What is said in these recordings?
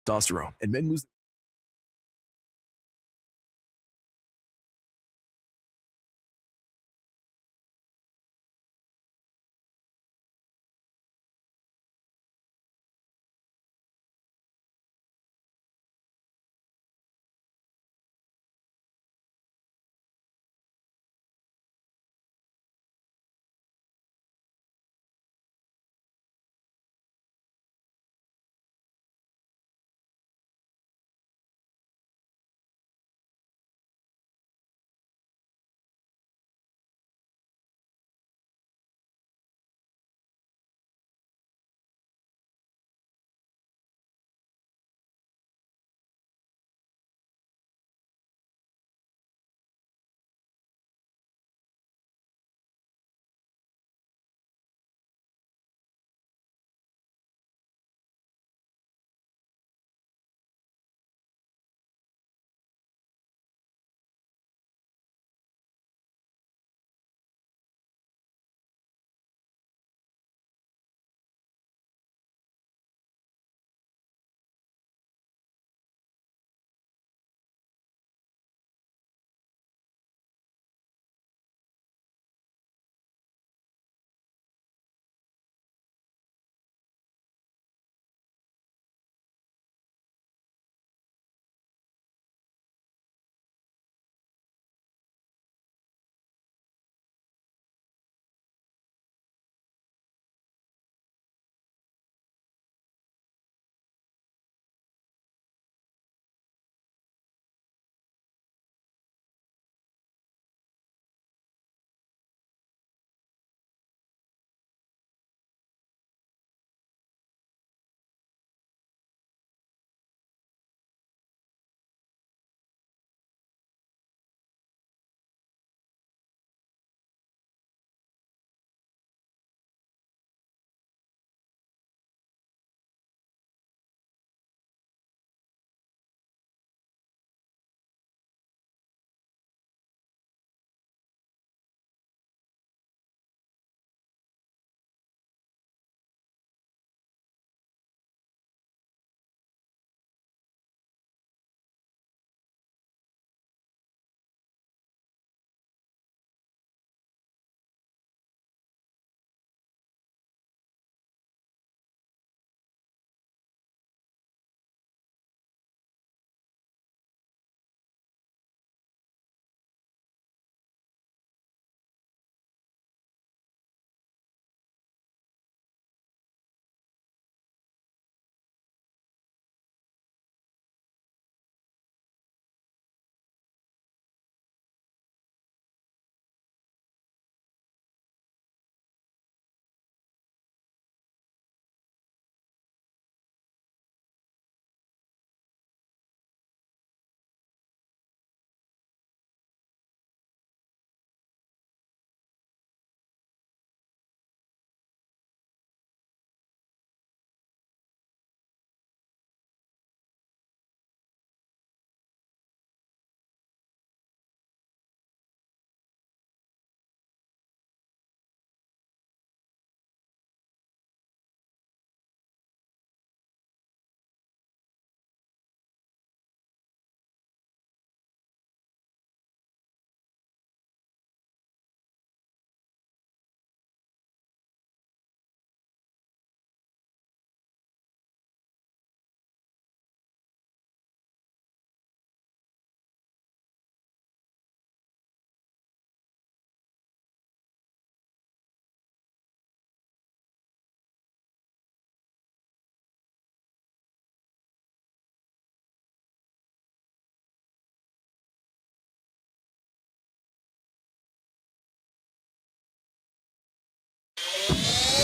testosterone, and men lose.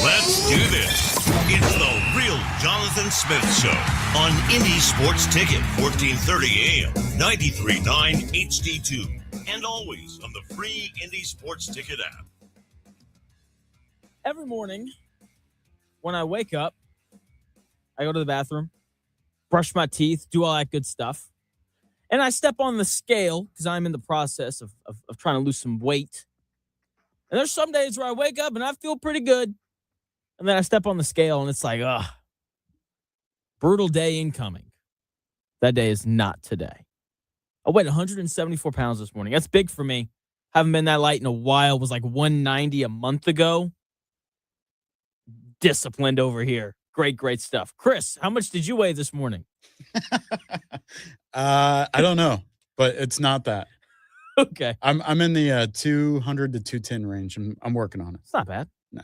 Let's do this. It's the Real Jonathan Smith Show on Indy Sports Ticket, 1430 AM, 93.9 HD2, and always on the free Indy Sports Ticket app. Every morning when I wake up, I go to the bathroom, brush my teeth, do all that good stuff, and I step on the scale because I'm in the process of trying to lose some weight. And there's some days where I wake up and I feel pretty good. And then I step on the scale and it's like, brutal day incoming. That day is not today. I weighed 174 pounds this morning. That's big for me. Haven't been that light in a while. Was like 190 a month ago. Disciplined over here. Great stuff. Chris, how much did you weigh this morning? I don't know, but it's not that. Okay. I'm in the 200 to 210 range. I'm working on it. It's not bad. Nah.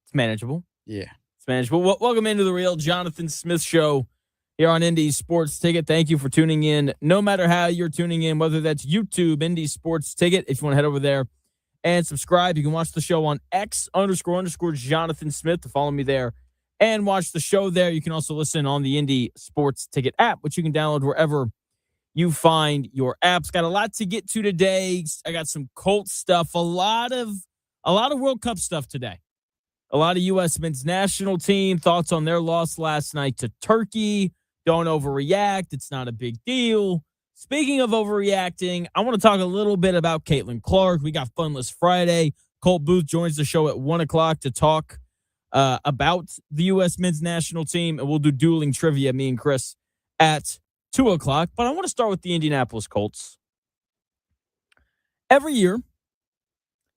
It's manageable. Yeah. It's manageable. Welcome into the Real Jonathan Smith Show here on Indy Sports Ticket. Thank you for tuning in. No matter how you're tuning in, whether that's YouTube, Indy Sports Ticket, if you want to head over there and subscribe, you can watch the show on X__Jonathan Smith to follow me there and watch the show there. You can also listen on the Indy Sports Ticket app, which you can download wherever you find your apps. Got a lot to get to today. I got some Colts stuff, a lot of World Cup stuff today. A lot of U.S. men's national team thoughts on their loss last night to Turkey. Don't overreact. It's not a big deal. Speaking of overreacting, I want to talk a little bit about Caitlin Clark. We got Funless Friday. Colt Booth joins the show at 1 o'clock to talk about the U.S. men's national team, and we'll do dueling trivia, me and Chris, at 2 o'clock. But I want to start with the Indianapolis Colts. Every year,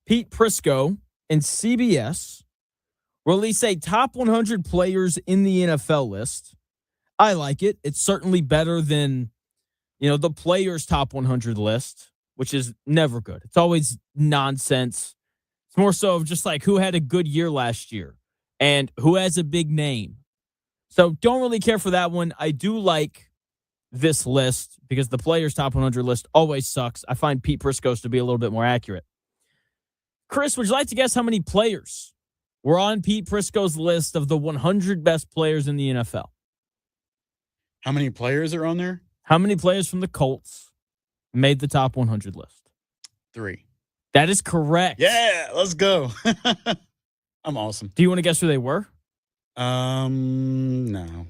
Pete Prisco and CBS release a top 100 players in the NFL list. I like it. It's certainly better than, the players' top 100 list, which is never good. It's always nonsense. It's more so of just like who had a good year last year and who has a big name. So don't really care for that one. I do like this list because the players' top 100 list always sucks. I find Pete Prisco's to be a little bit more accurate. Chris, would you like to guess how many players were on Pete Prisco's list of the 100 best players in the NFL? How many players are on there? How many players from the Colts made the top 100 list? 3. That is correct. Yeah, let's go. I'm awesome. Do you want to guess who they were? No.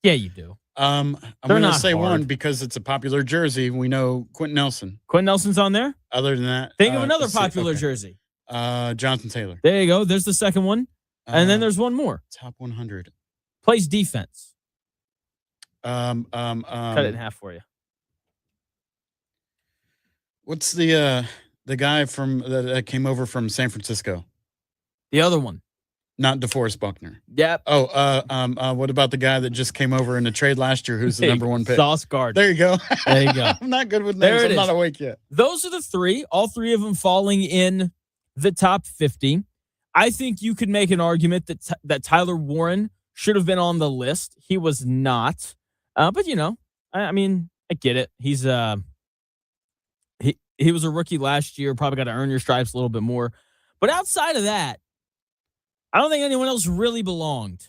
Yeah, you do. I'm going to say one because it's a popular jersey. We know Quentin Nelson. Quentin Nelson's on there? Other than that, think of another popular jersey. Jonathan Taylor. There you go. There's the second one. And then there's one more. Top 100. Plays defense. Cut it in half for you. What's the guy from that came over from San Francisco? The other one. Not DeForest Buckner. Yep. Oh, what about the guy that just came over in a trade last year who's the number one pick? Sauce Gardner. There you go. There you go. I'm not good with names. I'm not awake yet. Those are the 3. All 3 of them falling in the top 50. I think you could make an argument that Tyler Warren should have been on the list. He was not. But I mean, I get it. He's he was a rookie last year. Probably got to earn your stripes a little bit more. But outside of that, I don't think anyone else really belonged.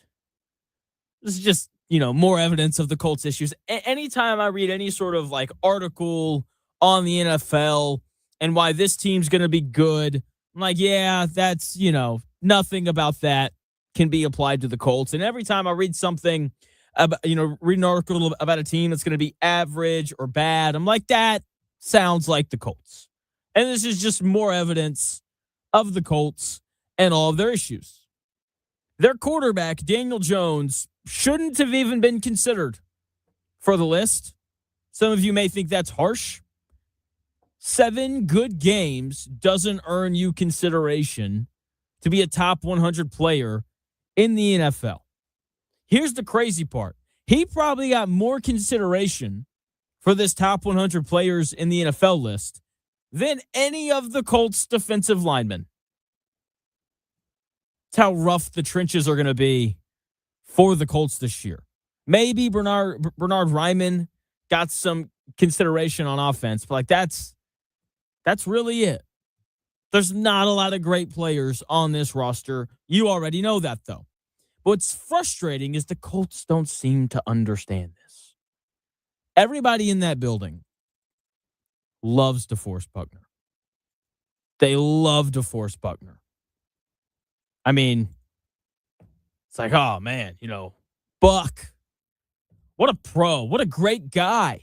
This is just more evidence of the Colts issues. Anytime I read any sort of like article on the NFL and why this team's going to be good, I'm like, yeah, that's nothing about that can be applied to the Colts. And every time I read something about, read an article about a team that's going to be average or bad, I'm like, that sounds like the Colts. And this is just more evidence of the Colts and all of their issues. Their quarterback, Daniel Jones, shouldn't have even been considered for the list. Some of you may think that's harsh. 7 good games doesn't earn you consideration to be a top 100 player in the NFL. Here's the crazy part. He probably got more consideration for this top 100 players in the NFL list than any of the Colts defensive linemen. That's how rough the trenches are going to be for the Colts this year. Maybe Bernard Ryman got some consideration on offense, but that's really it. There's not a lot of great players on this roster. You already know that, though. What's frustrating is the Colts don't seem to understand this. Everybody in that building loves DeForest Buckner. They love DeForest Buckner. I mean, it's like, oh, man, Buck. What a pro. What a great guy.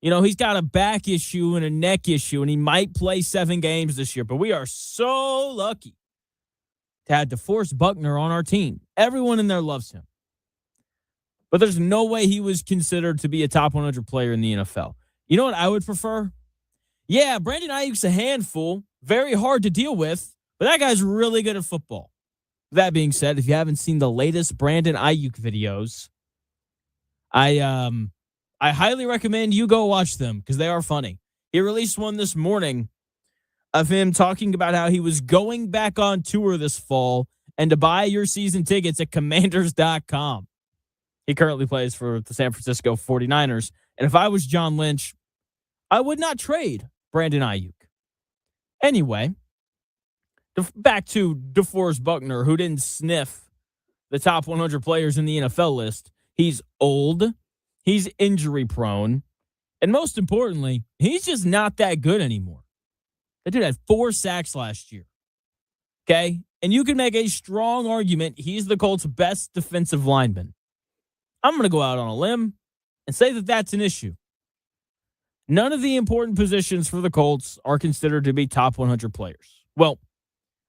He's got a back issue and a neck issue, and he might play 7 games this year. But we are so lucky to have DeForest Buckner on our team. Everyone in there loves him. but there's no way he was considered to be a top 100 player in the NFL. You know what I would prefer? Yeah, Brandon Ayuk's a handful, very hard to deal with, but that guy's really good at football. That being said, if you haven't seen the latest Brandon Ayuk videos, I highly recommend you go watch them because they are funny. He released one this morning of him talking about how he was going back on tour this fall and to buy your season tickets at commanders.com. He currently plays for the San Francisco 49ers. And if I was John Lynch, I would not trade Brandon Ayuk. Anyway, back to DeForest Buckner, who didn't sniff the top 100 players in the NFL list. He's old. He's injury prone. And most importantly, he's just not that good anymore. That dude had 4 sacks last year. Okay? And you can make a strong argument he's the Colts' best defensive lineman. I'm going to go out on a limb and say that that's an issue. None of the important positions for the Colts are considered to be top 100 players. Well,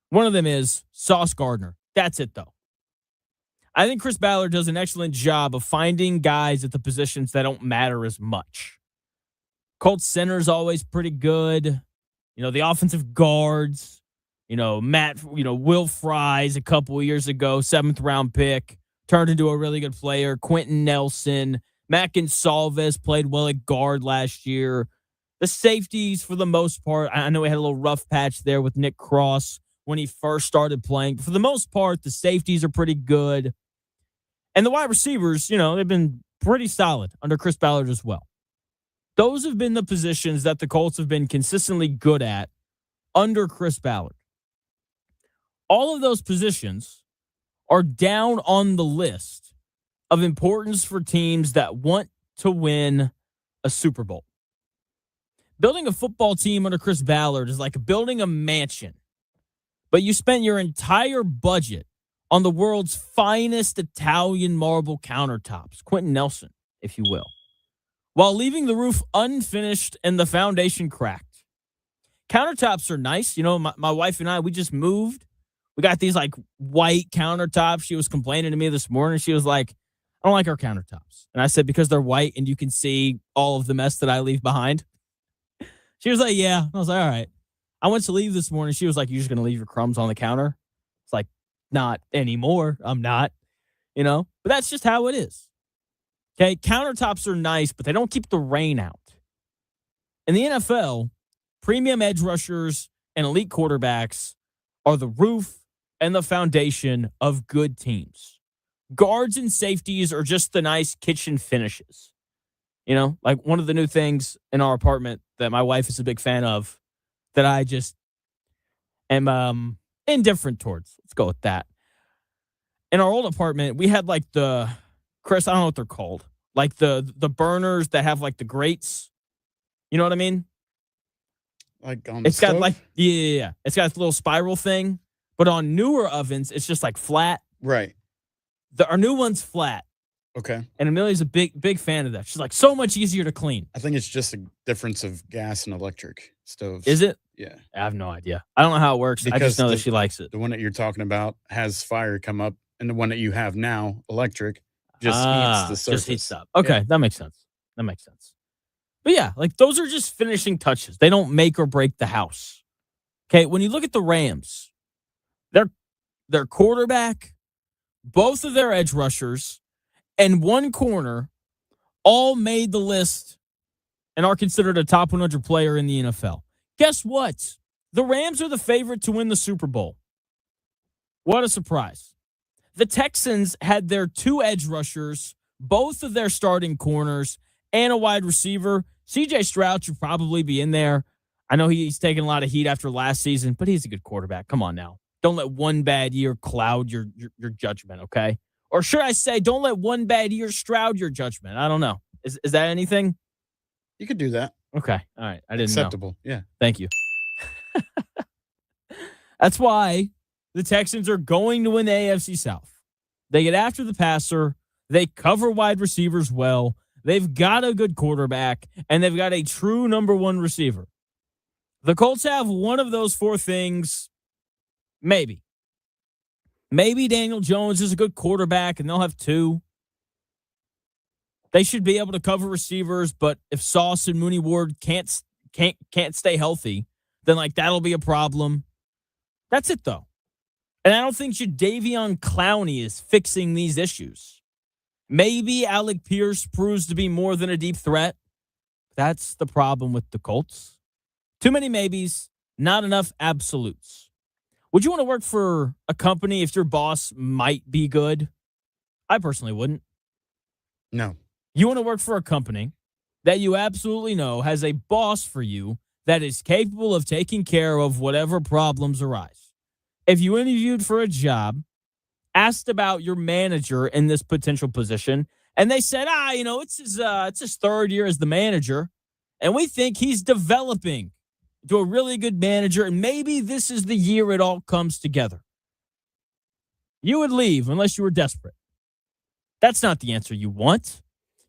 one of them is Sauce Gardner. That's it, though. I think Chris Ballard does an excellent job of finding guys at the positions that don't matter as much. Colts center's always pretty good. You know, the offensive guards, Will Fries a couple of years ago, 7th round pick, turned into a really good player. Quentin Nelson, Matt Gonsalves played well at guard last year. The safeties, for the most part, I know we had a little rough patch there with Nick Cross when he first started playing. But for the most part, the safeties are pretty good. And the wide receivers, they've been pretty solid under Chris Ballard as well. Those have been the positions that the Colts have been consistently good at under Chris Ballard. All of those positions are down on the list of importance for teams that want to win a Super Bowl. Building a football team under Chris Ballard is like building a mansion, but you spent your entire budget on the world's finest Italian marble countertops, Quentin Nelson, if you will, while leaving the roof unfinished and the foundation cracked. Countertops are nice. My wife and I, we just moved. We got these white countertops. She was complaining to me this morning. She was like, I don't like our countertops. And I said, because they're white and you can see all of the mess that I leave behind. She was like, yeah. I was like, all right. I went to leave this morning. She was like, you're just going to leave your crumbs on the counter? It's like, not anymore. I'm not, but that's just how it is. Okay. Countertops are nice, but they don't keep the rain out. In the NFL, premium edge rushers and elite quarterbacks are the roof and the foundation of good teams. Guards and safeties are just the nice kitchen finishes. One of the new things in our apartment that my wife is a big fan of that I just am indifferent towards. Let's go with that. In our old apartment, we had Chris, I don't know what they're called. The burners that have the grates. You know what I mean? Like on the It's stove? got yeah. It's got a little spiral thing. But on newer ovens, it's just flat. Right. Our new one's flat. Okay. And Amelia's a big fan of that. She's so much easier to clean. I think it's just a difference of gas and electric stoves. Is it? Yeah. I have no idea. I don't know how it works. I just know that she likes it. The one that you're talking about has fire come up, and the one that you have now, electric, just heats the surface. Just heats up. Okay, That makes sense. But yeah, those are just finishing touches. They don't make or break the house. Okay, when you look at the Rams, their quarterback, both of their edge rushers, and one corner all made the list and are considered a top 100 player in the NFL. Guess what? The Rams are the favorite to win the Super Bowl. What a surprise. The Texans had their 2 edge rushers, both of their starting corners, and a wide receiver. C.J. Stroud should probably be in there. I know he's taken a lot of heat after last season, but he's a good quarterback. Come on now. Don't let one bad year cloud your judgment, okay? Or should I say, don't let one bad year shroud your judgment? I don't know. Is that anything? You could do that. Okay. All right. I didn't Acceptable. know. Yeah. Thank you. That's why the Texans are going to win the AFC South. They get after the passer. They cover wide receivers well. They've got a good quarterback, and they've got a true number 1 receiver. The Colts have one of those 4 things, maybe. Maybe Daniel Jones is a good quarterback, and they'll have 2. They should be able to cover receivers, but if Sauce and Mooney Ward can't stay healthy, then like that'll be a problem. That's it though. And I don't think Jadeveon Clowney is fixing these issues. Maybe Alec Pierce proves to be more than a deep threat. That's the problem with the Colts. Too many maybes, not enough absolutes. Would you want to work for a company if your boss might be good? I personally wouldn't. No. You want to work for a company that you absolutely know has a boss for you that is capable of taking care of whatever problems arise. If you interviewed for a job, asked about your manager in this potential position, and they said, it's his third year as the manager, and we think he's developing to a really good manager, and maybe this is the year it all comes together. You would leave unless you were desperate. That's not the answer you want.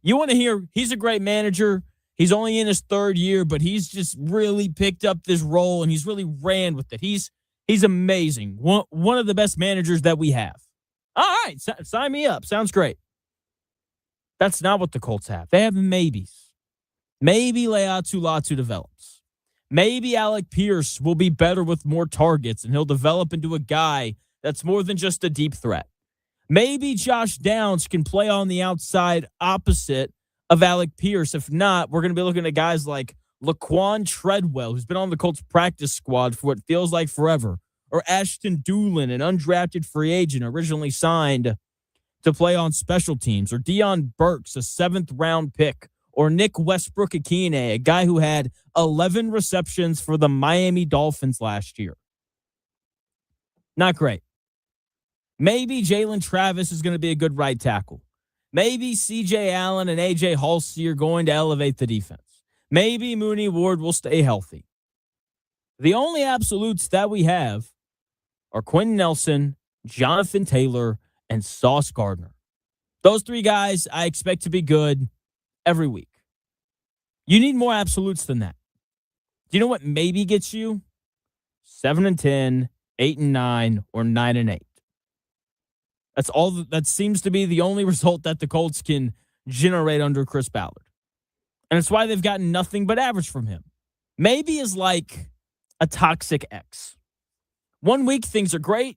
You want to hear he's a great manager. He's only in his third year, but he's just really picked up this role and he's really ran with it. He's amazing. One of the best managers that we have. All right, sign me up. Sounds great. That's not what the Colts have. They have maybes. Maybe Leatu Latu develops. Maybe Alec Pierce will be better with more targets and he'll develop into a guy that's more than just a deep threat. Maybe Josh Downs can play on the outside opposite of Alec Pierce. If not, we're going to be looking at guys like Laquan Treadwell, who's been on the Colts practice squad for what feels like forever, or Ashton Doolin, an undrafted free agent originally signed to play on special teams, or Deion Burks, a 7th-round pick, or Nick Westbrook-Akine, a guy who had 11 receptions for the Miami Dolphins last year. Not great. Maybe Jalen Travis is going to be a good right tackle. Maybe C.J. Allen and A.J. Halsey are going to elevate the defense. Maybe Mooney Ward will stay healthy. The only absolutes that we have are Quentin Nelson, Jonathan Taylor, and Sauce Gardner. Those 3 guys I expect to be good every week. You need more absolutes than that. Do you know what maybe gets you? 7-10, 8-9, or 9-8. That's all. That seems to be the only result that the Colts can generate under Chris Ballard. And it's why they've gotten nothing but average from him. Maybe is like a toxic ex. One week, things are great.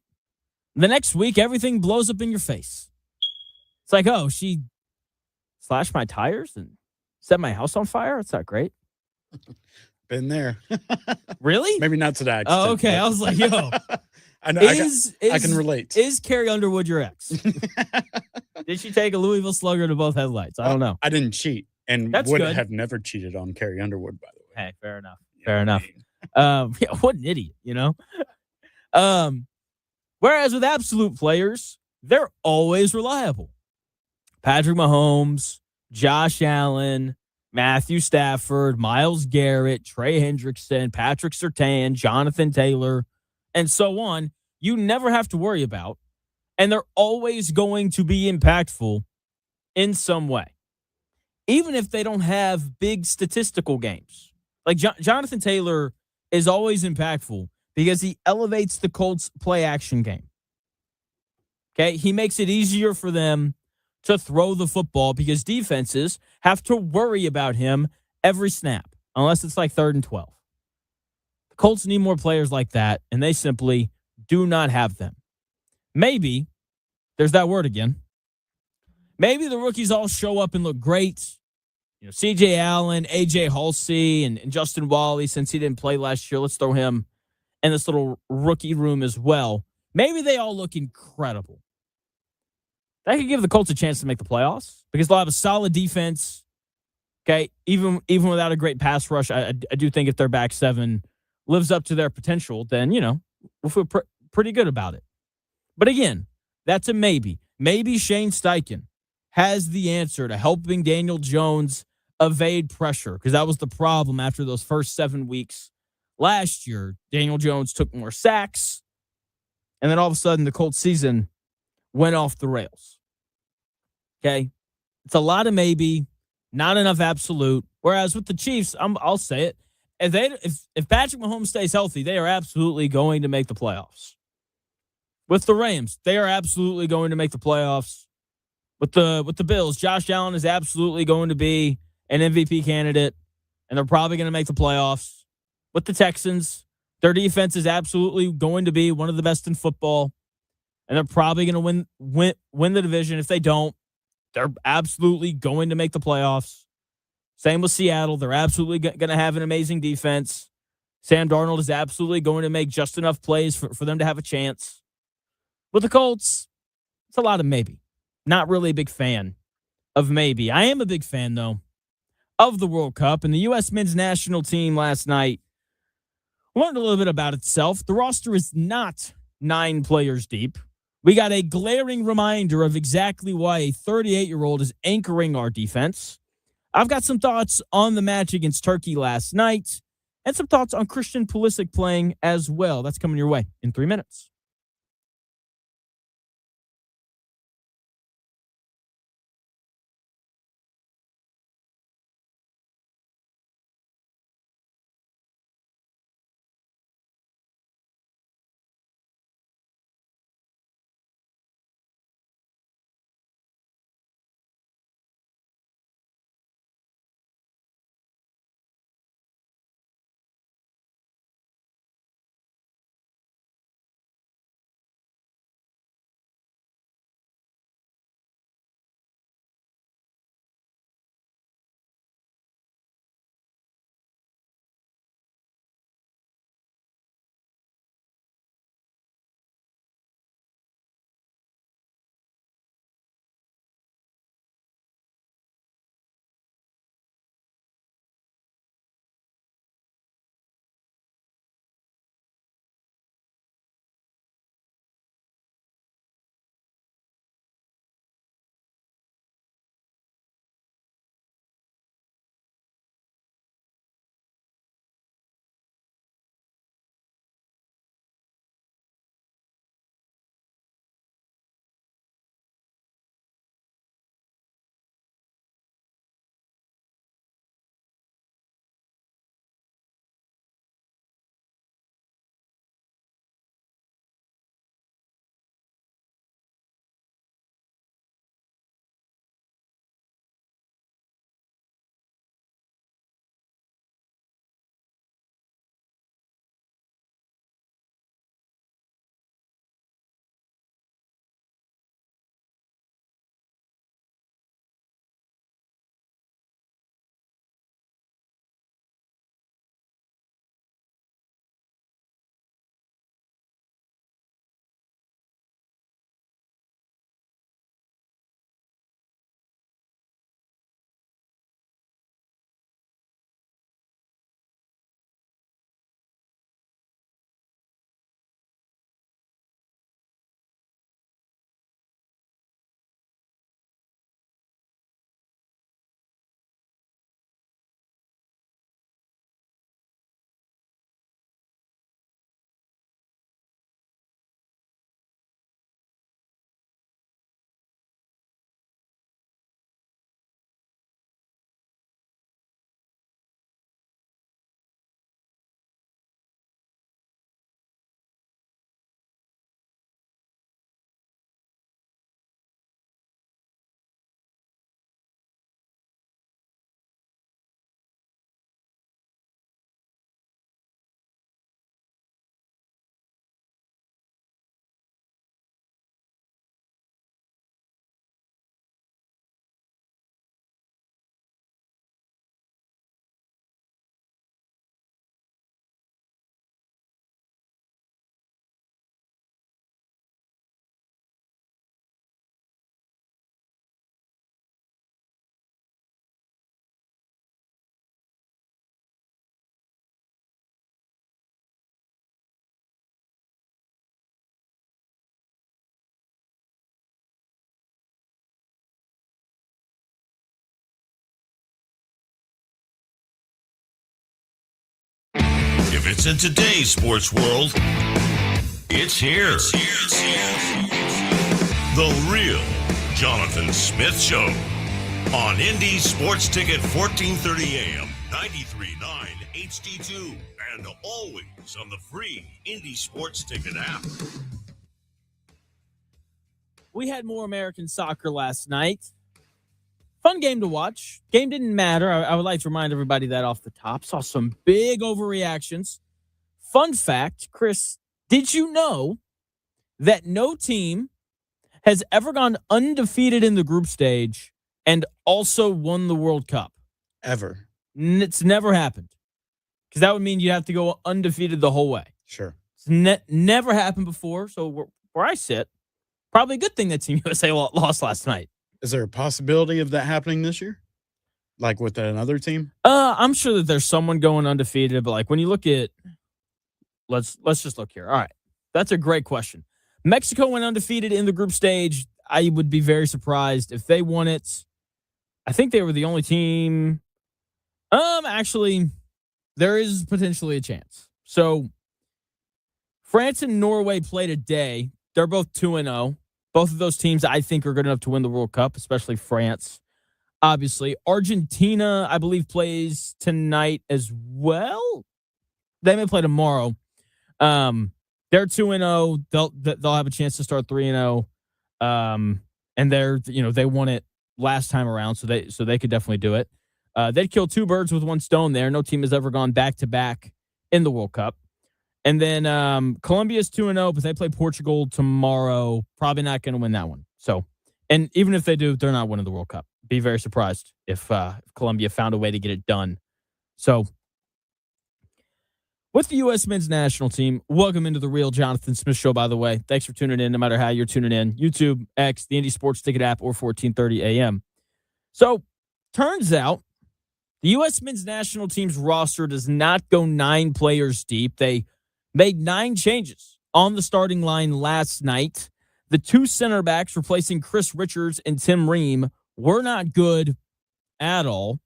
The next week, everything blows up in your face. It's like, oh, she slashed my tires and set my house on fire? That's not great. Been there. Really? Maybe not to that extent. Oh, okay. I was like, yo. I know. I can relate. Is Carrie Underwood your ex? Did she take a Louisville Slugger to both headlights? I don't know. I didn't cheat and That's would good. have never cheated on Carrie Underwood, by the way. Hey, fair enough. You Fair know enough. what I mean? What an idiot, you know? Whereas with absolute players, they're always reliable. Patrick Mahomes, Josh Allen, Matthew Stafford, Myles Garrett, Trey Hendrickson, Patrick Surtain, Jonathan Taylor, and so on. You never have to worry about, and they're always going to be impactful in some way, even if they don't have big statistical games. Like Jonathan Taylor is always impactful because he elevates the Colts play action game. Okay, he makes it easier for them to throw the football because defenses have to worry about him every snap, unless it's like 3rd and 12. The Colts need more players like that, and they simply do not have them. Maybe, there's that word again, maybe the rookies all show up and look great. You know, C.J. Allen, A.J. Halsey, and Justin Wally, since he didn't play last year, let's throw him in this little rookie room as well. Maybe they all look incredible. That could give the Colts a chance to make the playoffs because they'll have a solid defense. Okay, even without a great pass rush, I do think if their back seven lives up to their potential, then, you know, we'll feel pretty good about it. But again, that's a maybe. Maybe Shane Steichen has the answer to helping Daniel Jones evade pressure because that was the problem after those first 7 weeks last year. Daniel Jones took more sacks, and then all of a sudden the Colts season went off the rails. Okay? It's a lot of maybe, not enough absolute. Whereas with the Chiefs, I'll say it, if Patrick Mahomes stays healthy, they are absolutely going to make the playoffs. With the Rams, they are absolutely going to make the playoffs. With the Bills, Josh Allen is absolutely going to be an MVP candidate, and they're probably going to make the playoffs. With the Texans, their defense is absolutely going to be one of the best in football, and they're probably going to win the division. If they don't, they're absolutely going to make the playoffs. Same with Seattle. They're absolutely going to have an amazing defense. Sam Darnold is absolutely going to make just enough plays for them to have a chance. With the Colts, it's a lot of maybe. Not really a big fan of maybe. I am a big fan, though, of the World Cup. And the U.S. men's national team last night learned a little bit about itself. The roster is not 9 players deep. We got a glaring reminder of exactly why a 38-year-old is anchoring our defense. I've got some thoughts on the match against Turkey last night and some thoughts on Christian Pulisic playing as well. That's coming your way in 3 minutes. If it's in today's sports world, it's here. The Real Jonathan Smith Show on Indy Sports Ticket 1430 AM, 93.9 HD2, and always on the free Indy Sports Ticket app. we had more American soccer last night. Fun game to watch. Game didn't matter. I would like to remind everybody that off the top. Saw some big overreactions. Fun fact, Chris, did you know that no team has ever gone undefeated in the group stage and also won the World Cup? Ever. It's never happened. Because that would mean you'd have to go undefeated the whole way. Sure. It's never happened before. So where I sit, probably a good thing that Team USA lost last night. Is there a possibility of that happening this year? Like with another team? I'm sure that there's someone going undefeated, but like when you look at, let's just look here. All right. That's a great question. Mexico went undefeated in the group stage. I would be very surprised if they won it. I think they were the only team. Actually, there is potentially a chance. So France and Norway play today. They're both 2-0. Both of those teams, I think, are good enough to win the World Cup, especially France. Obviously, Argentina, I believe, plays tonight as well. They may play tomorrow. They're 2-0. They'll have a chance to start 3-0. And they won it last time around, so they could definitely do it. They'd kill two birds with one stone there. No team has ever gone back-to-back in the World Cup. And then Colombia's 2-0, but they play Portugal tomorrow. Probably not going to win that one. So, and even if they do, they're not winning the World Cup. Be very surprised if Colombia found a way to get it done. So, with the U.S. men's national team, welcome into the Real Jonathan Smith Show, by the way. Thanks for tuning in, no matter how you're tuning in. YouTube, X, the Indy Sports Ticket app, or 1430 a.m. So, turns out, the U.S. men's national team's roster does not go 9 players deep. They made 9 changes on the starting line last night. The 2 center backs replacing Chris Richards and Tim Ream were not good at all.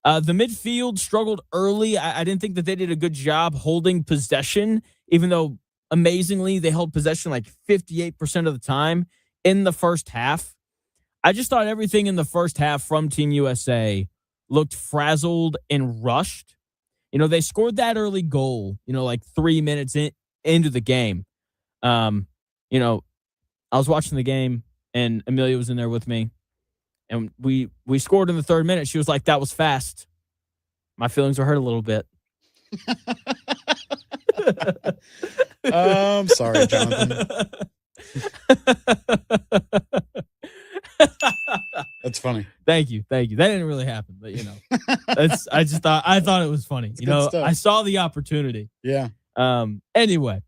The midfield struggled early. I didn't think that they did a good job holding possession, even though, amazingly, they held possession like 58% of the time in the first half. I just thought everything in the first half from Team USA looked frazzled and rushed. You know, they scored that early goal, like 3 minutes into the game. I was watching the game and Amelia was in there with me. And we scored in the 3rd minute. She was like, that was fast. My feelings were hurt a little bit. I'm sorry, Jonathan. That's funny. Thank you. That didn't really happen, but I thought it was funny. I saw the opportunity. Yeah. Anyway,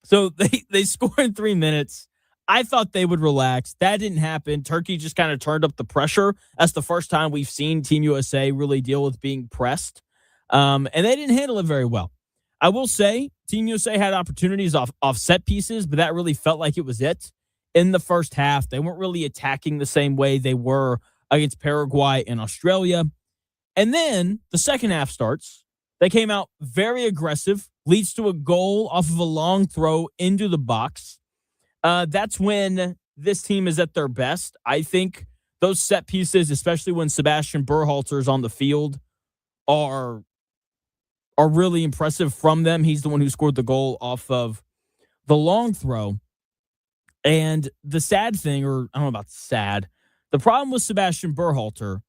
so they score in 3 minutes. I thought they would relax. That didn't happen. Turkey just kind of turned up the pressure. That's the first time we've seen Team USA really deal with being pressed. And they didn't handle it very well. I will say Team USA had opportunities off set pieces, but that really felt like it was it. In the first half, they weren't really attacking the same way they were against Paraguay and Australia. And then the second half starts. They came out very aggressive, leads to a goal off of a long throw into the box. That's when this team is at their best. I think those set pieces, especially when Sebastian Berhalter's on the field, are really impressive from them. He's the one who scored the goal off of the long throw. And the sad thing, or I don't know about sad, the problem with Sebastian Berhalter,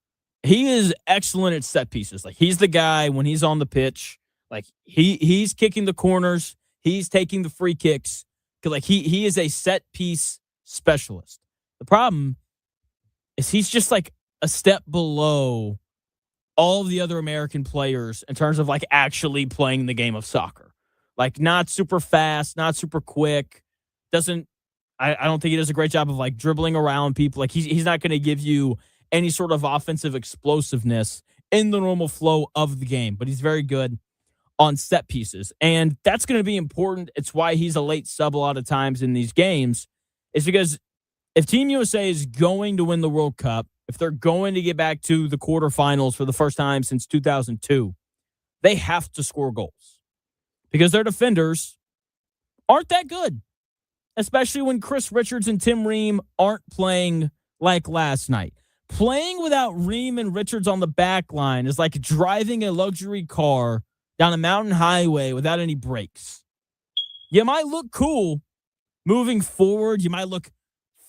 he is excellent at set pieces. Like, he's the guy when he's on the pitch, like he's kicking the corners, he's taking the free kicks. Like he is a set piece specialist. The problem is he's just like a step below all of the other American players in terms of like actually playing the game of soccer. Like, not super fast, not super quick. I don't think he does a great job of like dribbling around people. Like, he's not going to give you any sort of offensive explosiveness in the normal flow of the game, but he's very good on set pieces. And that's going to be important. It's why he's a late sub a lot of times in these games, is because if Team USA is going to win the World Cup, if they're going to get back to the quarterfinals for the first time since 2002, they have to score goals because their defenders aren't that good, especially when Chris Richards and Tim Ream aren't playing like last night. Playing without Ream and Richards on the back line is like driving a luxury car down a mountain highway without any brakes. You might look cool moving forward. You might look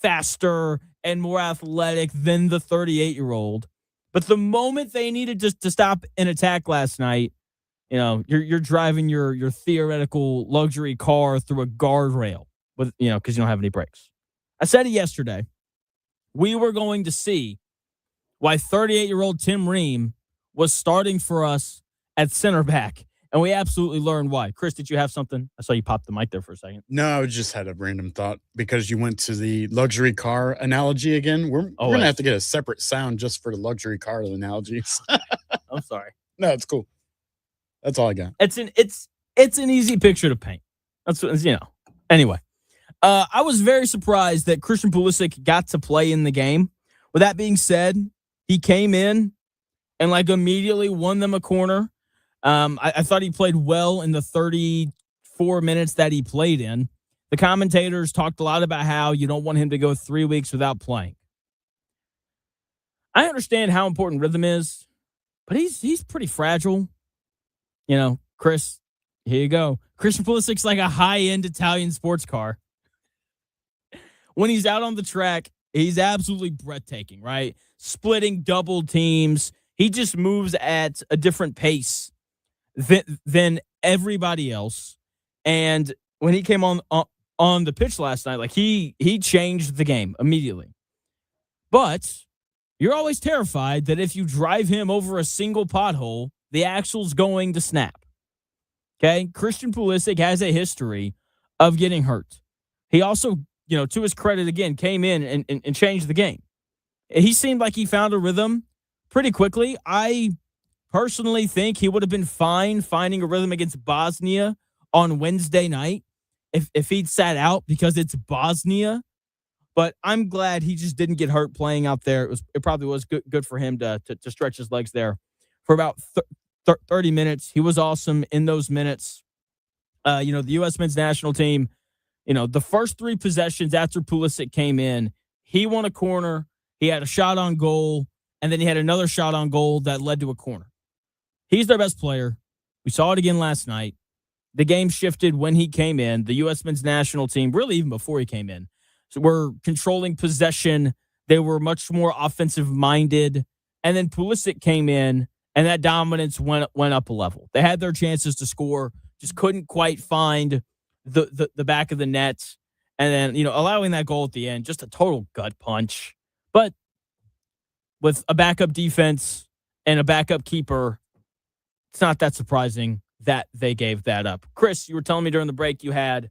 faster and more athletic than the 38-year-old. But the moment they needed to stop an attack last night, you're driving your theoretical luxury car through a guardrail with, because you don't have any brakes. I said it yesterday. We were going to see why 38-year-old Tim Ream was starting for us at center back. And we absolutely learned why. Chris, did you have something? I saw you pop the mic there for a second. No, I just had a random thought because you went to the luxury car analogy again. We're going to have to get a separate sound just for the luxury car analogies. I'm sorry. No, it's cool. That's all I got. It's an easy picture to paint. That's what, Anyway, I was very surprised that Christian Pulisic got to play in the game. With that being said, he came in and immediately won them a corner. I thought he played well in the 34 minutes that he played in. The commentators talked a lot about how you don't want him to go 3 weeks without playing. I understand how important rhythm is, but he's pretty fragile. Chris, here you go. Christian Pulisic's like a high-end Italian sports car. When he's out on the track, he's absolutely breathtaking, right? Splitting double teams. He just moves at a different pace than everybody else. And when he came on the pitch last night, he changed the game immediately. But you're always terrified that if you drive him over a single pothole, the axle's going to snap. Okay? Christian Pulisic has a history of getting hurt. He also, to his credit again, came in and changed the game. He seemed like he found a rhythm pretty quickly. I personally think he would have been fine finding a rhythm against Bosnia on Wednesday night if he'd sat out because it's Bosnia. But I'm glad he just didn't get hurt playing out there. It probably was good for him to stretch his legs there for about 30 minutes. He was awesome in those minutes. The U.S. men's national team, the first 3 possessions after Pulisic came in, he won a corner. He had a shot on goal, and then he had another shot on goal that led to a corner. He's their best player. We saw it again last night. The game shifted when he came in. The U.S. men's national team, really even before he came in, so we're controlling possession. They were much more offensive-minded. And then Pulisic came in, and that dominance went up a level. They had their chances to score, just couldn't quite find the back of the net. And then, allowing that goal at the end, just a total gut punch. But with a backup defense and a backup keeper, it's not that surprising that they gave that up. Chris, you were telling me during the break you had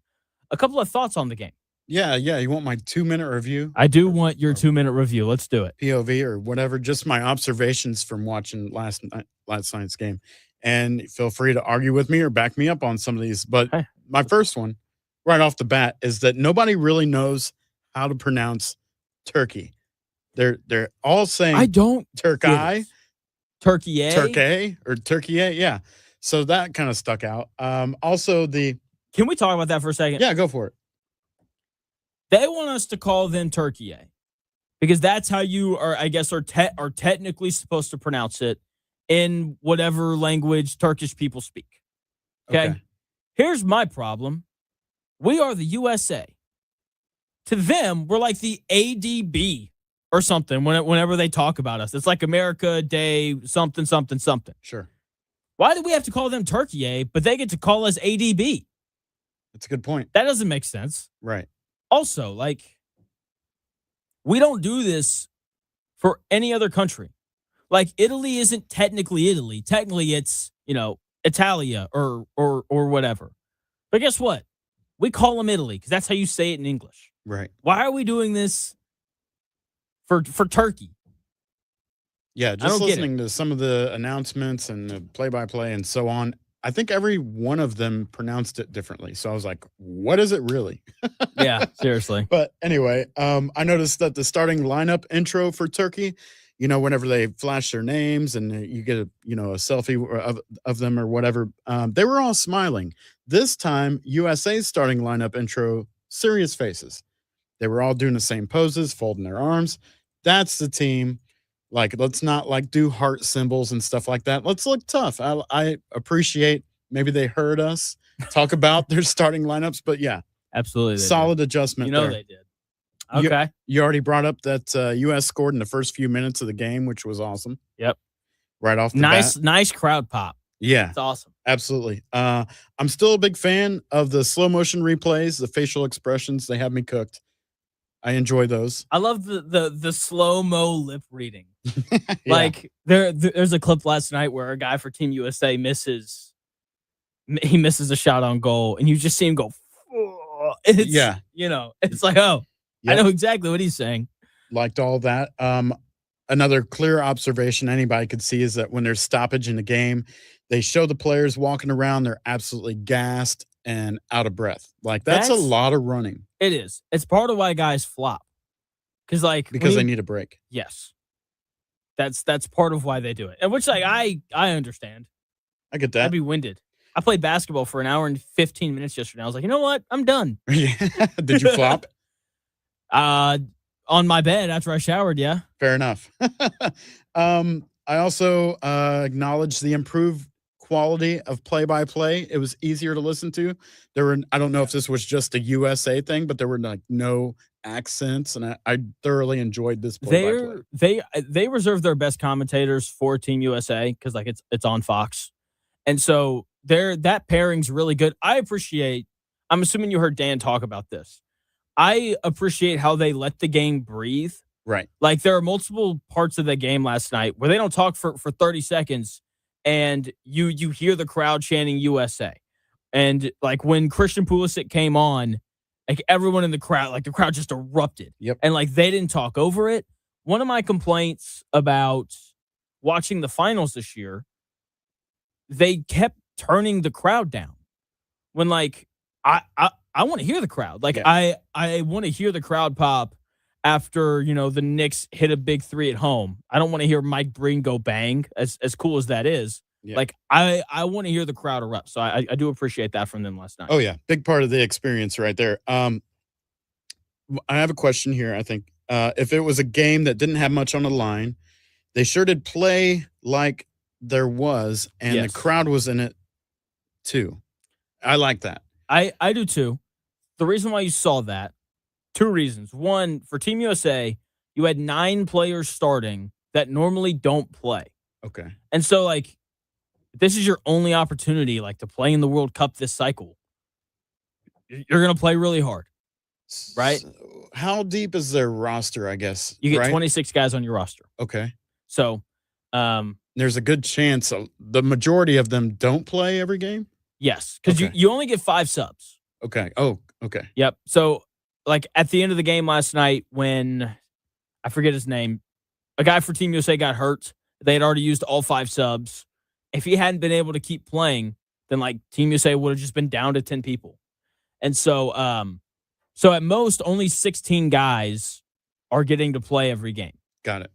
a couple of thoughts on the game. Yeah. You want my 2-minute review? I do want your 2-minute review. Let's do it. POV or whatever, just my observations from watching last night's game. And feel free to argue with me or back me up on some of these. But my first one, right off the bat, is that nobody really knows how to pronounce Turkey. They're all saying I don't Turkey, Turkey, or Turkey, yeah. So that kind of stuck out. Also Can we talk about that for a second? Yeah, go for it. They want us to call them Turkey because that's how you are, I guess, are technically supposed to pronounce it in whatever language Turkish people speak. Okay. Here's my problem. We are the USA. To them, we're like the ADB or something whenever they talk about us. It's like America Day, something, something, something. Sure. Why do we have to call them Turkey, but they get to call us ADB? That's a good point. That doesn't make sense. Right. Also, we don't do this for any other country. Italy isn't technically Italy. Technically, it's, Italia or whatever. But guess what? We call them Italy because that's how you say it in English. Right. Why are we doing this for Turkey? Yeah, just listening to some of the announcements and the play-by-play and so on, I think every one of them pronounced it differently. So I was like, what is it really? Yeah, seriously. But anyway, I noticed that the starting lineup intro for Turkey, whenever they flash their names and you get a selfie of them or whatever, they were all smiling. This time, USA's starting lineup intro, serious faces. They were all doing the same poses, folding their arms. That's the team. Let's not do heart symbols and stuff like that. Let's look tough. I appreciate maybe they heard us talk about their starting lineups, but yeah, absolutely. Solid adjustment. They did. Okay. You already brought up that U.S. scored in the first few minutes of the game, which was awesome. Yep. Right off the bat. Nice crowd pop. Yeah. It's awesome. Absolutely. I'm still a big fan of the slow motion replays, the facial expressions. They have me cooked. I enjoy those. I love the slow-mo lip reading. Yeah. Like there's a clip last night where a guy for Team USA misses a shot on goal, and you just see him go. It's, Yeah. it's like, oh, I Yep. know exactly what he's saying. Liked all that. Another clear observation anybody could see is that when there's stoppage in the game, they show the players walking around. They're absolutely gassed and out of breath. Like that's a lot of running. It is. It's part of why guys flop. Because they need a break. Yes. That's part of why they do it. And which I understand. I get that. I'd be winded. I played basketball for an hour and 15 minutes yesterday. I was like, you know what? I'm done. Did you flop? On my bed after I showered, yeah. Fair enough. I also acknowledge the improved quality of play-by-play. It was easier to listen to. I don't know if this was just a USA thing, but there were like no accents, and I thoroughly enjoid this play-by-play. They reserve their best commentators for Team USA because like it's on Fox, and so that pairing's really good. I'm assuming you heard Dan talk about this. I appreciate how they let the game breathe. Right. Like there are multiple parts of the game last night where they don't talk for 30 seconds and you hear the crowd chanting USA. And like when Christian Pulisic came on, like everyone in the crowd just erupted. Yep. And like they didn't talk over it. One of my complaints about watching the finals this year, they kept turning the crowd down. When like I want to hear the crowd. Like I want to hear the crowd pop after, the Knicks hit a big three at home. I don't want to hear Mike Breen go bang, as cool as that is. Yeah. Like I want to hear the crowd erupt. So I do appreciate that from them last night. Oh yeah, big part of the experience right there. I have a question here. I think if it was a game that didn't have much on the line, they sure did play like there was, and the crowd was in it too. I like that. I do too. The reason why you saw that, two reasons. One, for Team USA, you had 9 players starting that normally don't play. Okay. And so, like, this is your only opportunity, like, to play in the World Cup this cycle. You're going to play really hard, right? So how deep is their roster, I guess? You get 26 guys on your roster. Okay. So, there's a good chance the majority of them don't play every game? Yes, because you only get 5 subs. Okay. Oh, okay. Yep. So, like, at the end of the game last night when, I forget his name, a guy for Team USA got hurt. They had already used all 5 subs. If he hadn't been able to keep playing, then, like, Team USA would have just been down to 10 people. And so at most, only 16 guys are getting to play every game. Got it.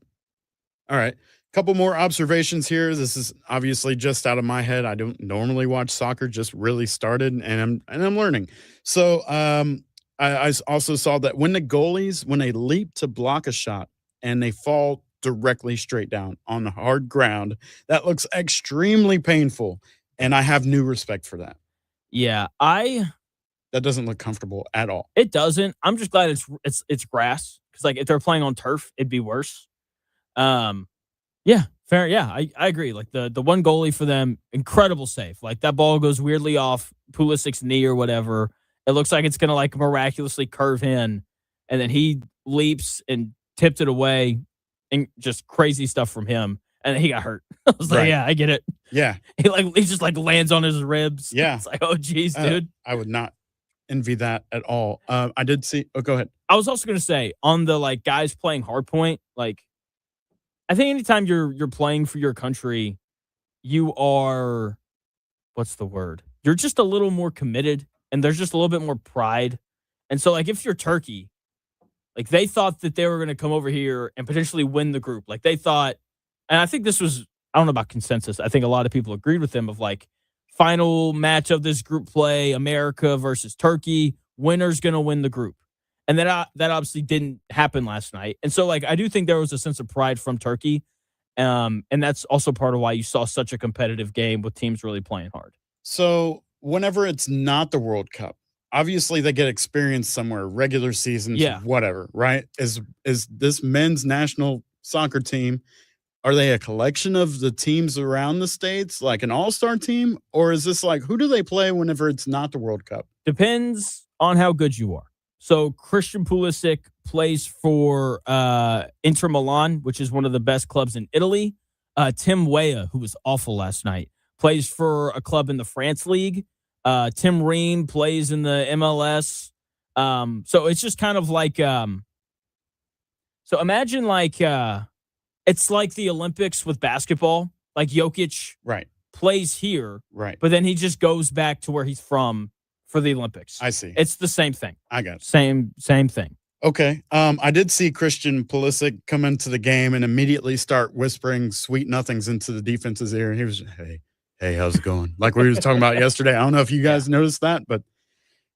All right. Couple more observations here. This is obviously just out of my head. I don't normally watch soccer, just really started and I'm learning. So I also saw that when the goalies, when they leap to block a shot and they fall directly straight down on the hard ground, that looks extremely painful. And I have new respect for that. Yeah, that doesn't look comfortable at all. It doesn't. I'm just glad it's grass. Because like if they're playing on turf, it'd be worse. Yeah, fair. Yeah, I agree. Like the one goalie for them, incredible save. Like that ball goes weirdly off Pulisic's knee or whatever. It looks like it's gonna like miraculously curve in, and then he leaps and tipped it away, and just crazy stuff from him. And then he got hurt. I was like, yeah, I get it. Yeah, he just like lands on his ribs. Yeah, it's like, oh geez, dude. I would not envy that at all. I did see. Oh, go ahead. I was also gonna say on the like guys playing hardpoint, like. I think anytime you're playing for your country, you are, what's the word? You're just a little more committed, and there's just a little bit more pride. And so, like, if you're Turkey, like, they thought that they were going to come over here and potentially win the group. Like, they thought, and I think this was, I don't know about consensus. I think a lot of people agreed with them of, like, final match of this group play, America versus Turkey, winner's going to win the group. And that obviously didn't happen last night. And so, like, I do think there was a sense of pride from Turkey. And that's also part of why you saw such a competitive game with teams really playing hard. So whenever it's not the World Cup, obviously they get experience somewhere, regular seasons, Yeah. whatever, right? Is this men's national soccer team, are they a collection of the teams around the states, like an all-star team? Or is this like who do they play whenever it's not the World Cup? Depends on how good you are. So Christian Pulisic plays for Inter Milan, which is one of the best clubs in Italy. Tim Weah, who was awful last night, plays for a club in the France League. Tim Ream plays in the MLS. So it's just kind of like so imagine like it's like the Olympics with basketball. Like Jokic Right, plays here, right. but then he just goes back to where he's from for the Olympics. I see. It's the same thing. I got it. Same thing. Okay. I did see Christian Pulisic come into the game and immediately start whispering sweet nothings into the defense's ear. And he was, hey, how's it going? Like we were talking about yesterday. I don't know if you guys noticed that, but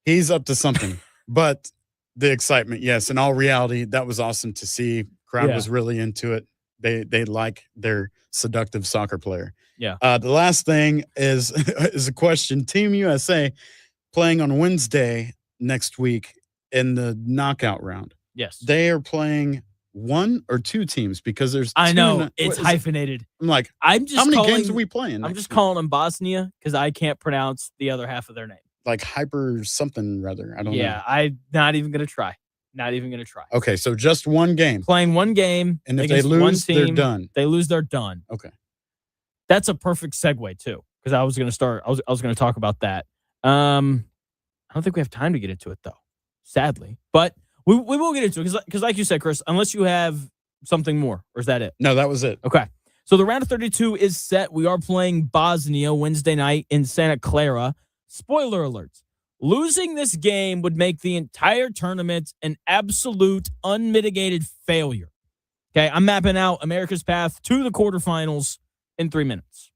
he's up to something. But the excitement, yes. In all reality, that was awesome to see. Crowd Yeah. was really into it. They like their seductive soccer player. Yeah. The last thing is is a question. Team USA playing on Wednesday next week in the knockout round. Yes. They are playing one or two teams because there's I two know it's hyphenated. I'm like, I'm just how many calling, games are we playing? I'm next just week? calling them Bosnia because I can't pronounce the other half of their name. Like hyper something rather. I don't know. Yeah, I'm not even gonna try. Not even gonna try. Okay, so just one game. Playing one game, And if they against one lose, they're team, done. They lose, they're done. Okay. That's a perfect segue too, because I was gonna start. I was gonna talk about that. I don't think we have time to get into it though, sadly. But we will get into it because, like you said, Chris, unless you have something more, or is that it? No, that was it. Okay. So the round of 32 is set. We are playing Bosnia Wednesday night in Santa Clara. Spoiler alert. Losing this game would make the entire tournament an absolute unmitigated failure. Okay, I'm mapping out America's path to the quarterfinals in 3 minutes.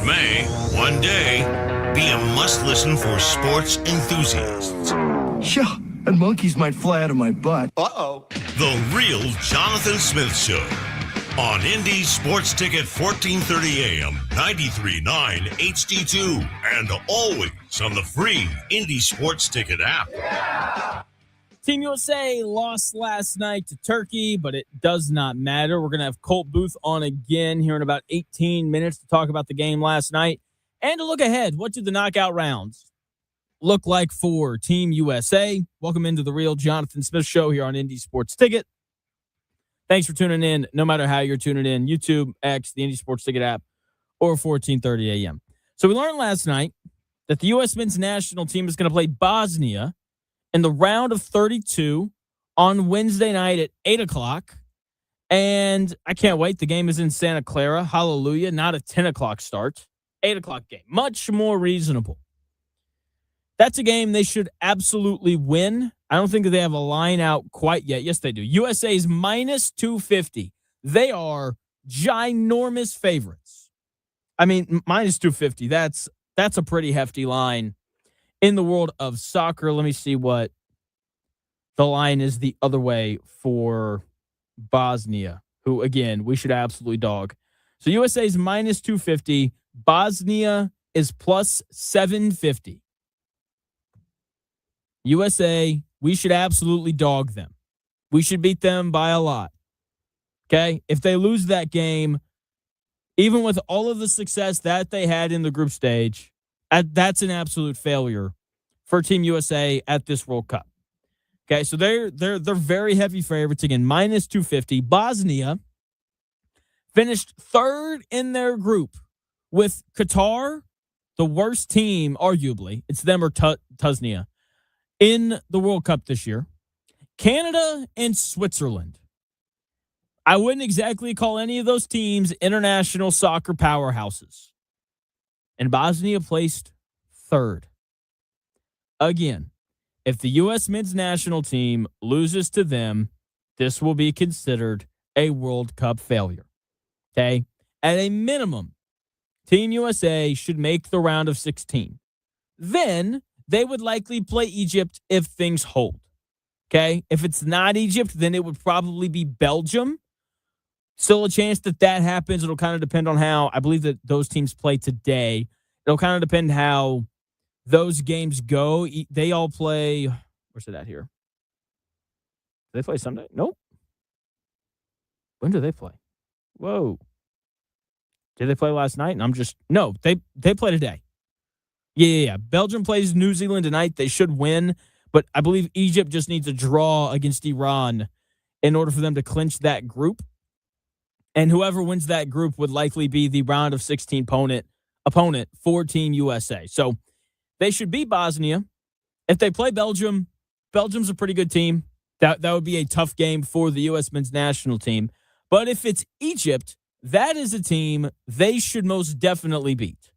may, one day, be a must-listen for sports enthusiasts. Yeah, and monkeys might fly out of my butt. Uh-oh. The Real Jonathan Smith Show on Indy Sports Ticket 1430 AM, 93.9 HD2, and always on the free Indy Sports Ticket app. Yeah. Team USA lost last night to Turkey, but it does not matter. We're going to have Colt Booth on again here in about 18 minutes to talk about the game last night and to look ahead. What did the knockout rounds look like for Team USA? Welcome into the Real Jonathan Smith Show here on Indy Sports Ticket. Thanks for tuning in, no matter how you're tuning in, YouTube, X, the Indy Sports Ticket app, or 1430 AM. So we learned last night that the U.S. men's national team is going to play Bosnia in the round of 32 on Wednesday night at 8 o'clock. And I can't wait. The game is in Santa Clara. Hallelujah. Not a 10 o'clock start. 8 o'clock game. Much more reasonable. That's a game they should absolutely win. I don't think that they have a line out quite yet. Yes, they do. USA is minus 250. They are ginormous favorites. I mean, minus 250. That's a pretty hefty line in the world of soccer. Let me see what the line is the other way for Bosnia, who, again, we should absolutely dog. So USA is minus 250. Bosnia is plus 750. USA, we should absolutely dog them. We should beat them by a lot. Okay? If they lose that game, even with all of the success that they had in the group stage, that's an absolute failure for Team USA at this World Cup. Okay, so they're very heavy favorites again, minus 250. Bosnia finished third in their group with Qatar, the worst team, arguably. It's them or Tusnia in the World Cup this year. Canada and Switzerland. I wouldn't exactly call any of those teams international soccer powerhouses. And Bosnia placed third. Again, if the U.S. men's national team loses to them, this will be considered a World Cup failure. Okay? At a minimum, Team USA should make the round of 16. Then they would likely play Egypt if things hold. Okay? If it's not Egypt, then it would probably be Belgium. Still a chance that happens. It'll kind of depend on how, I believe that those teams play today. It'll kind of depend how those games go. They all play, where's it at here? Do they play Sunday? Nope. When do they play? Whoa. Did they play last night? And no, they play today. Yeah. Belgium plays New Zealand tonight. They should win, but I believe Egypt just needs a draw against Iran in order for them to clinch that group. And whoever wins that group would likely be the round of 16 opponent for Team USA. So they should beat Bosnia. If they play Belgium, Belgium's a pretty good team. That would be a tough game for the U.S. men's national team. But if it's Egypt, that is a team they should most definitely beat.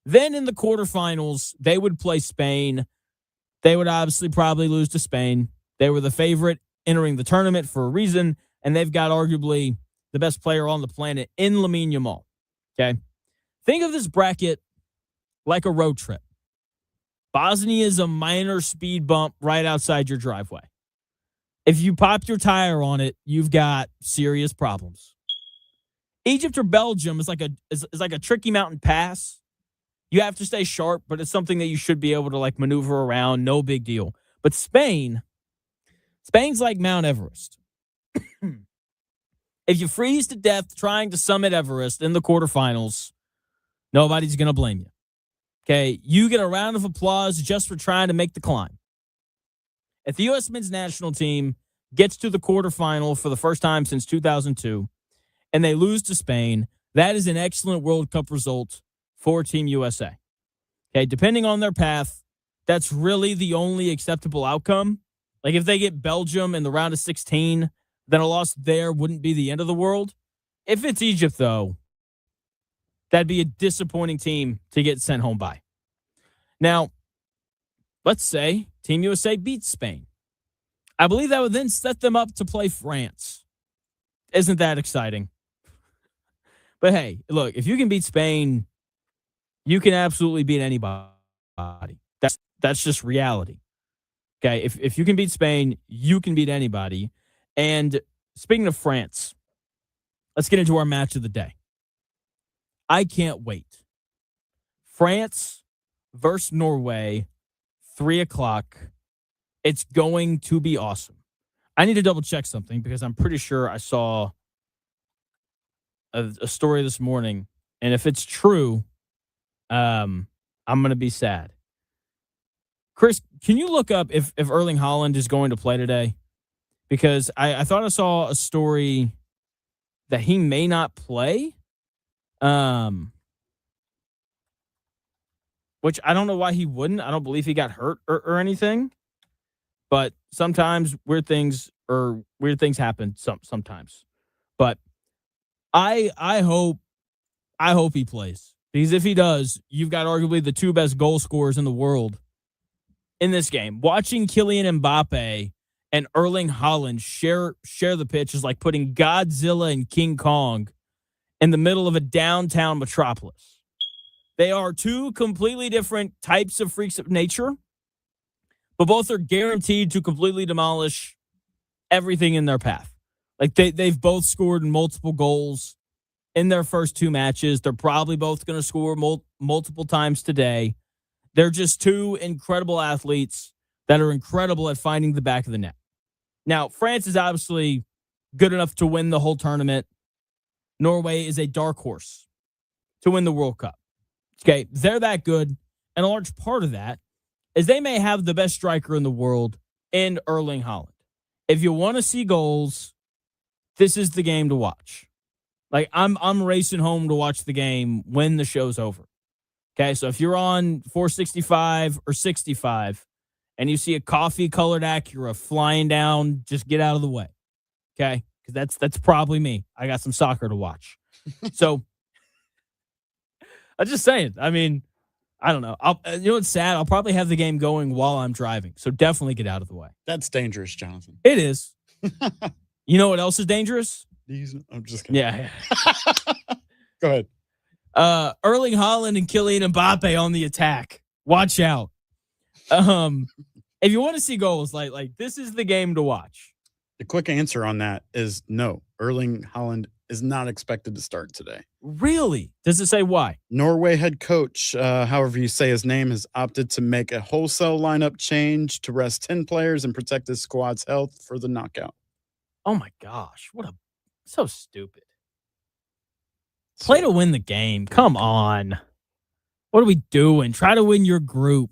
Then in the quarterfinals, they would play Spain. They would obviously probably lose to Spain. They were the favorite entering the tournament for a reason, and they've got arguably the best player on the planet in Lamine Yamal. Okay? Think of this bracket like a road trip. Bosnia is a minor speed bump right outside your driveway. If you pop your tire on it, you've got serious problems. Egypt or Belgium is like a tricky mountain pass. You have to stay sharp, but it's something that you should be able to maneuver around. No big deal. But Spain's like Mount Everest. If you freeze to death trying to summit Everest in the quarterfinals, nobody's going to blame you. Okay, you get a round of applause just for trying to make the climb. If the U.S. men's national team gets to the quarterfinal for the first time since 2002 and they lose to Spain, that is an excellent World Cup result for Team USA. Okay, depending on their path, that's really the only acceptable outcome. If they get Belgium in the round of 16, then a loss there wouldn't be the end of the world. If it's Egypt, though, that'd be a disappointing team to get sent home by. Now, let's say Team USA beats Spain. I believe that would then set them up to play France. Isn't that exciting? But hey, look, if you can beat Spain, You can absolutely beat anybody. That's just reality. Okay, if you can beat Spain, you can beat anybody. And speaking of France, let's get into our match of the day. I can't wait. France versus Norway, 3:00. It's going to be awesome. I need to double check something because I'm pretty sure I saw a story this morning, and if it's true, I'm gonna be sad. Chris, can you look up if Erling Haaland is going to play today? Because I thought I saw a story that he may not play. Which I don't know why he wouldn't. I don't believe he got hurt or anything. But sometimes weird things happen sometimes. But I hope he plays. Because if he does, you've got arguably the two best goal scorers in the world in this game. Watching Kylian Mbappe and Erling Haaland share the pitch is like putting Godzilla and King Kong in the middle of a downtown metropolis. They are two completely different types of freaks of nature, but both are guaranteed to completely demolish everything in their path. Like they've both scored multiple goals in their first two matches. They're probably both going to score multiple times today. They're just two incredible athletes that are incredible at finding the back of the net. Now, France is obviously good enough to win the whole tournament. Norway is a dark horse to win the World Cup. Okay, they're that good, and a large part of that is they may have the best striker in the world in Erling Haaland. If you want to see goals, this is the game to watch. Like, I'm racing home to watch the game when the show's over. Okay, so if you're on 465 or 65 and you see a coffee-colored Acura flying down, just get out of the way. Okay, because that's probably me. I got some soccer to watch. So I'm just saying. I mean, I don't know. You know what's sad? I'll probably have the game going while I'm driving. So definitely get out of the way. That's dangerous, Jonathan. It is. You know what else is dangerous? I'm just kidding. Yeah. Go ahead. Erling Haaland and Kylian Mbappe on the attack. Watch out. If you want to see goals, like this is the game to watch. The quick answer on that is no. Erling Haaland is not expected to start today. Really? Does it say why? Norway head coach, however you say his name, has opted to make a wholesale lineup change to rest 10 players and protect his squad's health for the knockout. Oh my gosh. So stupid. Play to win the game. Come on. What are we doing? Try to win your group.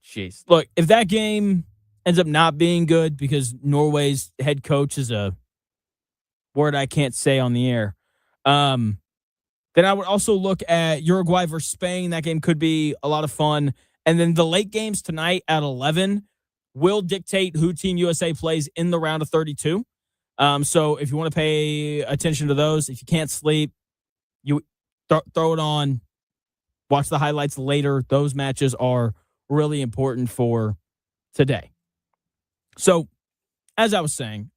Jeez. Look, if that game ends up not being good because Norway's head coach is a word I can't say on the air, then I would also look at Uruguay versus Spain. That game could be a lot of fun. And then the late games tonight at 11 will dictate who Team USA plays in the round of 32. So if you want to pay attention to those, if you can't sleep, you throw it on, watch the highlights later. Those matches are really important for today. So as I was saying,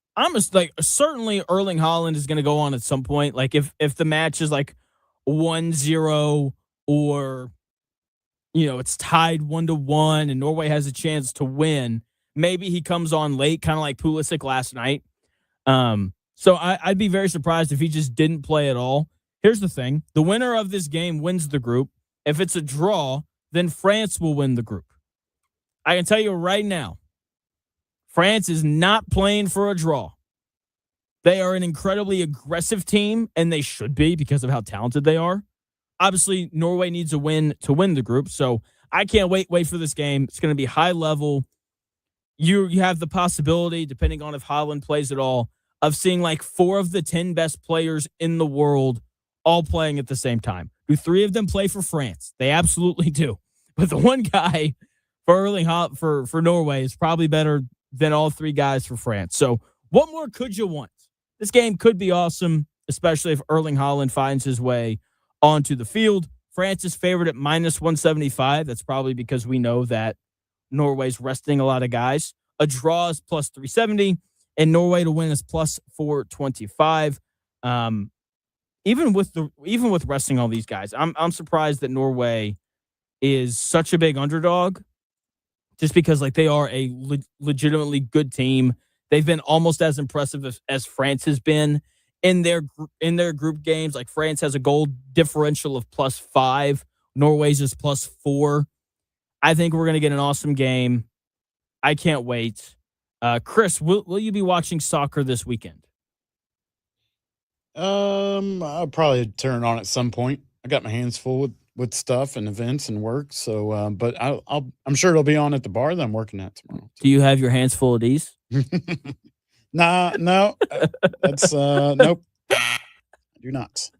certainly Erling Haaland is going to go on at some point. Like if the match is like 1-0 or, it's tied 1-1 and Norway has a chance to win, maybe he comes on late, kind of like Pulisic last night. So I'd be very surprised if he just didn't play at all. Here's the thing. The winner of this game wins the group. If it's a draw, then France will win the group. I can tell you right now, France is not playing for a draw. They are an incredibly aggressive team, and they should be because of how talented they are. Obviously, Norway needs a win to win the group, so I can't wait for this game. It's going to be high level. You have the possibility, depending on if Haaland plays at all, of seeing like 4 of the 10 best players in the world all playing at the same time. Do 3 of them play for France? They absolutely do. But the one guy for Norway is probably better than all 3 guys for France. So what more could you want? This game could be awesome, especially if Erling Haaland finds his way onto the field. France is favored at -175. That's probably because we know that Norway's resting a lot of guys. A draw is +370, and Norway to win is +425. even with resting all these guys, I'm surprised that Norway is such a big underdog, just because like they are a legitimately good team. They've been almost as impressive as France has been in their group games. Like France has a goal differential of +5, Norway's is +4. I think we're gonna get an awesome game. I can't wait. Chris, will you be watching soccer this weekend? I'll probably turn it on at some point. I got my hands full with stuff and events and work. So, but I'm sure it'll be on at the bar that I'm working at tomorrow. Do you have your hands full of these? Nah, no, that's nope. I do not.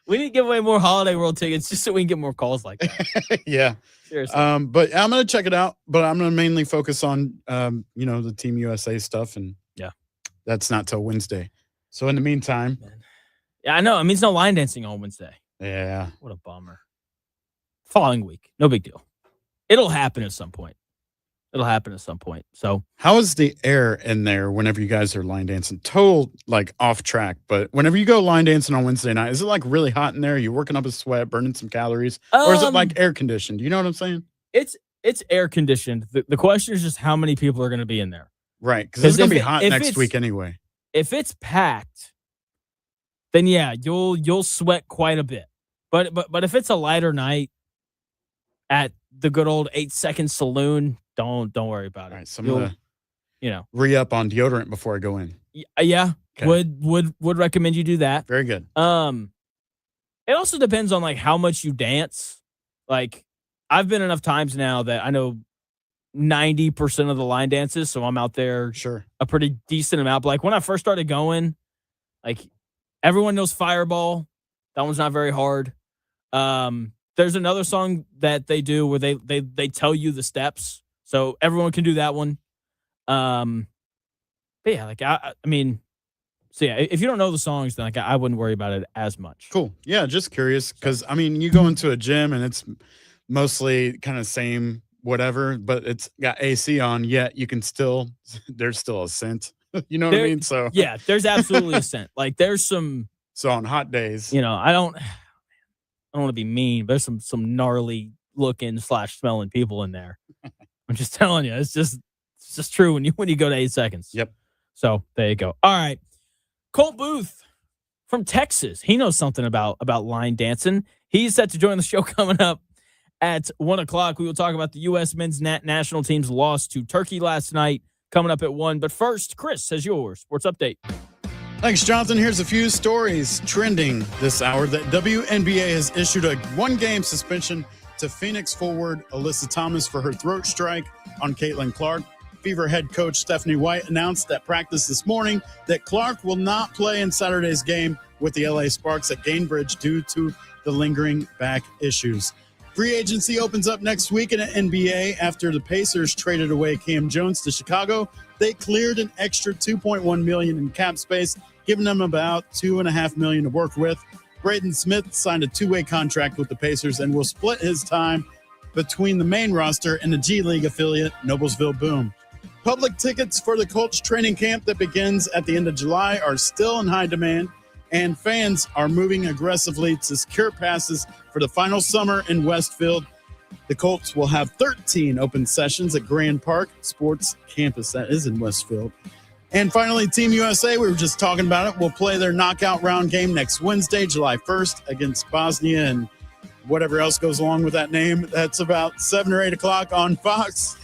We need to give away more Holiday World tickets just so we can get more calls like that. Yeah. Seriously. But I'm gonna check it out. But I'm gonna mainly focus on the Team USA stuff, and Yeah. that's not till Wednesday. So in the meantime, Yeah, I know. I mean, it's no line dancing on Wednesday. yeah. What a bummer. Following week, no big deal. It'll happen at some point. So How is the air in there whenever you guys are line dancing? Total like off track, but whenever you go line dancing on Wednesday night, is it like really hot in there? You're working up a sweat, burning some calories, or is it like air conditioned? You know what I'm saying? it's air conditioned. The question is just how many people are going to be in there. Right, because it's gonna be hot if next week anyway. If it's packed, then yeah, you'll sweat quite a bit. But if it's a lighter night at the good old 8-second saloon, don't worry about it. All right, so I'm gonna you know, re-up on deodorant before I go in. yeah, Okay. would recommend you do that. Very good. It also depends on like how much you dance. Like I've been enough times now that I know 90% of the line dances, so I'm out there Sure. a pretty decent amount. But like when I first started going, like everyone knows Fireball. That one's not very hard. There's another song that they do where they tell you the steps, so everyone can do that one. But yeah, like I mean, so yeah, if you don't know the songs, then like I wouldn't worry about it as much. Cool. Yeah, just curious because I mean, you go into a gym and it's mostly kind of same whatever, but it's got AC on. Yet you can still there's still a scent. You know what I mean? So Yeah, there's absolutely a scent. Like there's some. So on hot days, I don't want to be mean, but there's some gnarly looking / smelling people in there. I'm just telling you, it's just true when you go to 8 seconds. Yep. So there you go. All right, Colt Booth from Texas. He knows something about line dancing. He's set to join the show coming up at 1:00. We will talk about the U.S. men's national team's loss to Turkey last night. Coming up at 1. But first, Chris has your sports update. Thanks, Jonathan. Here's a few stories trending this hour. The WNBA has issued a 1-game suspension to Phoenix forward Alyssa Thomas for her throat strike on Caitlin Clark. Fever head coach Stephanie White announced at practice this morning that Clark will not play in Saturday's game with the LA Sparks at Gainbridge due to the lingering back issues. Free agency opens up next week in the NBA after the Pacers traded away Cam Jones to Chicago. They cleared an extra $2.1 million in cap space, giving them about $2.5 million to work with. Braden Smith signed a 2-way contract with the Pacers and will split his time between the main roster and the G League affiliate, Noblesville Boom. Public tickets for the Colts training camp that begins at the end of July are still in high demand, and fans are moving aggressively to secure passes for the final summer in Westfield. The Colts will have 13 open sessions at Grand Park Sports Campus. That is in Westfield. And finally, Team USA, we were just talking about it, will play their knockout round game next Wednesday, July 1st, against Bosnia and whatever else goes along with that name. That's about 7 or 8 o'clock on Fox.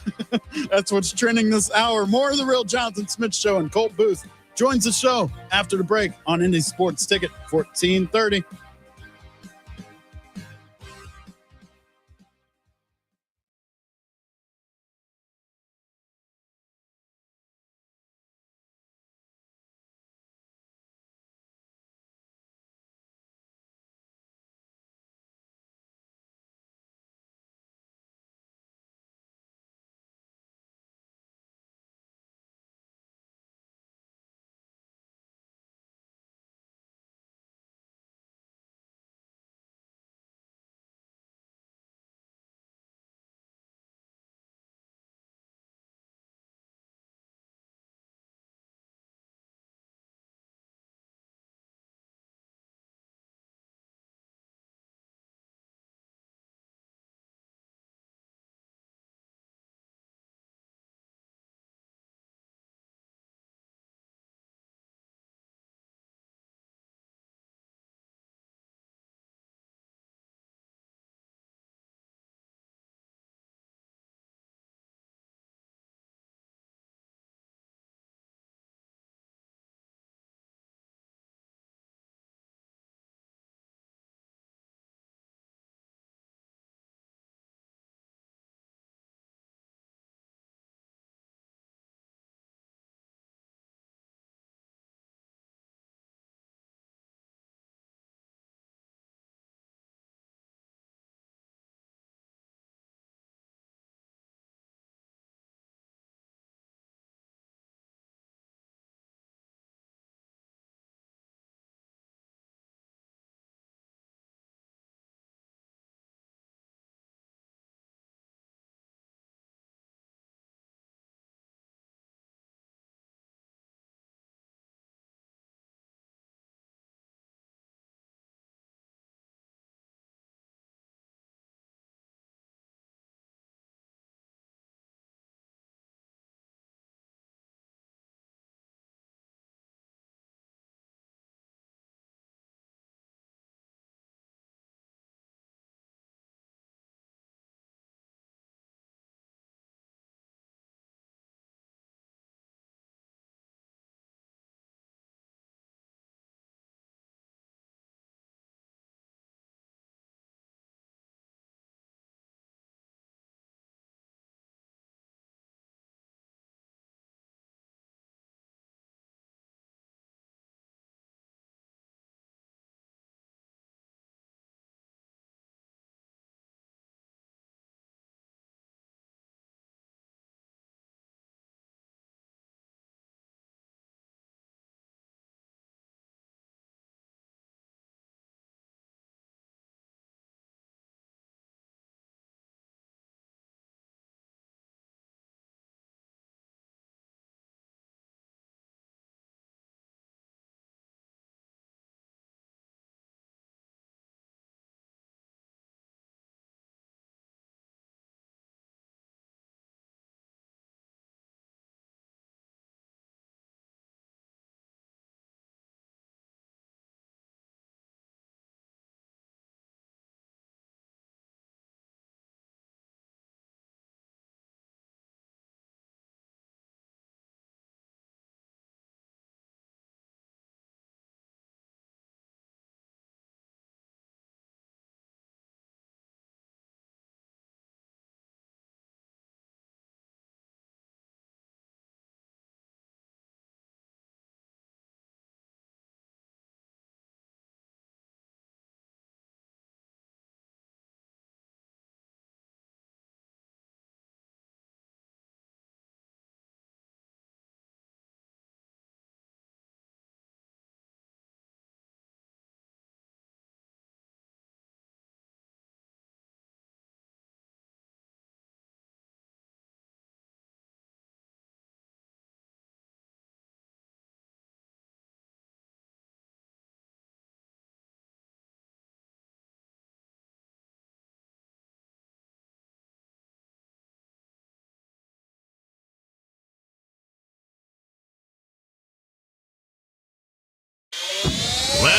That's what's trending this hour. More of the Real Jonathan Smith Show, and Colt Booth joins the show after the break on Indy Sports Ticket, 1430.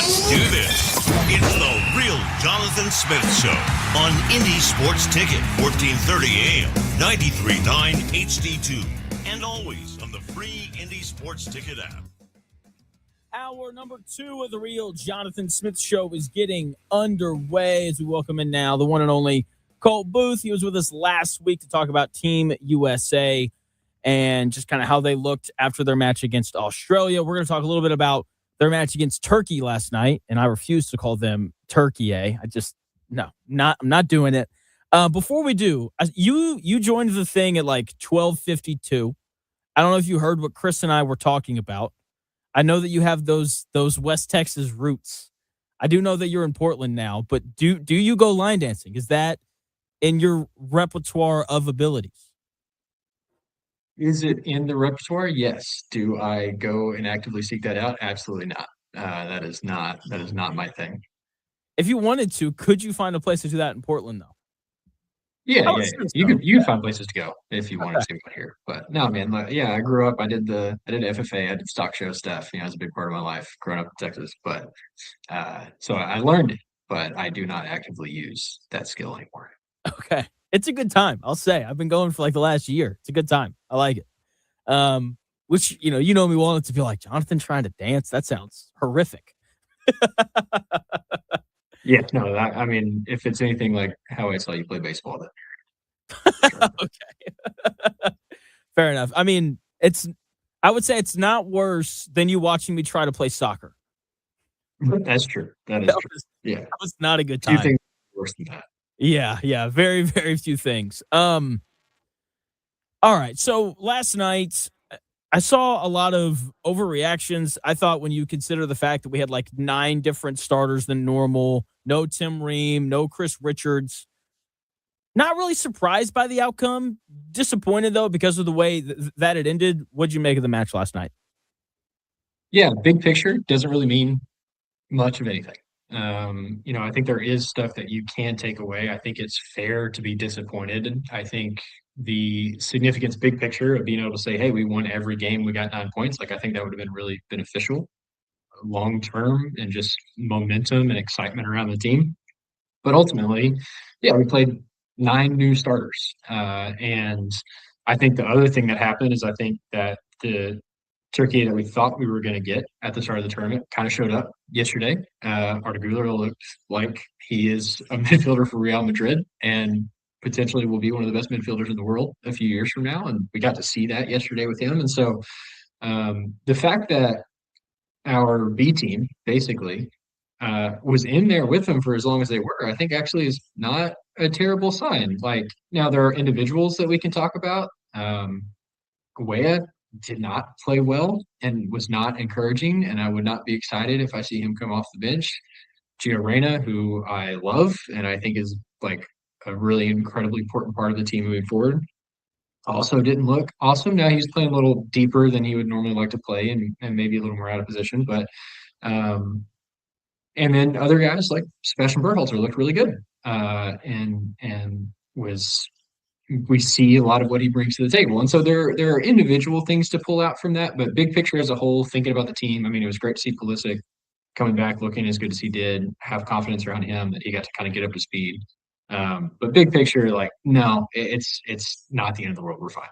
Let's do this. It's the Real Jonathan Smith Show on Indie Sports Ticket, 1430 AM, 93.9 HD2, and always on the free Indie Sports Ticket app. Hour number 2 of the Real Jonathan Smith Show is getting underway as we welcome in now the one and only Colt Booth. He was with us last week to talk about Team USA and just kind of how they looked after their match against Australia. We're going to talk a little bit about their match against Turkey last night, and I refuse to call them Turkey. I'm not doing it. Before we do, you joined the thing at like 12:52. I don't know if you heard what Chris and I were talking about. I know that you have those West Texas roots. I do know that you're in Portland now, but do you go line dancing? Is that in your repertoire of abilities? Is it in the repertoire? Yes. Do I go and actively seek that out? Absolutely not. That is not my thing. If you wanted to, could you find a place to do that in Portland though? Yeah, Oh, yeah. sure, You so. could find places to go if you wanted to do it here. But no, man, yeah, I grew up, I did FFA, I did stock show stuff, it was a big part of my life growing up in Texas. But so I learned it, but I do not actively use that skill anymore. Okay. It's a good time. I'll say I've been going for like the last year. It's a good time. I like it. Which, you know me well enough to be like, Jonathan trying to dance. That sounds horrific. Yeah, no, I mean, if it's anything like how I saw you play baseball, then sure. Okay. Fair enough. I mean, I would say it's not worse than you watching me try to play soccer. That's true. That is true. Yeah. That was not a good Few time. things worse than that. Yeah. Very, very few things. All right. So last night, I saw a lot of overreactions. I thought when you consider the fact that we had like 9 different starters than normal, no Tim Ream, no Chris Richards. Not really surprised by the outcome. Disappointed, though, because of the way that it ended. What'd you make of the match last night? Yeah, big picture doesn't really mean much of anything. I think there is stuff that you can take away. I think it's fair to be disappointed. And I think the significance, big picture of being able to say, hey, we won every game, we got 9 points. Like, I think that would have been really beneficial long term and just momentum and excitement around the team. But ultimately, yeah, we played 9 new starters. And I think the other thing that happened is I think that the Turkey that we thought we were going to get at the start of the tournament kind of showed up yesterday. Arda Güler looked like he is a midfielder for Real Madrid and potentially will be one of the best midfielders in the world a few years from now. And we got to see that yesterday with him. And so the fact that our B team basically was in there with them for as long as they were, I think actually is not a terrible sign. Like, now there are individuals that we can talk about. Guea did not play well and was not encouraging, and I would not be excited if I see him come off the bench. Gio Reyna, who I love and I think is like a really incredibly important part of the team moving forward, also didn't look awesome. Now he's playing a little deeper than he would normally like to play and maybe a little more out of position, but and then other guys like Sebastian Berhalter looked really good, and we see a lot of what he brings to the table. And so there are individual things to pull out from that, but big picture as a whole, thinking about the team, I mean, it was great to see Pulisic coming back, looking as good as he did, have confidence around him that he got to kind of get up to speed. But big picture, like, no, it's not the end of the world. We're fine.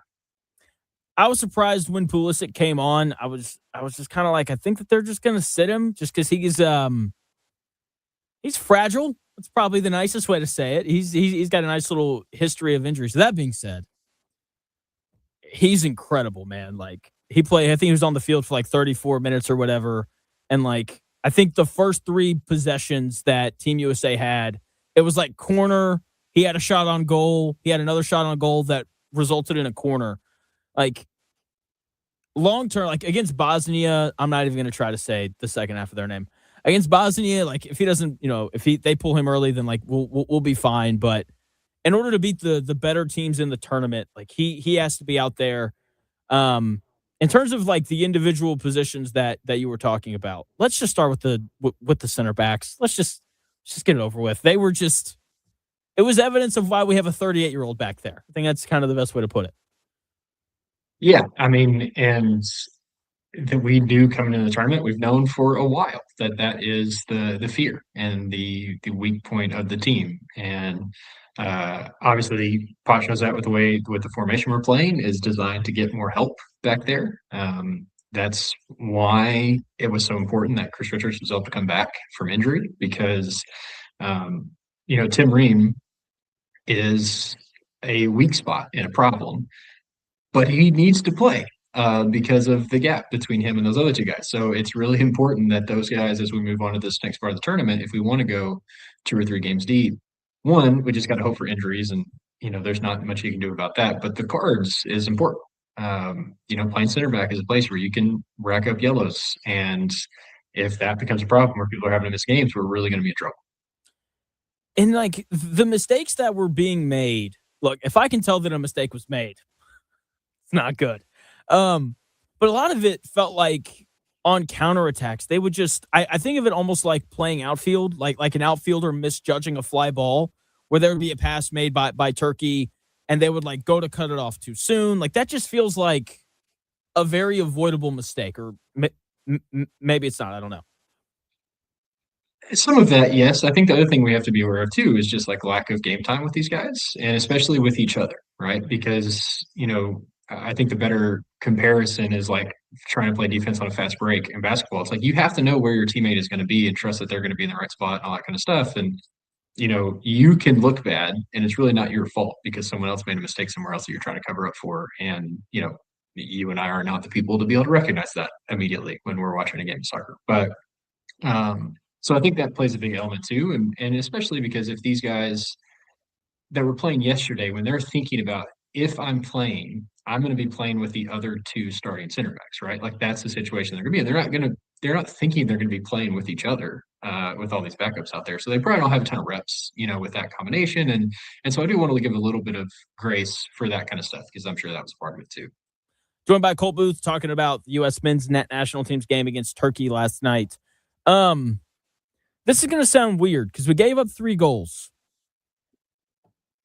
I was surprised when Pulisic came on. I was just kind of like, I think that they're just going to sit him just because he's fragile. That's probably the nicest way to say it. He's got a nice little history of injuries. That being said, he's incredible, man. Like, I think he was on the field for like 34 minutes or whatever. And like, I think the first 3 possessions that Team USA had, it was like corner. He had a shot on goal. He had another shot on goal that resulted in a corner. Like, long term, like against Bosnia, I'm not even going to try to say the second half of their name. Against Bosnia, like if he doesn't, they pull him early, then like we'll be fine. But in order to beat the better teams in the tournament, like he has to be out there. In terms of like the individual positions that you were talking about, let's just start with the center backs. Let's just get it over with. It was evidence of why we have a 38-year-old back there. I think that's kind of the best way to put it. Yeah, I mean, and that we knew coming into the tournament. We've known for a while that is the fear and the weak point of the team. And obviously, Poch knows that with the formation we're playing is designed to get more help back there. That's why it was so important that Chris Richards was able to come back from injury because Tim Ream is a weak spot and a problem, but he needs to play because of the gap between him and those other two guys. So it's really important that those guys, as we move on to this next part of the tournament, if we want to go 2 or 3 games deep, one, we just got to hope for injuries, and there's not much you can do about that. But the cards is important. Playing center back is a place where you can rack up yellows, and if that becomes a problem where people are having to miss games, we're really going to be in trouble. And like the mistakes that were being made, look, if I can tell that a mistake was made, it's not good. But a lot of it felt like on counterattacks, they would just, I think of it almost like playing outfield, like an outfielder misjudging a fly ball where there would be a pass made by Turkey and they would like go to cut it off too soon. Like that just feels like a very avoidable mistake, or maybe it's not. I don't know. Some of that, yes. I think the other thing we have to be aware of too is just like lack of game time with these guys, and especially with each other, right? Because I think the better comparison is like trying to play defense on a fast break in basketball. It's like you have to know where your teammate is going to be and trust that they're going to be in the right spot and all that kind of stuff. And you can look bad, and it's really not your fault because someone else made a mistake somewhere else that you're trying to cover up for. And you and I are not the people to be able to recognize that immediately when we're watching a game of soccer. But so I think that plays a big element too, and especially because if these guys that were playing yesterday, when they're thinking about if I'm playing, I'm going to be playing with the other 2 starting center backs, right? Like that's the situation they're going to be in. They're not thinking they're going to be playing with each other with all these backups out there. So they probably don't have a ton of reps, with that combination. And so I do want to give a little bit of grace for that kind of stuff because I'm sure that was part of it too. Joined by Colt Booth talking about the U.S. men's national team's game against Turkey last night. This is going to sound weird because we gave up 3 goals.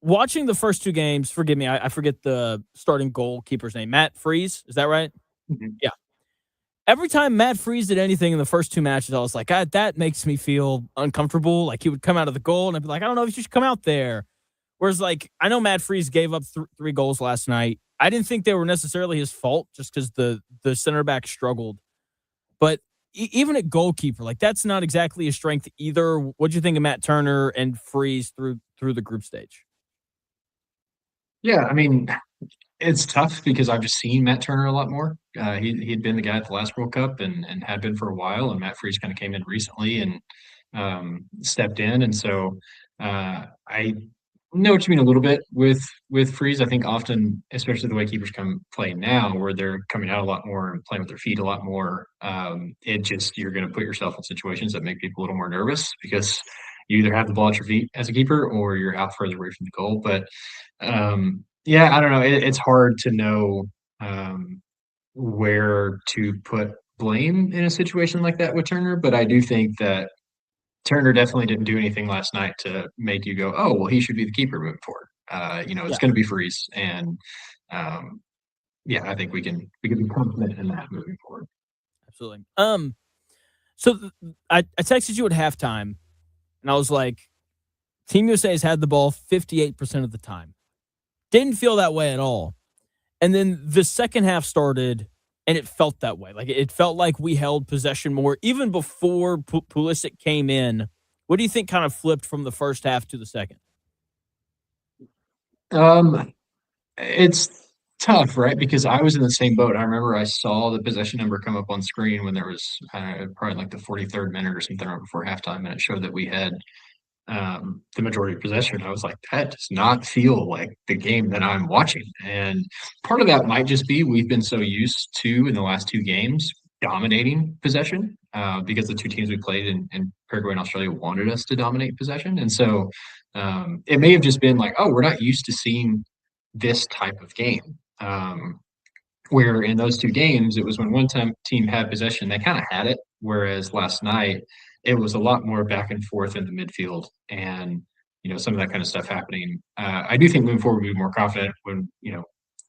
Watching the first 2 games, forgive me, I forget the starting goalkeeper's name. Matt Freese, is that right? Mm-hmm. Yeah. Every time Matt Freese did anything in the first 2 matches, I was like, God, that makes me feel uncomfortable. Like he would come out of the goal and I'd be like, I don't know if you should come out there. Whereas like, I know Matt Freese gave up 3 goals last night. I didn't think they were necessarily his fault just because the center back struggled. But even at goalkeeper, like that's not exactly a strength either. What'd you think of Matt Turner and Freese through the group stage? Yeah, I mean, it's tough because I've just seen Matt Turner a lot more. He'd been the guy at the last World Cup and had been for a while, and Matt Freese kind of came in recently and stepped in, and so I know what you mean a little bit with Freeze. I think often, especially the way keepers come play now, where they're coming out a lot more and playing with their feet a lot more, you're going to put yourself in situations that make people a little more nervous because you either have the ball at your feet as a keeper or you're out further away from the goal. But yeah, I don't know. It's hard to know where to put blame in a situation like that with Turner, but I do think that Turner definitely didn't do anything last night to make you go, oh, well, he should be the keeper moving forward. It's going to be Freeze, and yeah, I think we can be confident in that moving forward. Absolutely. So I texted you at halftime, and I was like, Team USA has had the ball 58% of the time. Didn't feel that way at all. And then the second half started, and it felt that way. Like it felt like we held possession more, even before Pulisic came in. What do you think kind of flipped from the first half to the second? It's tough, right? Because I was in the same boat. I remember I saw the possession number come up on screen when there was probably like the 43rd minute or something right before halftime, and it showed that we had the majority of possession. I was like, that does not feel like the game that I'm watching. And part of that might just be we've been so used to in the last 2 games dominating possession because the 2 teams we played in Paraguay and Australia wanted us to dominate possession. And so it may have just been like, oh, we're not used to seeing this type of game. Where in those 2 games, it was when one team had possession, they kind of had it. Whereas last night, it was a lot more back and forth in the midfield and, some of that kind of stuff happening. I do think moving forward, we'll be more confident when,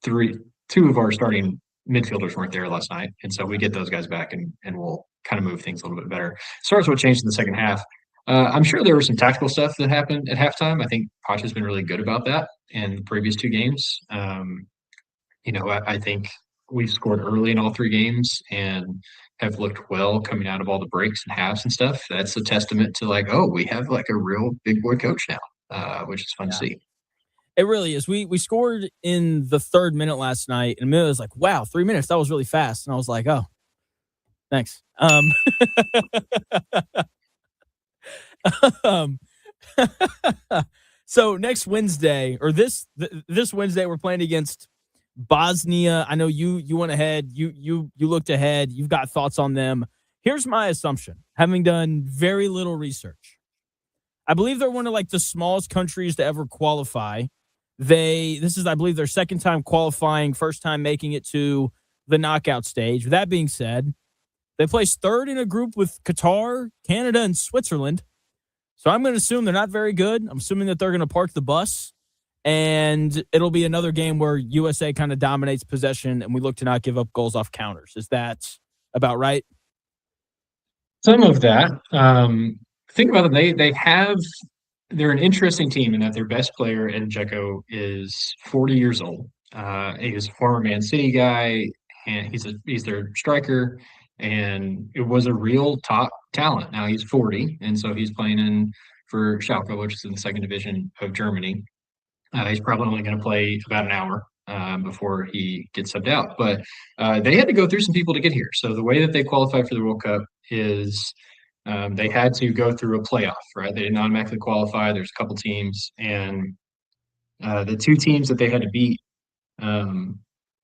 2 of our starting midfielders weren't there last night. And so we get those guys back and we'll kind of move things a little bit better. As far as what changed in the second half, I'm sure there was some tactical stuff that happened at halftime. I think Poch has been really good about that in the previous two games. I think we've scored early in all three games and have looked well coming out of all the breaks and halves and stuff. That's a testament to like, oh, we have like a real big boy coach now, which is fun to see. It really is. We scored in the 3rd minute last night, and Amelia was like, wow, 3 minutes. That was really fast. And I was like, oh, thanks. So next Wednesday, or this Wednesday, we're playing against Bosnia. I know you went ahead. You looked ahead. You've got thoughts on them. Here's my assumption, having done very little research. I believe they're one of like the smallest countries to ever qualify. This is, I believe, their second time qualifying, first time making it to the knockout stage. With that being said, they placed 3rd in a group with Qatar, Canada, and Switzerland. So I'm going to assume they're not very good. I'm assuming that they're going to park the bus, and it'll be another game where USA kind of dominates possession, and we look to not give up goals off counters. Is that about right? Some of that. Think about it. They're an interesting team in that their best player, Edin Dzeko, is 40 years old. He was a former Man City guy, and he's their striker, and it was a real top talent. Now he's 40, and so he's playing for Schalke, which is in the second division of Germany. He's probably only going to play about an hour before he gets subbed out. But they had to go through some people to get here. So the way that they qualified for the World Cup is they had to go through a playoff, right? They didn't automatically qualify. There's a couple teams, and the two teams that they had to beat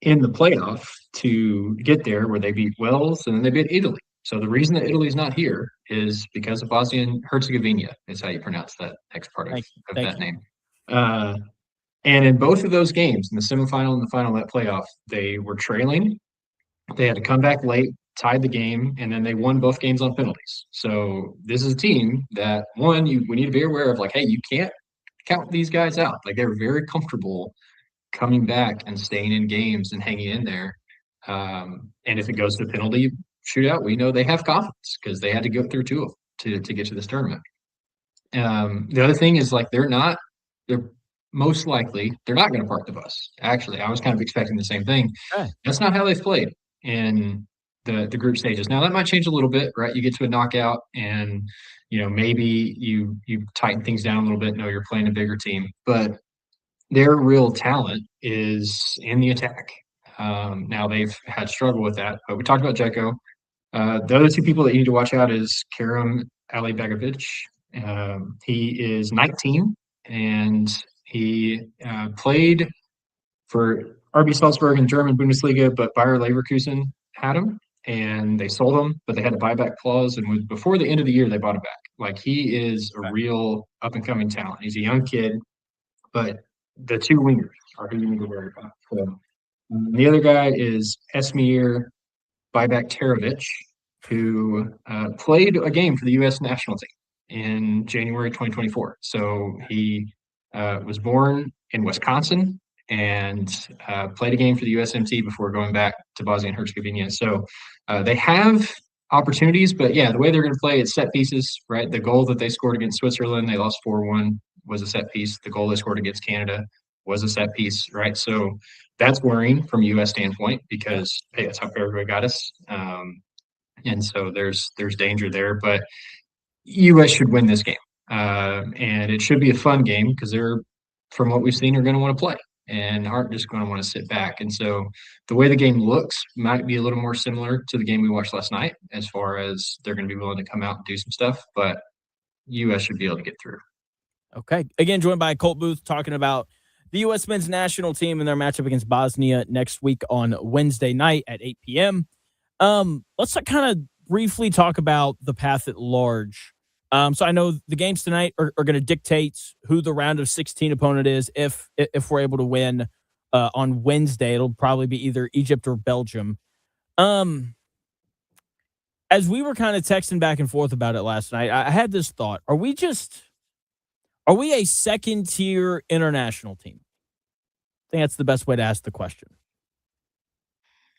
in the playoff to get there were they beat Wales and then they beat Italy. So the reason that Italy's not here is because of Bosnia and Herzegovina, is how you pronounce that next part of that name. And in both of those games, in the semifinal and the final that playoff, they were trailing. They had to come back late, tied the game, and then they won both games on penalties. So this is a team that, we need to be aware of, like, hey, you can't count these guys out. Like, they're very comfortable coming back and staying in games and hanging in there. And if it goes to penalty shootout, we know they have confidence because they had to go through two of them to get to this tournament. The other thing is, like, they're most likely they're not going to park the bus. Actually, I was kind of expecting the same thing. Okay. That's not how they've played in the group stages. Now that might change a little bit, right? You get to a knockout and maybe you tighten things down a little bit. No, you're playing a bigger team, but their real talent is in the attack. Now they've had struggle with that, but we talked about Dzeko. The other two people that you need to watch out is Kerem Alibegovic. He is 19 and he played for RB Salzburg in German Bundesliga, but Bayer Leverkusen had him and they sold him, but they had a buyback clause. And before the end of the year, they bought him back. Like, he is a real up and coming talent. He's a young kid, but the two wingers are who you need to worry about. So, the other guy is Esmir Bajraktarevic, who played a game for the U.S. national team in January 2024. So he was born in Wisconsin and played a game for the USMT before going back to Bosnia and Herzegovina. So they have opportunities, but yeah, the way they're going to play is set pieces, right? The goal that they scored against Switzerland, they lost 4-1, was a set piece. The goal they scored against Canada was a set piece, right? So that's worrying from a U.S. standpoint because, hey, that's how Paraguay got us. And so there's danger there, but U.S. should win this game. And it should be a fun game because they're, from what we've seen, are going to want to play and aren't just going to want to sit back. And so the way the game looks might be a little more similar to the game we watched last night as far as they're going to be willing to come out and do some stuff, but U.S. should be able to get through. Okay. Again, joined by Colt Booth talking about the U.S. men's national team and their matchup against Bosnia next week on Wednesday night at 8 p.m. Let's kind of briefly talk about the path at large. So I know the games tonight are going to dictate who the round of 16 opponent is. If we're able to win on Wednesday, it'll probably be either Egypt or Belgium. As we were kind of texting back and forth about it last night, I had this thought. Are we a second-tier international team? I think that's the best way to ask the question.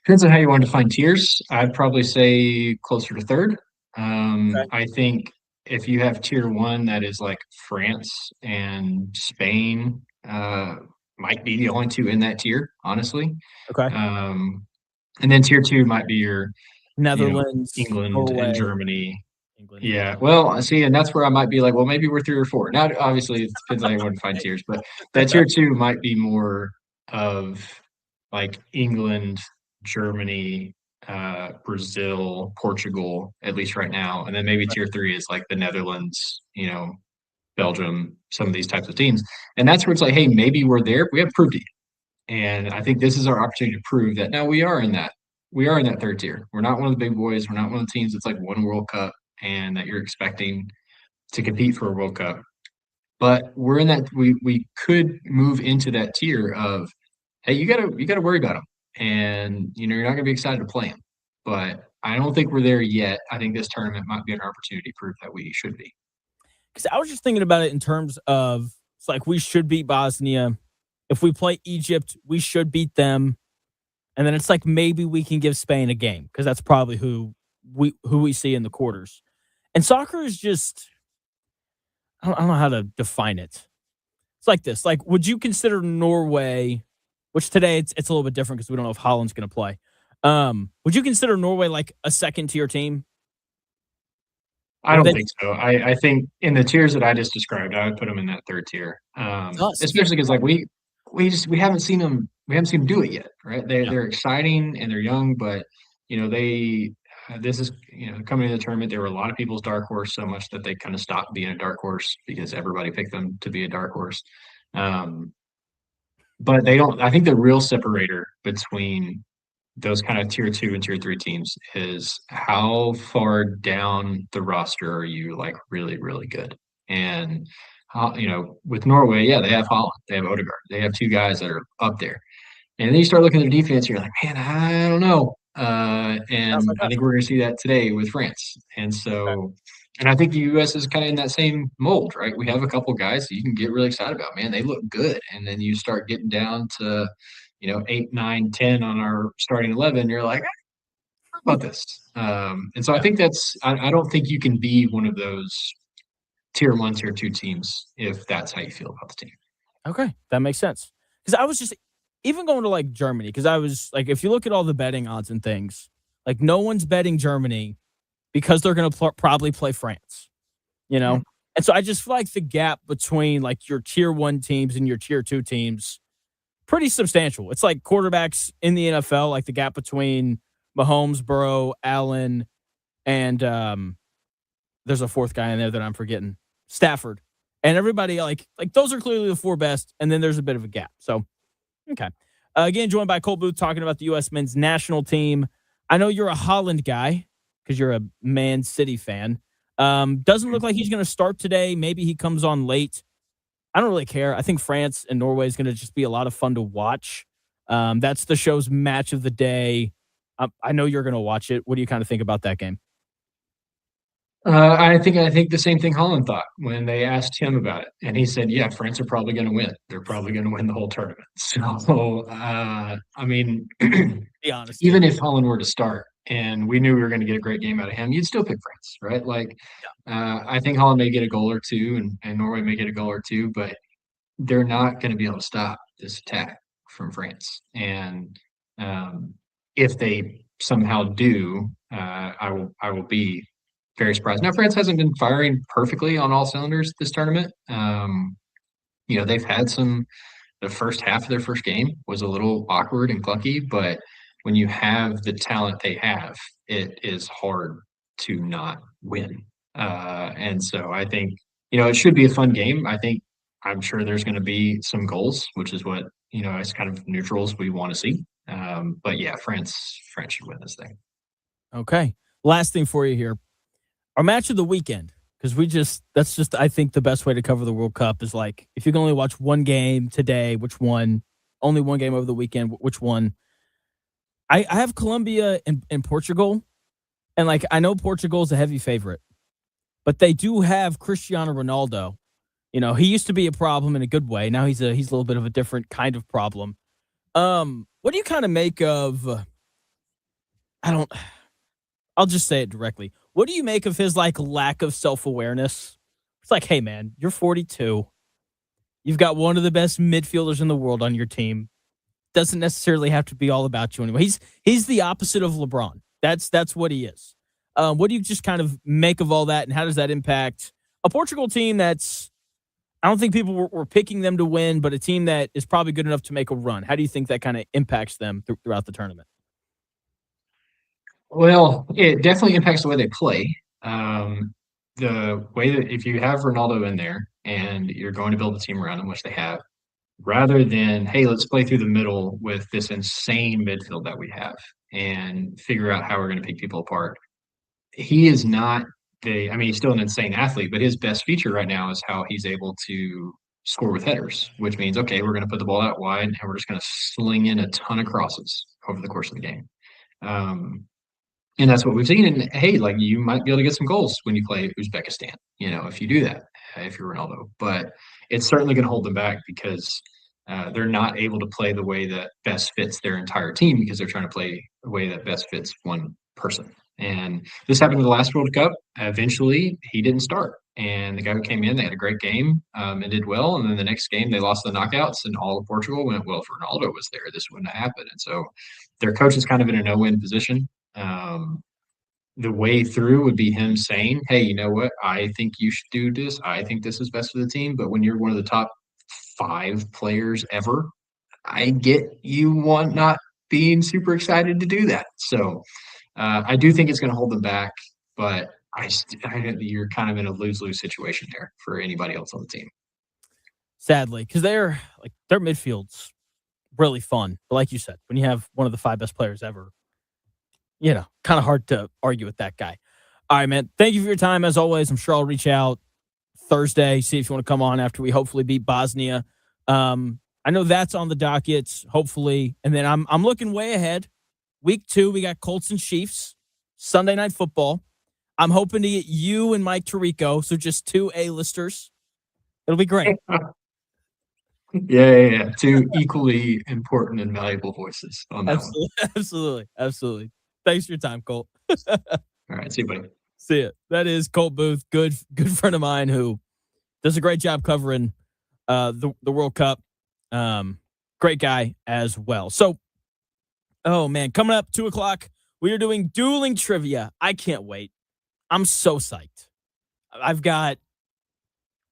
Depends on how you want to define tiers. I'd probably say closer to third. Okay. I think if you have tier one, that is like France and Spain, might be the only two in that tier, honestly. Okay. Um, and then tier two might be your, Netherlands, England and Norway, Germany. England. Yeah, well, I see, and that's where I might be like, well, maybe we're 3 or 4. Now, obviously, it depends on how you want to find tiers, but that tier two might be more of like England, Germany, Brazil, Portugal, at least right now, and then maybe tier three is like the Netherlands, Belgium, some of these types of teams, and that's where it's like, hey, maybe we're there, but we haven't proved it yet. And I think this is our opportunity to prove that now we are in that third tier. We're not one of the big boys. We're not one of the teams that's like won World Cup and that you're expecting to compete for a World Cup. But we're in that we could move into that tier of, hey, you gotta worry about them, and you're not gonna be excited to play them. But I don't think we're there yet. I think this tournament might be an opportunity to prove that we should be. Because I was just thinking about it in terms of it's like we should beat Bosnia. If we play Egypt, we should beat them. And then it's like maybe we can give Spain a game because that's probably who we see in the quarters. And soccer is just I don't know how to define it. It's like this. Like, would you consider Norway, which today it's a little bit different because we don't know if Holland's going to play. Would you consider Norway like a second tier team? I Or don't they think so. I think in the tiers that I just described, I would put them in that third tier. us? Especially because like we haven't seen them do it yet, right? Yeah. They're exciting and they're young, but they this is coming to the tournament. There were a lot of people's dark horse, so much that they kind of stopped being a dark horse because everybody picked them to be a dark horse. Um, but they don't. I think the real separator between those kind of tier two and tier three teams is how far down the roster are you like really, really good. And with Norway, yeah, they have Holland, they have Odegaard, they have two guys that are up there. And then you start looking at their defense, you're like, man, I don't know. Sounds And like I us. think we're going to see that today with France. And so, and I think the U.S. is kind of in that same mold, right? We have a couple guys that you can get really excited about. Man, they look good. And then you start getting down to, 8, 9, 10 on our starting 11. You're like, how about this? And so I Yeah. think I don't think you can be one of those tier one, tier two teams if that's how you feel about the team. Okay, that makes sense. Because I was just even going to like Germany because I was like, if you look at all the betting odds and things, like no one's betting Germany because they're going to probably play France, you know? Yeah. And so I just feel like the gap between like your tier one teams and your tier two teams pretty substantial. It's like quarterbacks in the NFL, like the gap between Mahomes, Burrow, Allen, and there's a fourth guy in there that I'm forgetting, Stafford. And everybody like those are clearly the four best, and then there's a bit of a gap. So, okay. Again, joined by Colt Booth talking about the U.S. men's national team. I know you're a Holland guy because you're a Man City fan. Doesn't look like he's going to start today. Maybe he comes on late. I don't really care. I think France and Norway is going to just be a lot of fun to watch. That's the show's match of the day. I know you're going to watch it. What do you kind of think about that game? I think the same thing Holland thought when they asked him about it, and he said, "Yeah, France are probably going to win. They're probably going to win the whole tournament." So, I mean, Be honest here. even if Holland were to start and we knew we were going to get a great game out of him, you'd still pick France, right? Like, I think Holland may get a goal or two, and Norway may get a goal or two, but they're not going to be able to stop this attack from France. And if they somehow do, I will be very surprised. Now, France hasn't been firing perfectly on all cylinders this tournament. They've had the first half of their first game was a little awkward and clunky, but when you have the talent they have, it is hard to not win. And so I think, it should be a fun game. I'm sure there's going to be some goals, which is what, as kind of neutrals we want to see. But yeah, France should win this thing. Okay. Last thing for you here. Our match of the weekend, because that's just, I think, the best way to cover the World Cup is like, if you can only watch one game today, which one? Only one game over the weekend, which one? I have Colombia and Portugal, and like, I know Portugal's a heavy favorite, but they do have Cristiano Ronaldo. He used to be a problem in a good way. Now he's a little bit of a different kind of problem. What do you kind of make of I don't. I'll just say it directly. What do you make of his like lack of self-awareness? It's like, hey man, you're 42. You've got one of the best midfielders in the world on your team. Doesn't necessarily have to be all about you anyway. He's the opposite of LeBron. That's what he is. What do you just kind of make of all that, and how does that impact a Portugal team that's I don't think people were picking them to win, but a team that is probably good enough to make a run? How do you think that kind of impacts them throughout the tournament? Well, it definitely impacts the way they play. The way that if you have Ronaldo in there and you're going to build a team around him, which they have, rather than, hey, let's play through the middle with this insane midfield that we have and figure out how we're going to pick people apart. He is not I mean, he's still an insane athlete, but his best feature right now is how he's able to score with headers, which means, okay, we're going to put the ball out wide and we're just going to sling in a ton of crosses over the course of the game. Um, and that's what we've seen. And hey, like you might be able to get some goals when you play Uzbekistan, if you do that, if you're Ronaldo. But it's certainly going to hold them back because they're not able to play the way that best fits their entire team because they're trying to play the way that best fits one person. And this happened in the last World Cup. Eventually, he didn't start. And the guy who came in, they had a great game and did well. And then the next game, they lost the knockouts, and all of Portugal went, well, if Ronaldo was there, this wouldn't have happened. And so their coach is kind of in a no-win position. Um, the way through would be him saying, "Hey, you know what? I think you should do this. I think this is best for the team." But when you're one of the top 5 players ever, I get you want not being super excited to do that. So I do think it's going to hold them back, but you're kind of in a lose-lose situation there for anybody else on the team. Sadly, because their midfield's really fun. But like you said, when you have one of the 5 best players ever, kind of hard to argue with that guy. All right, man. Thank you for your time as always. I'm sure I'll reach out Thursday, see if you want to come on after we hopefully beat Bosnia. I know that's on the docket, hopefully. And then I'm looking way ahead. Week 2, we got Colts and Chiefs, Sunday Night Football. I'm hoping to get you and Mike Tirico, so just 2 A-listers. It'll be great. Yeah. 2 equally important and valuable voices on that one. Absolutely. Thanks for your time, Colt. All right, see you, buddy. See ya. That is Colt Booth, good friend of mine who does a great job covering the World Cup. Great guy as well. So, oh man, coming up 2:00, we are doing dueling trivia. I can't wait. I'm so psyched. I've got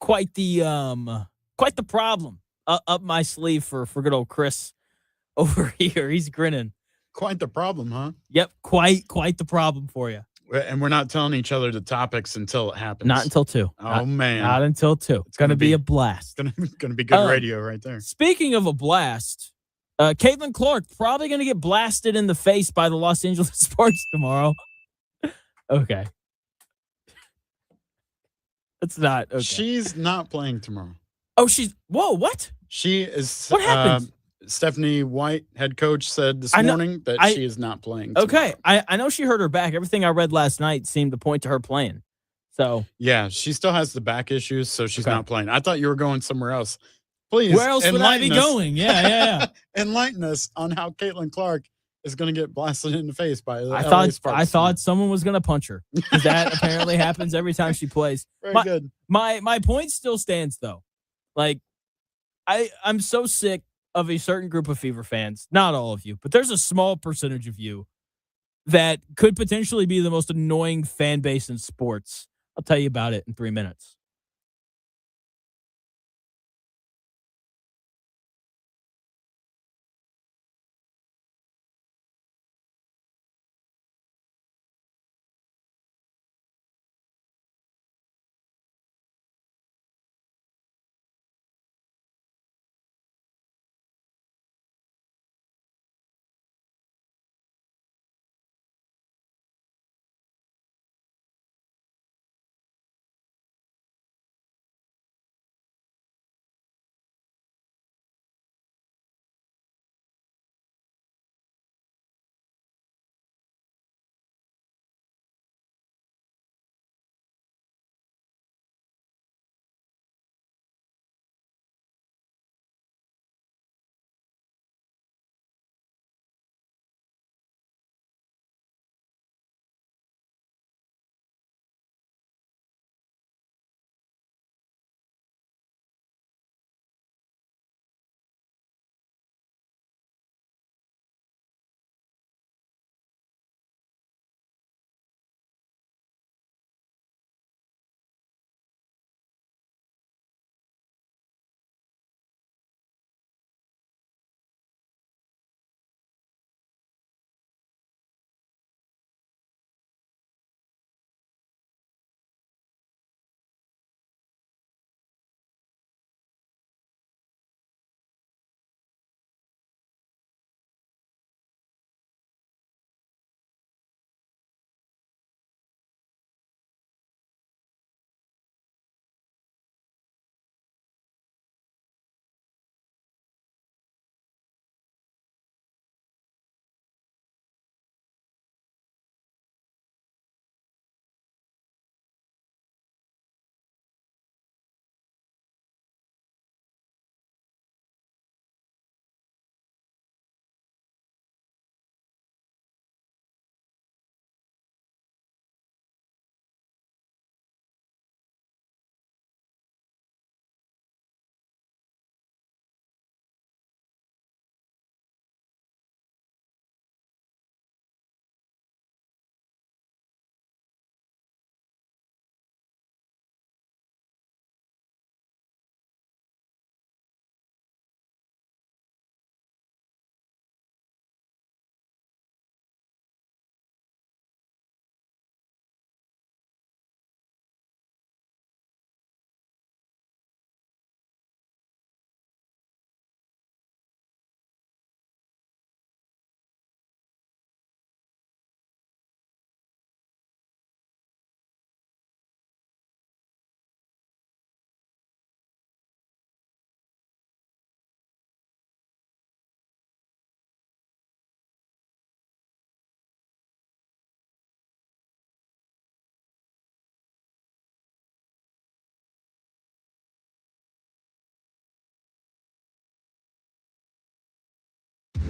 quite the problem up my sleeve for good old Chris over here. He's grinning. Quite the problem, huh? Yep, quite the problem for you. And we're not telling each other the topics until it happens. Not until 2. Man. Not until 2. It's going to be a blast. Going to be good radio right there. Speaking of a blast, Caitlin Clark probably going to get blasted in the face by the Los Angeles Sparks tomorrow. Okay. It's not. Okay. She's not playing tomorrow. Oh, whoa, what? She is. What happened? Stephanie White, head coach, said this morning that she is not playing tomorrow. Okay. I know she hurt her back. Everything I read last night seemed to point to her playing. So yeah, she still has the back issues, so she's not playing. I thought you were going somewhere else. Please, where else would I be going? Yeah. Enlighten us on how Caitlin Clark is going to get blasted in the face by the LA Sparks. I thought someone was going to punch her, because that apparently happens every time she plays. Very good. My point still stands though. Like, I'm so sick of a certain group of Fever fans. Not all of you, but there's a small percentage of you that could potentially be the most annoying fan base in sports. I'll tell you about it in 3 minutes.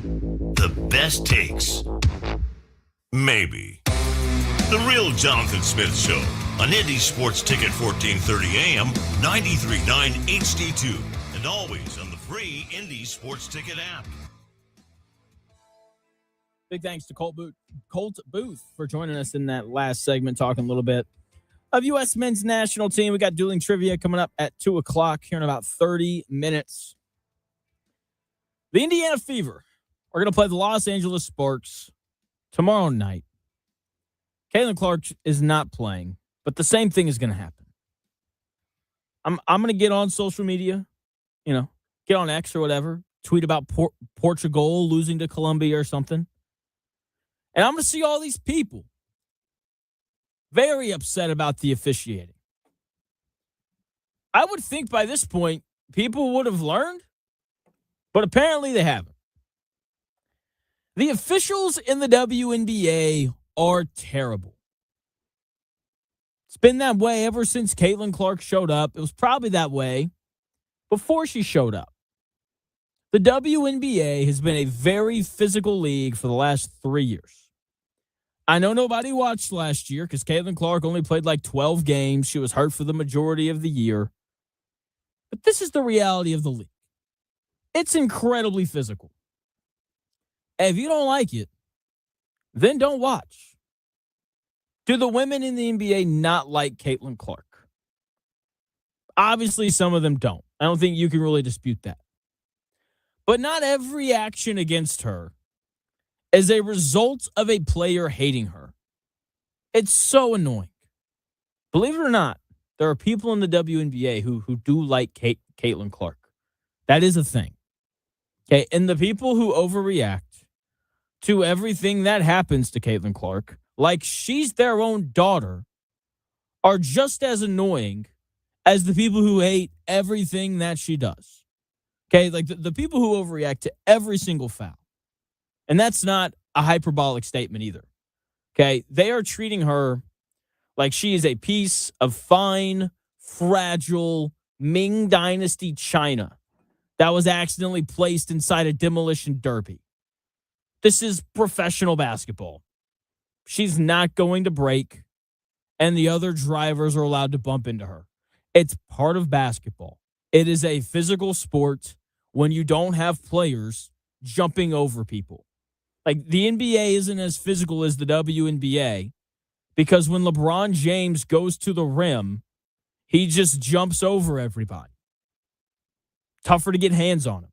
The best takes. Maybe. The Real Jonathan Smith Show on Indy Sports Ticket 1430 AM, 93.9 HD2, and always on the free Indy Sports Ticket app. Big thanks to Colt Booth for joining us in that last segment, talking a little bit of U.S. men's national team. We got dueling trivia coming up at 2 o'clock here in about 30 minutes. The Indiana Fever are going to play the Los Angeles Sparks tomorrow night. Caitlin Clark is not playing, but the same thing is going to happen. I'm going to get on social media, get on X or whatever, tweet about Portugal losing to Colombia or something. And I'm going to see all these people very upset about the officiating. I would think by this point, people would have learned, but apparently they haven't. The officials in the WNBA are terrible. It's been that way ever since Caitlin Clark showed up. It was probably that way before she showed up. The WNBA has been a very physical league for the last 3 years. I know nobody watched last year because Caitlin Clark only played like 12 games. She was hurt for the majority of the year. But this is the reality of the league. It's incredibly physical. And if you don't like it, then don't watch. Do the women in the NBA not like Caitlin Clark? Obviously, some of them don't. I don't think you can really dispute that. But not every action against her is a result of a player hating her. It's so annoying. Believe it or not, there are people in the WNBA who do like Caitlin Clark. That is a thing. Okay, and the people who overreact to everything that happens to Caitlin Clark, like she's their own daughter, are just as annoying as the people who hate everything that she does. Okay, like the people who overreact to every single foul. And that's not a hyperbolic statement either. Okay, they are treating her like she is a piece of fine, fragile Ming Dynasty china that was accidentally placed inside a demolition derby. This is professional basketball. She's not going to break, and the other drivers are allowed to bump into her. It's part of basketball. It is a physical sport when you don't have players jumping over people. Like, the NBA isn't as physical as the WNBA because when LeBron James goes to the rim, he just jumps over everybody. Tougher to get hands on him.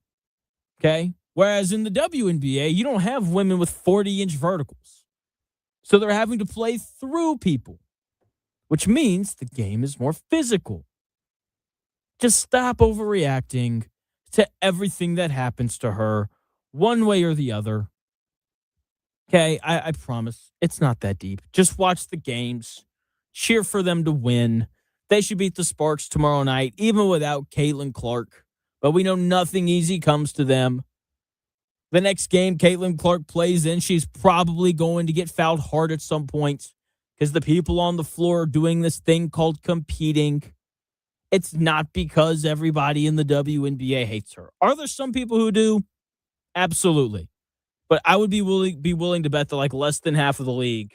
Okay? Whereas in the WNBA, you don't have women with 40-inch verticals. So they're having to play through people, which means the game is more physical. Just stop overreacting to everything that happens to her one way or the other. Okay, I promise it's not that deep. Just watch the games. Cheer for them to win. They should beat the Sparks tomorrow night, even without Caitlin Clark. But we know nothing easy comes to them. The next game Caitlin Clark plays in, she's probably going to get fouled hard at some point because the people on the floor are doing this thing called competing. It's not because everybody in the WNBA hates her. Are there some people who do? Absolutely. But I would be willing to bet that like less than half of the league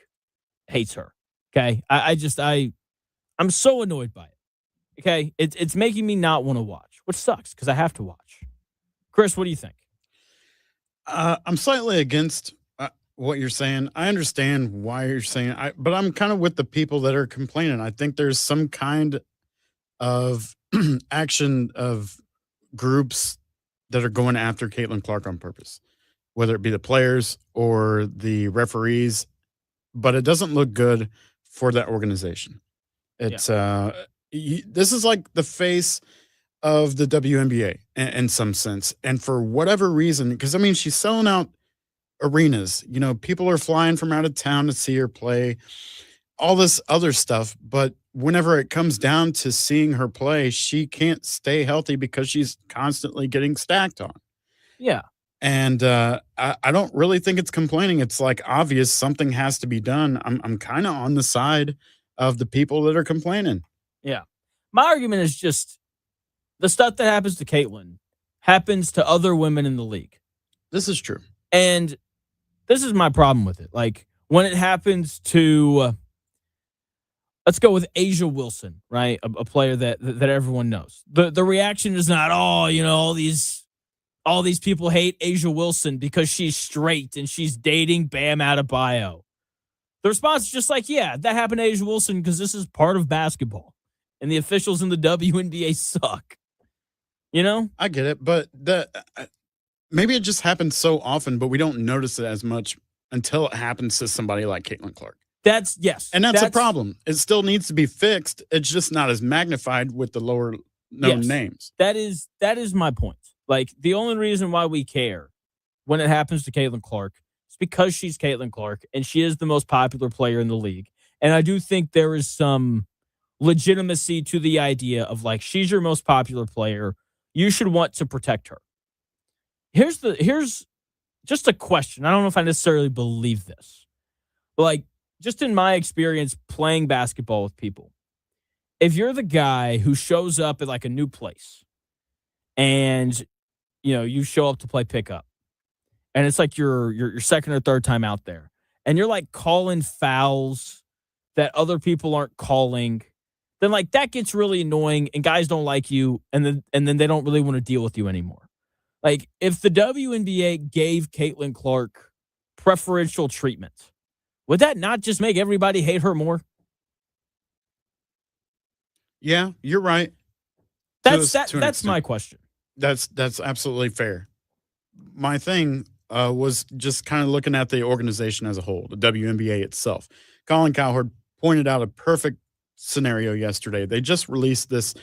hates her. Okay? I'm so annoyed by it. Okay? It's making me not want to watch, which sucks because I have to watch. Chris, what do you think? I'm slightly against what you're saying. I understand why you're saying it, but I'm kind of with the people that are complaining. I think there's some kind of action of groups that are going after Caitlin Clark on purpose, whether it be the players or the referees, but it doesn't look good for that organization. It's this is like the face of the WNBA in some sense. And for whatever reason, because I mean, she's selling out arenas, people are flying from out of town to see her play, all this other stuff. But whenever it comes down to seeing her play, she can't stay healthy because she's constantly getting stacked on. Yeah. And I don't really think it's complaining. It's like obvious something has to be done. I'm kind of on the side of the people that are complaining. Yeah. My argument is just the stuff that happens to Caitlin happens to other women in the league. This is true. And this is my problem with it. Like, when it happens to, let's go with Asia Wilson, right? A player that everyone knows. The reaction is not, oh, all these people hate Asia Wilson because she's straight and she's dating Bam Adebayo. The response is just like, yeah, that happened to Asia Wilson because this is part of basketball. And the officials in the WNBA suck. You know? I get it, but maybe it just happens so often, but we don't notice it as much until it happens to somebody like Caitlin Clark. That's a problem. It still needs to be fixed. It's just not as magnified with the lower known names. That is my point. Like, the only reason why we care when it happens to Caitlin Clark is because she's Caitlin Clark and she is the most popular player in the league. And I do think there is some legitimacy to the idea of, like, she's your most popular player. You should want to protect her. Here's just a question. I don't know if I necessarily believe this, but, like, just in my experience playing basketball with people, if you're the guy who shows up at, like, a new place and, you show up to play pickup and it's like your second or third time out there and you're, like, calling fouls that other people aren't calling, then, like, that gets really annoying and guys don't like you and then they don't really want to deal with you anymore. Like, if the WNBA gave Caitlin Clark preferential treatment, would that not just make everybody hate her more? Yeah, you're right. That's my question. That's absolutely fair. My thing was just kind of looking at the organization as a whole, the WNBA itself. Colin Cowherd pointed out a perfect scenario yesterday. They just released this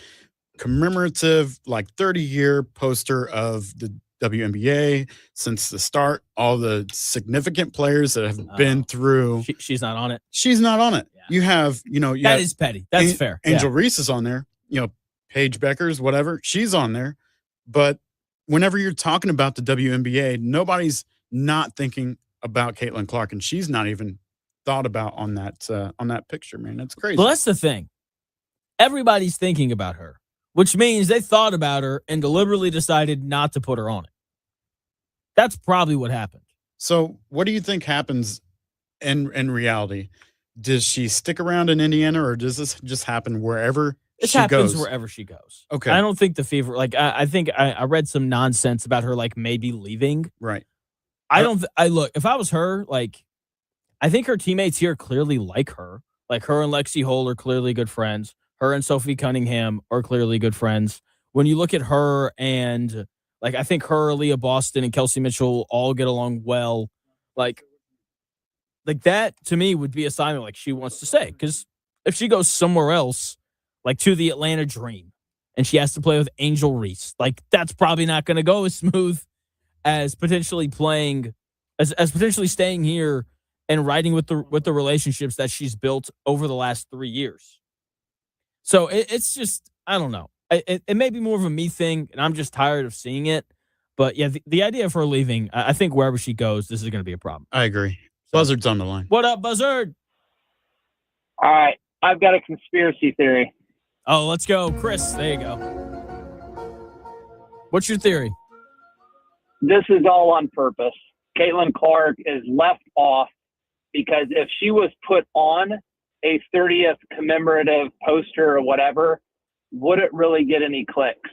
commemorative, like, 30-year poster of the WNBA since the start. All the significant players that have been through. She's not on it. She's not on it. Yeah. You have, that is petty. That's fair. Angel Reese is on there. Paige Beckers, whatever. She's on there. But whenever you're talking about the WNBA, nobody's not thinking about Caitlin Clark, and she's not even thought about on that picture, man. That's crazy. Well, that's the thing. Everybody's thinking about her, which means they thought about her and deliberately decided not to put her on it. That's probably what happened. So what do you think happens in reality? Does she stick around in Indiana, or does this just happen wherever she goes? Wherever she goes. Okay. I don't think the fever, like, I think I read some nonsense about her, like, maybe leaving. Right. Look, if I was her, like, I think her teammates here clearly like her. Like, her and Lexi Hull are clearly good friends. Her and Sophie Cunningham are clearly good friends. When you look at her and, like, I think her, Leah Boston, and Kelsey Mitchell all get along well. Like that to me would be a sign that, like, she wants to stay. Because if she goes somewhere else, like to the Atlanta Dream, and she has to play with Angel Reese, like, that's probably not going to go as smooth as potentially potentially staying here and riding with the relationships that she's built over the last 3 years. So it's just, I don't know. It may be more of a me thing, and I'm just tired of seeing it. But yeah, the idea of her leaving, I think wherever she goes, this is going to be a problem. I agree. Buzzard's on the line. What up, Buzzard? All right. I've got a conspiracy theory. Oh, let's go. Chris, there you go. What's your theory? This is all on purpose. Caitlin Clark is left off because if she was put on a 30th commemorative poster or whatever, would it really get any clicks?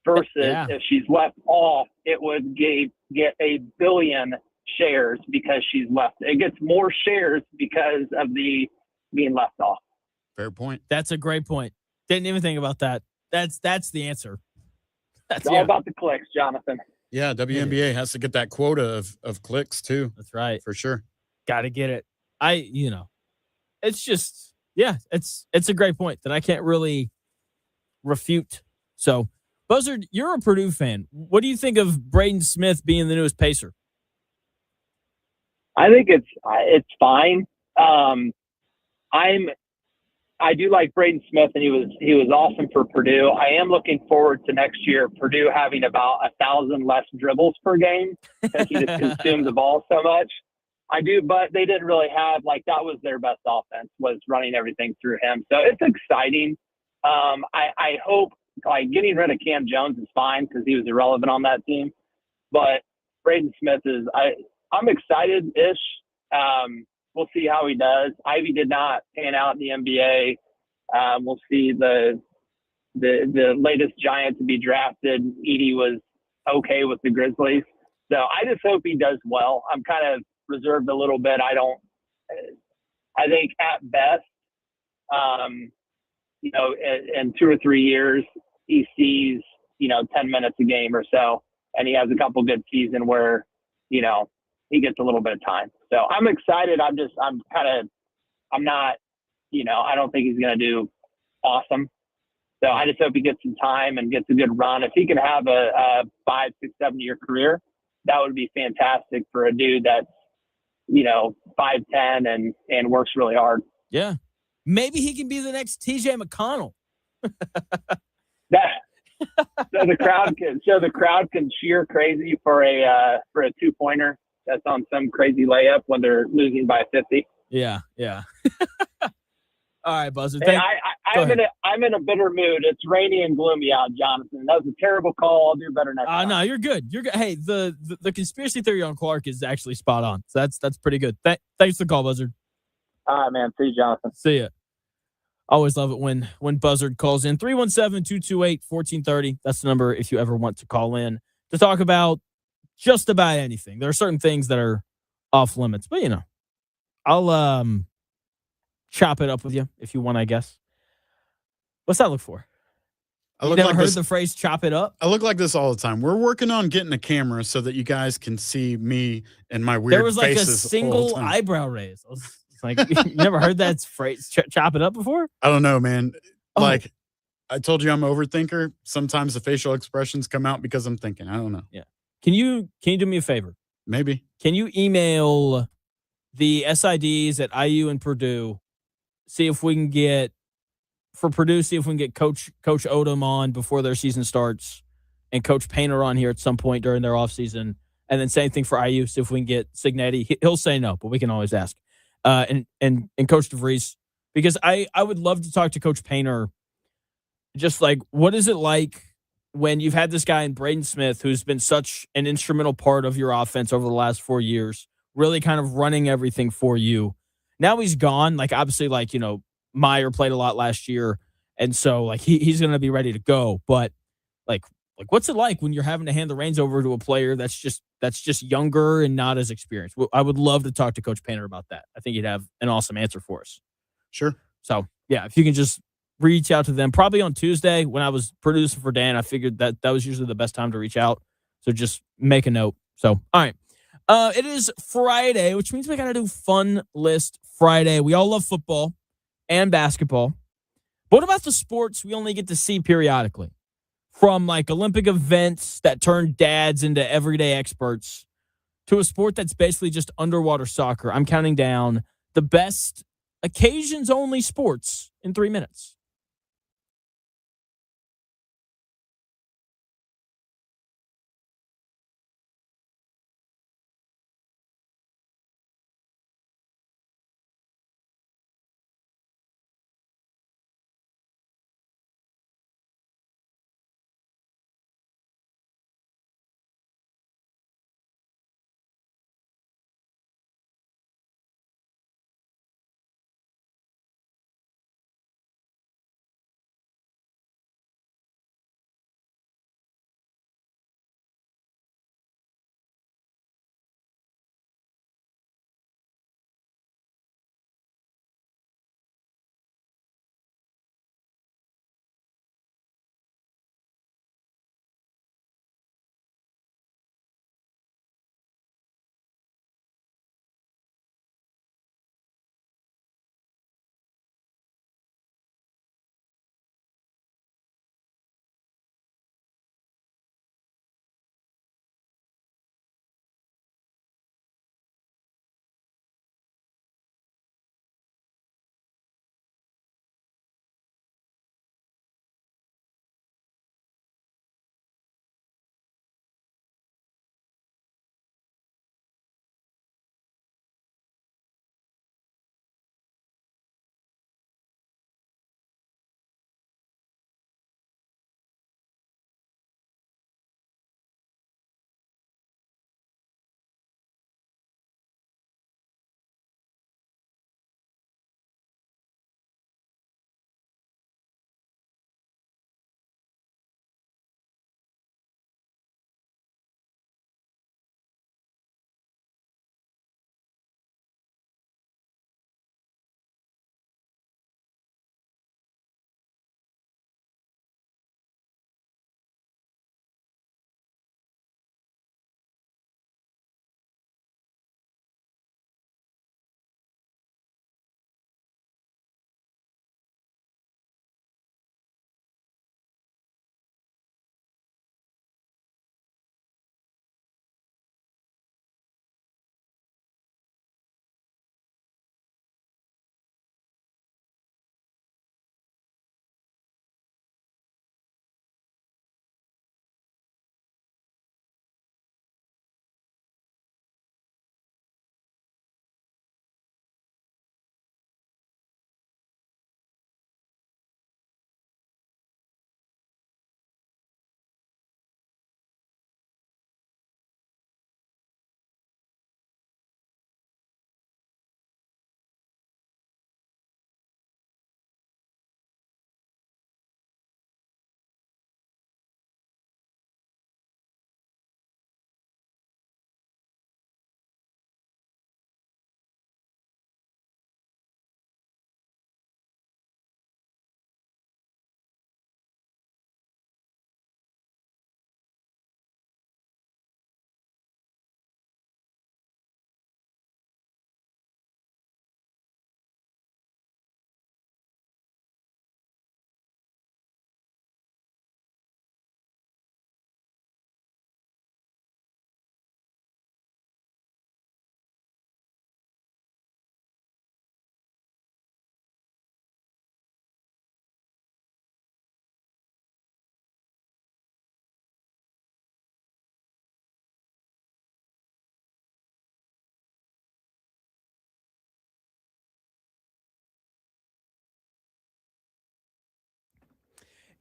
Versus if she's left off, it would get a billion shares because she's left. It gets more shares because of the being left off. Fair point. That's a great point. Didn't even think about that. That's the answer. It's all about the clicks, Jonathan. Yeah, WNBA has to get that quota of clicks too. That's right. For sure. Got to get it. It's just, it's a great point that I can't really refute. So, Buzzard, you're a Purdue fan. What do you think of Braden Smith being the newest Pacer? I think it's fine. I do like Braden Smith, and he was awesome for Purdue. I am looking forward to next year, Purdue having about 1,000 less dribbles per game because he just consumed the ball so much. I do, but they didn't really have, like, that was their best offense, was running everything through him. So it's exciting. I hope, like, getting rid of Cam Jones is fine because he was irrelevant on that team. But Braden Smith I'm excited-ish. We'll see how he does. Ivy did not pan out in the NBA. We'll see the latest Giant to be drafted. Edey was okay with the Grizzlies. So I just hope he does well. I'm kind of reserved a little bit. I think at best, in 2 or 3 years, he sees, 10 minutes a game or so, and he has a couple good seasons where, he gets a little bit of time. So I'm excited. I don't think he's going to do awesome. So I just hope he gets some time and gets a good run. If he can have a 5, 6, 7-year career, that would be fantastic for a dude that's, 5'10" and works really hard. Yeah. Maybe he can be the next TJ McConnell. So the crowd can cheer crazy for a 2-pointer that's on some crazy layup when they're losing by 50. Yeah. All right, Buzzer. Hey, I'm in a bitter mood. It's rainy and gloomy out, Jonathan. That was a terrible call. I'll do better next time. No, you're good. You're good. Hey, the conspiracy theory on Clark is actually spot on. So that's pretty good. Thanks for the call, Buzzard. All right, man. See you, Jonathan. See ya. Always love it when Buzzard calls in. 317-228-1430. That's the number if you ever want to call in to talk about just about anything. There are certain things that are off limits, but I'll chop it up with you if you want, I guess. What's that look for? You never heard the phrase "chop it up"? I look like this all the time. We're working on getting a camera so that you guys can see me and my weird faces. There was like a single eyebrow raise. I was like, you never heard that phrase "chop it up" before? I don't know, man. Like I told you, I'm an overthinker. Sometimes the facial expressions come out because I'm thinking. I don't know. Yeah. Can you do me a favor? Maybe. Can you email the SIDs at IU and Purdue? See if we can get Coach Odom on before their season starts and Coach Painter on here at some point during their offseason. And then same thing for IU. See if we can get Signetti. He'll say no, but we can always ask. And Coach DeVries, because I would love to talk to Coach Painter. Just like, what is it like when you've had this guy in Braden Smith, who's been such an instrumental part of your offense over the last 4 years, really kind of running everything for you. Now he's gone. Like, obviously, Meyer played a lot last year, and so he's going to be ready to go. But like what's it like when you're having to hand the reins over to a player that's just younger and not as experienced? I would love to talk to Coach Painter about that. I think he'd have an awesome answer for us. Sure. So yeah, if you can just reach out to them, probably on Tuesday when I was producing for Dan, I figured that was usually the best time to reach out. So just make a note. So all right. It is Friday, which means we got to do Fun List Friday. We all love football and basketball. But what about the sports we only get to see periodically? From Olympic events that turn dads into everyday experts to a sport that's basically just underwater soccer. I'm counting down the best occasions-only sports in 3 minutes.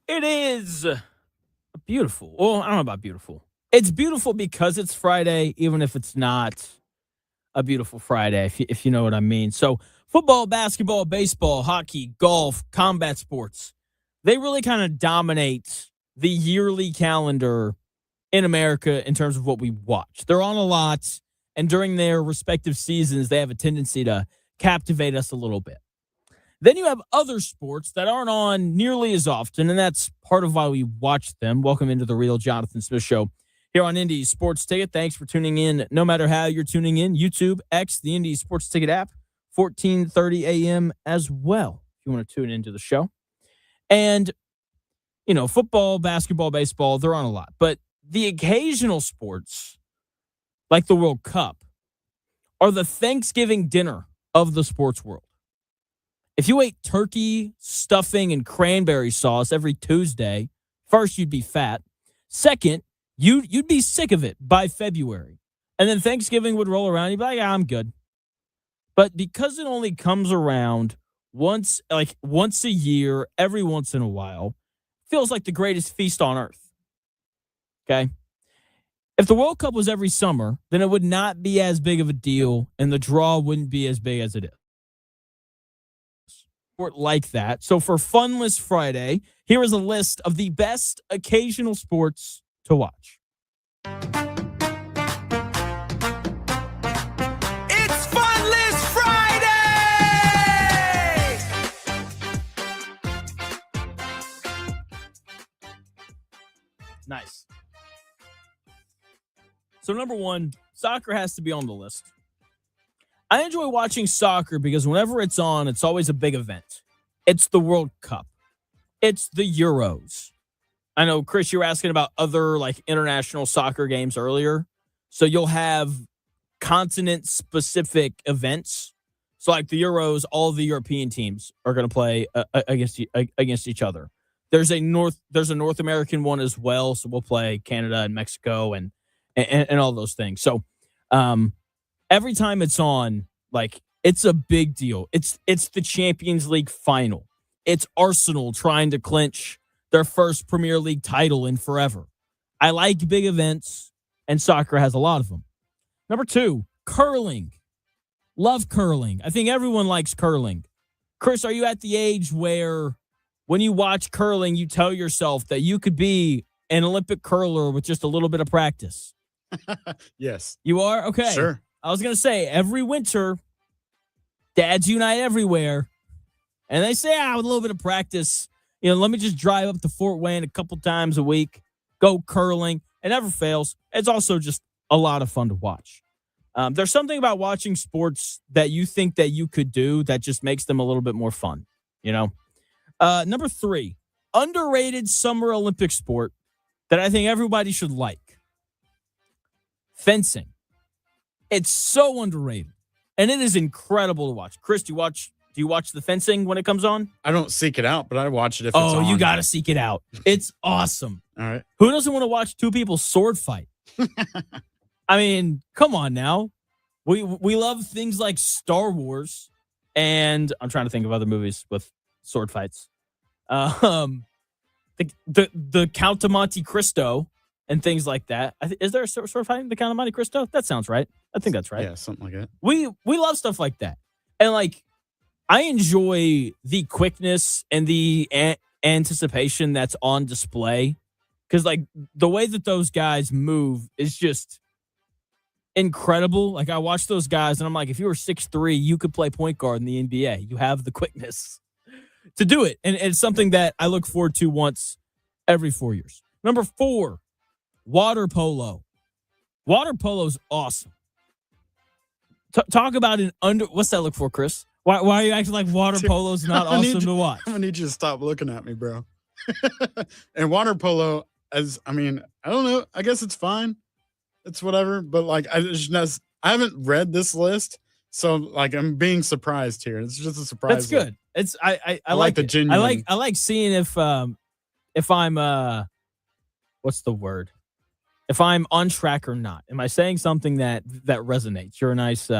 It is beautiful. Well, I don't know about beautiful. It's beautiful because it's Friday, even if it's not a beautiful Friday, if you know what I mean. So football, basketball, baseball, hockey, golf, combat sports, they really kind of dominate the yearly calendar in America in terms of what we watch. They're on a lot, and during their respective seasons, they have a tendency to captivate us a little bit. Then you have other sports that aren't on nearly as often, and that's part of why we watch them. Welcome into the Real Jonathan Smith Show here on Indy Sports Ticket. Thanks for tuning in. No matter how you're tuning in, YouTube, X, the Indy Sports Ticket app, 14:30 a.m. as well, if you want to tune into the show. And, football, basketball, baseball, they're on a lot. But the occasional sports, like the World Cup, are the Thanksgiving dinner of the sports world. If you ate turkey, stuffing, and cranberry sauce every Tuesday, first, you'd be fat. Second, you'd be sick of it by February. And then Thanksgiving would roll around. You'd be like, I'm good. But because it only comes around once a year, every once in a while, feels like the greatest feast on earth. Okay? If the World Cup was every summer, then it would not be as big of a deal, and the draw wouldn't be as big as it is. Like that. So for Funless Friday, here is a list of the best occasional sports to watch. It's Funless Friday! Nice. So number one, soccer has to be on the list. I enjoy watching soccer because whenever it's on, it's always a big event. It's the World Cup. It's the Euros. I know, Chris, you were asking about other international soccer games earlier. So you'll have continent-specific events. So like the Euros, all the European teams are going to play against each other. There's a North American one as well. So we'll play Canada and Mexico and all those things. So every time it's on, it's a big deal. It's the Champions League final. It's Arsenal trying to clinch their first Premier League title in forever. I like big events, and soccer has a lot of them. Number two, curling. Love curling. I think everyone likes curling. Chris, are you at the age where when you watch curling, you tell yourself that you could be an Olympic curler with just a little bit of practice? Yes. You are? Okay. Sure. I was going to say, every winter, dads unite everywhere. And they say, with a little bit of practice, let me just drive up to Fort Wayne a couple times a week, go curling. It never fails. It's also just a lot of fun to watch. There's something about watching sports that you think that you could do that just makes them a little bit more fun, Number three, underrated Summer Olympic sport that I think everybody should like. Fencing. It's so underrated, and it is incredible to watch. Chris, do you watch the fencing when it comes on? I don't seek it out, but I watch it if it's on. Oh, you got to seek it out. It's awesome. All right. Who doesn't want to watch two people sword fight? I mean, come on now. We love things like Star Wars, and I'm trying to think of other movies with sword fights. The Count of Monte Cristo and things like that. Is there a sword fight in the Count of Monte Cristo? That sounds right. I think that's right. Yeah, something like that. We love stuff like that. And I enjoy the quickness and the anticipation that's on display. Because the way that those guys move is just incredible. I watch those guys and I'm like, if you were 6'3", you could play point guard in the NBA. You have the quickness to do it. And it's something that I look forward to once every 4 years. Number four, water polo. Water polo's awesome. Talk about what's that look for, Chris? Why are you acting like water polo's not awesome to watch? I'm gonna need you to stop looking at me, bro. And water polo, I don't know. I guess it's fine. It's whatever. But I haven't read this list, so I'm being surprised here. It's just a surprise. That's good. It's I like the it. genuine. I like seeing if I'm what's the word? If I'm on track or not. Am I saying something that resonates? You're a nice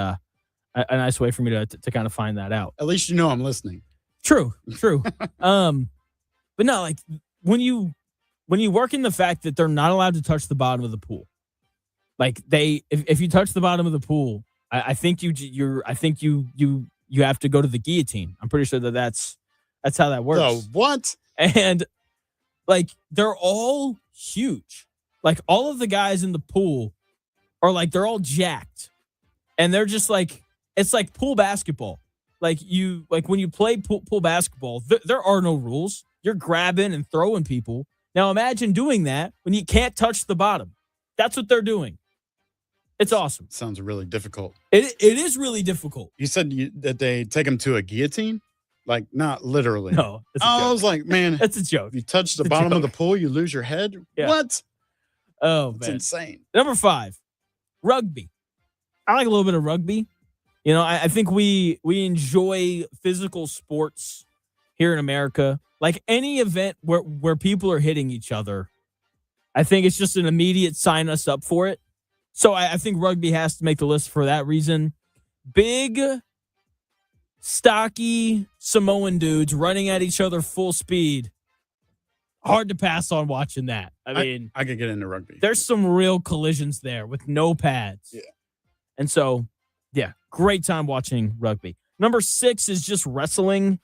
way for me to kind of find that out. At least I'm listening. True. But no, when you work in the fact that they're not allowed to touch the bottom of the pool, like if you touch the bottom of the pool, I think you have to go to the guillotine. I'm pretty sure that's how that works. The what? And like they're all huge. Like all of the guys in the pool are like they're all jacked, and they're just like it's like pool basketball. Like when you play pool basketball, there are no rules. You're grabbing and throwing people. Now imagine doing that when you can't touch the bottom. That's what they're doing. It's awesome. Sounds really difficult. It is really difficult. You said that they take them to a guillotine? Like, not literally. No. It's a I joke. was like, man, It's a joke. if you touch the It's a bottom of joke. the pool, you lose your head? Yeah. What? Oh, It's man. insane. Number 5, rugby. I like a little bit of rugby. You know, I think we enjoy physical sports here in America. Like any event where people are hitting each other, I think it's just an immediate sign us up for it. So I think rugby has to make the list for that reason. Big, stocky Samoan dudes running at each other full speed. Hard to pass on watching that. I mean, I could get into rugby. there's some real collisions there with no pads. Yeah. And so, yeah, great time watching rugby. Number 6 is just wrestling.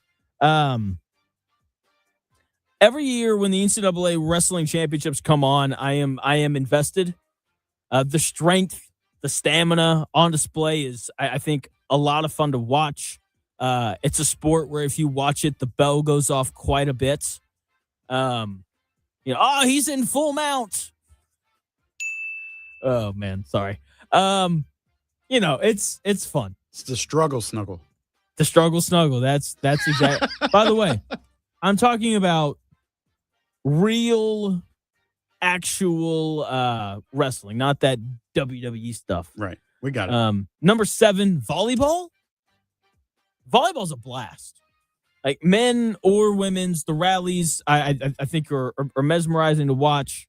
Every year when the NCAA wrestling championships come on, I am invested. The strength, the stamina on display is, I think, a lot of fun to watch. It's a sport where if you watch it, the bell goes off quite a bit. He's in full mount. Oh man, sorry. It's fun. It's the struggle snuggle. The struggle snuggle. That's exactly. By the way, I'm talking about real, actual wrestling, not that WWE stuff. Right. We got it. Number 7, volleyball. Volleyball's a blast. Like men or women's, the rallies I think are mesmerizing to watch.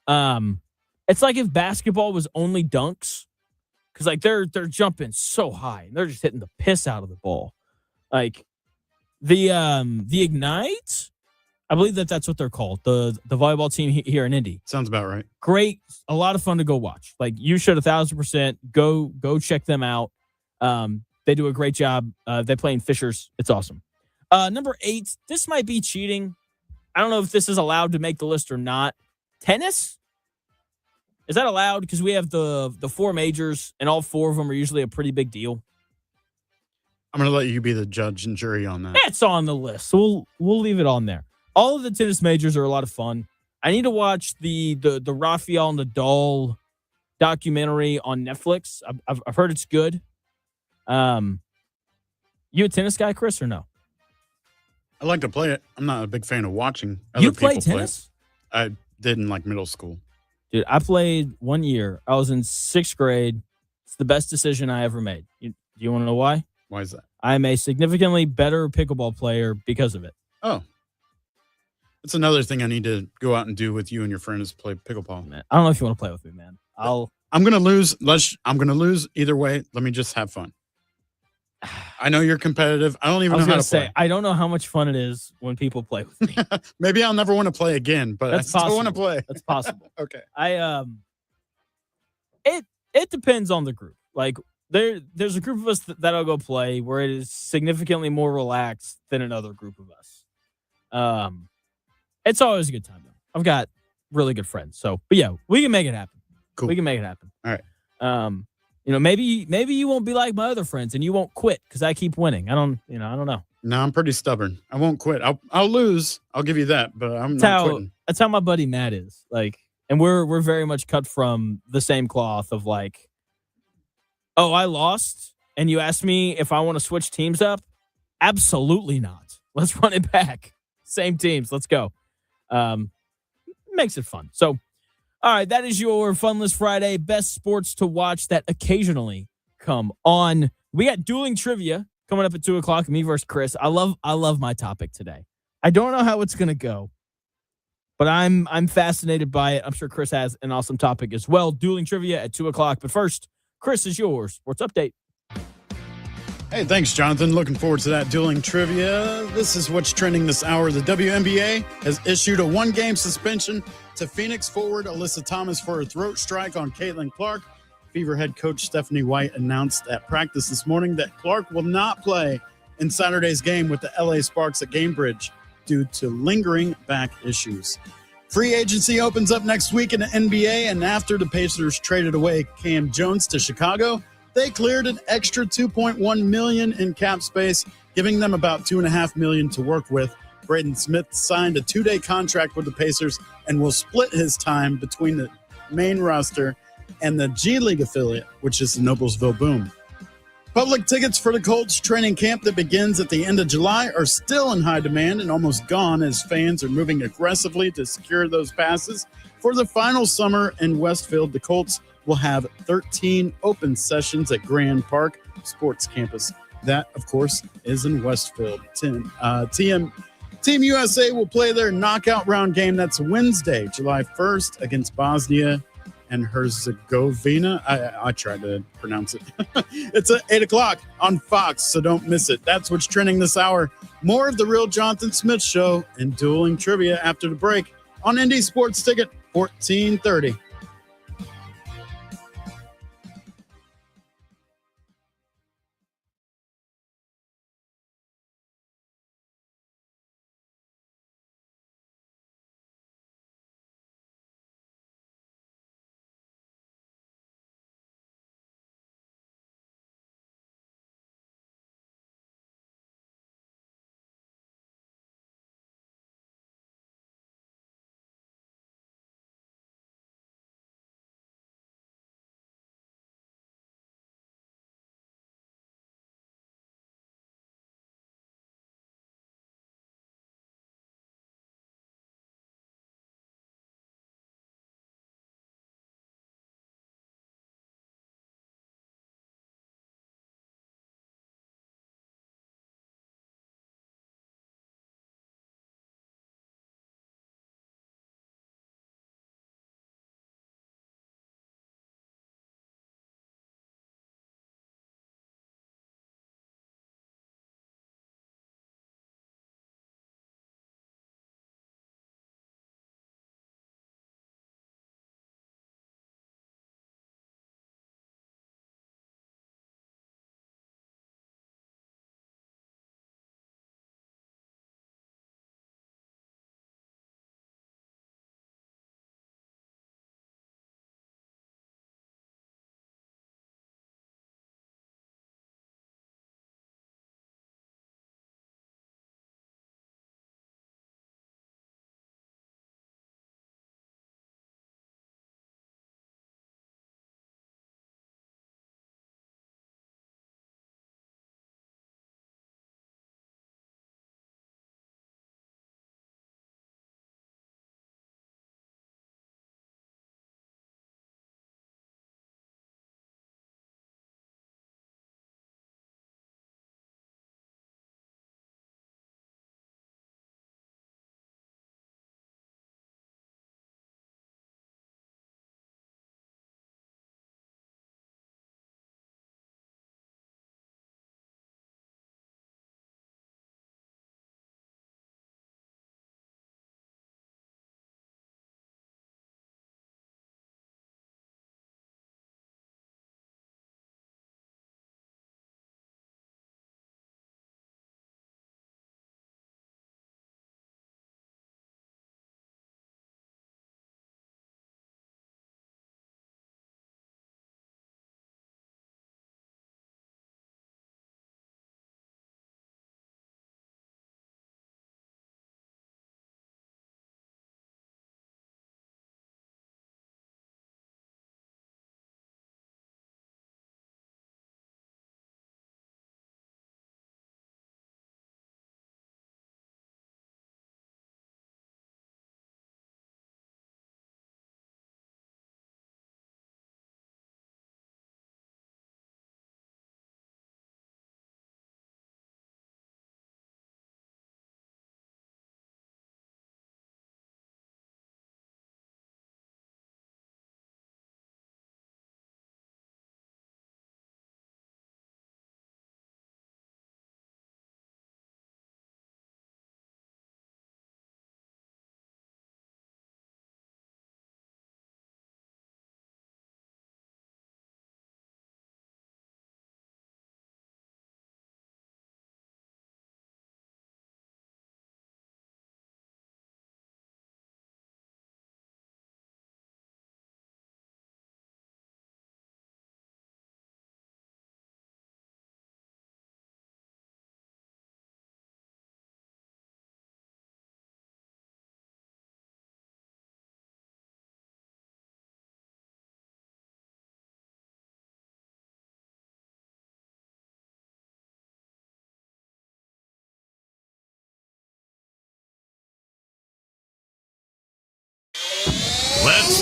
It's like if basketball was only dunks, because like they're jumping so high and they're just hitting the piss out of the ball. Like the Ignite, I believe that's what they're called. The volleyball team here in Indy. Sounds about right. Great, a lot of fun to go watch. Like you should 1,000% go check them out. They do a great job. They play in Fishers. It's awesome. Number 8, this might be cheating. I don't know if this is allowed to make the list or not. Tennis? Is that allowed? Because we have the 4 majors, and all 4 of them are usually a pretty big deal. I'm going to let you be the judge and jury on that. It's on the list, so we'll leave it on there. All of the tennis majors are a lot of fun. I need to watch the Rafael Nadal documentary on Netflix. I've heard it's good. You a tennis guy, Chris, or no? I like to play it. I'm not a big fan of watching other You people play tennis? play it. I did in like middle school. Dude, I played 1 year. I was in 6th grade. It's the best decision I ever made. You want to know why? Why is that? I'm a significantly better pickleball player because of it. Oh. That's another thing I need to go out and do with you and your friends, play pickleball. Man, I don't know if you want to play with me, man. I'm going to lose. I'm going to lose either way. Let me just have fun. I know you're competitive. I don't even know how to play. I don't know how much fun it is when people play with me. Maybe I'll never want to play again, but That's I still want to possible. play. That's possible. Okay. It depends on the group. Like there's a group of us that'll go play where it is significantly more relaxed than another group of us. It's always a good time though. I've got really good friends. So, but yeah, we can make it happen. Cool. We can make it happen. All right. Maybe you won't be like my other friends and you won't quit because I keep winning. I don't know. No, I'm pretty stubborn. I won't quit. I'll lose. I'll give you that, but I'm not quitting. That's how my buddy Matt is. Like, and we're very much cut from the same cloth of like, oh, I lost, and you asked me if I want to switch teams up. Absolutely not. Let's run it back. Same teams. Let's go. Makes it fun. So, all right, that is your Fun List Friday. Best sports to watch that occasionally come on. We got dueling trivia coming up at 2:00. Me versus Chris. I love my topic today. I don't know how it's gonna go, but I'm fascinated by it. I'm sure Chris has an awesome topic as well. Dueling trivia at 2:00. But first, Chris, is your sports update. Hey, thanks, Jonathan. Looking forward to that dueling trivia. This is what's trending this hour. The WNBA has issued a one-game suspension to Phoenix forward Alyssa Thomas for a throat strike on Caitlin Clark. Fever head coach Stephanie White announced at practice this morning that Clark will not play in Saturday's game with the LA Sparks at Gamebridge due to lingering back issues. Free agency opens up next week in the NBA, and after the Pacers traded away Cam Jones to Chicago, they cleared an extra $2.1 million in cap space, giving them about $2.5 million to work with. Braden Smith signed a 2-day contract with the Pacers and will split his time between the main roster and the G League affiliate, which is the Noblesville Boom. Public tickets for the Colts training camp that begins at the end of July are still in high demand and almost gone as fans are moving aggressively to secure those passes. For the final summer in Westfield, the Colts will have 13 open sessions at Grand Park Sports Campus. That, of course, is in Westfield. Team USA will play their knockout round game. That's Wednesday, July 1st against Bosnia and Herzegovina. I tried to pronounce it. It's at 8 o'clock on Fox, so don't miss it. That's what's trending this hour. More of The Real Jonathan Smith Show and dueling trivia after the break on Indy Sports Ticket 1430.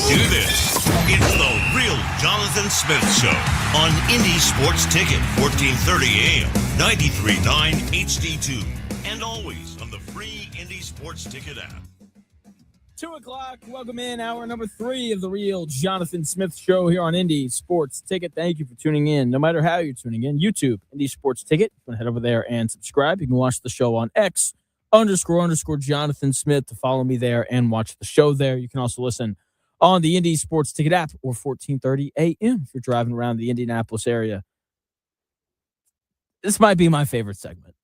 do this. It's the Real Jonathan Smith Show on Indy Sports Ticket, 1430 AM, 93.9 HD2, and always on the free Indy Sports Ticket app. 2 o'clock. Welcome in hour number 3 of the Real Jonathan Smith Show here on Indy Sports Ticket. Thank you for tuning in. No matter how you're tuning in, YouTube, Indy Sports Ticket. You can head over there and subscribe. You can watch the show on X__Jonathan Smith to follow me there and watch the show there. You can also listen on the Indy Sports Ticket app or 1430 AM if you're driving around the Indianapolis area. This might be my favorite segment.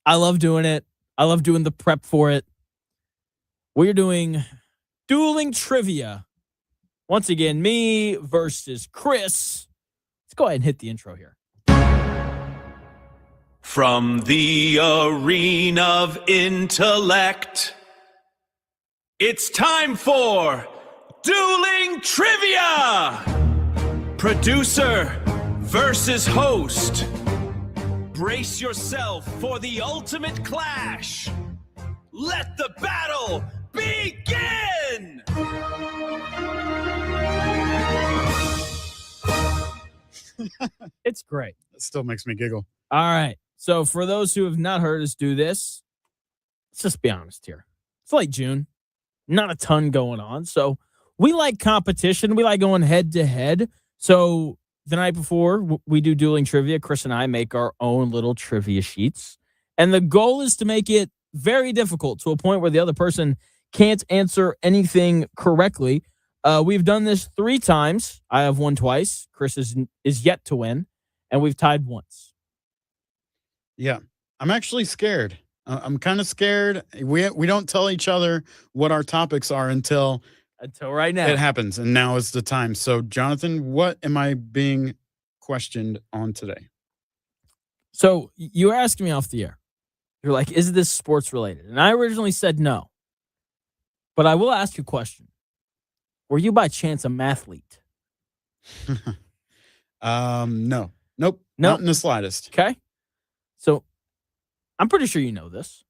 I love doing it. I love doing the prep for it. We're doing dueling trivia. Once again, me versus Chris. Let's go ahead and hit the intro here. From the arena of intellect, it's time for dueling trivia! Producer versus host. Brace yourself for the ultimate clash. Let the battle begin! It's great. It still makes me giggle. All right. So for those who have not heard us do this, let's just be honest here. It's late June. Not a ton going on. So we like competition. We like going head to head. So the night before we do dueling trivia, Chris and I make our own little trivia sheets. And the goal is to make it very difficult to a point where the other person can't answer anything correctly. We've done this 3 times. I have won twice. Chris is yet to win, and we've tied once. Yeah, I'm actually scared. I'm kind of scared. We don't tell each other what our topics are until right now. It happens, and now is the time. So, Jonathan, what am I being questioned on today? So you were asking me off the air. You're like, is this sports related? And I originally said no. But I will ask you a question. Were you by chance a mathlete? No. Nope. Not in the slightest. Okay. So I'm pretty sure you know this.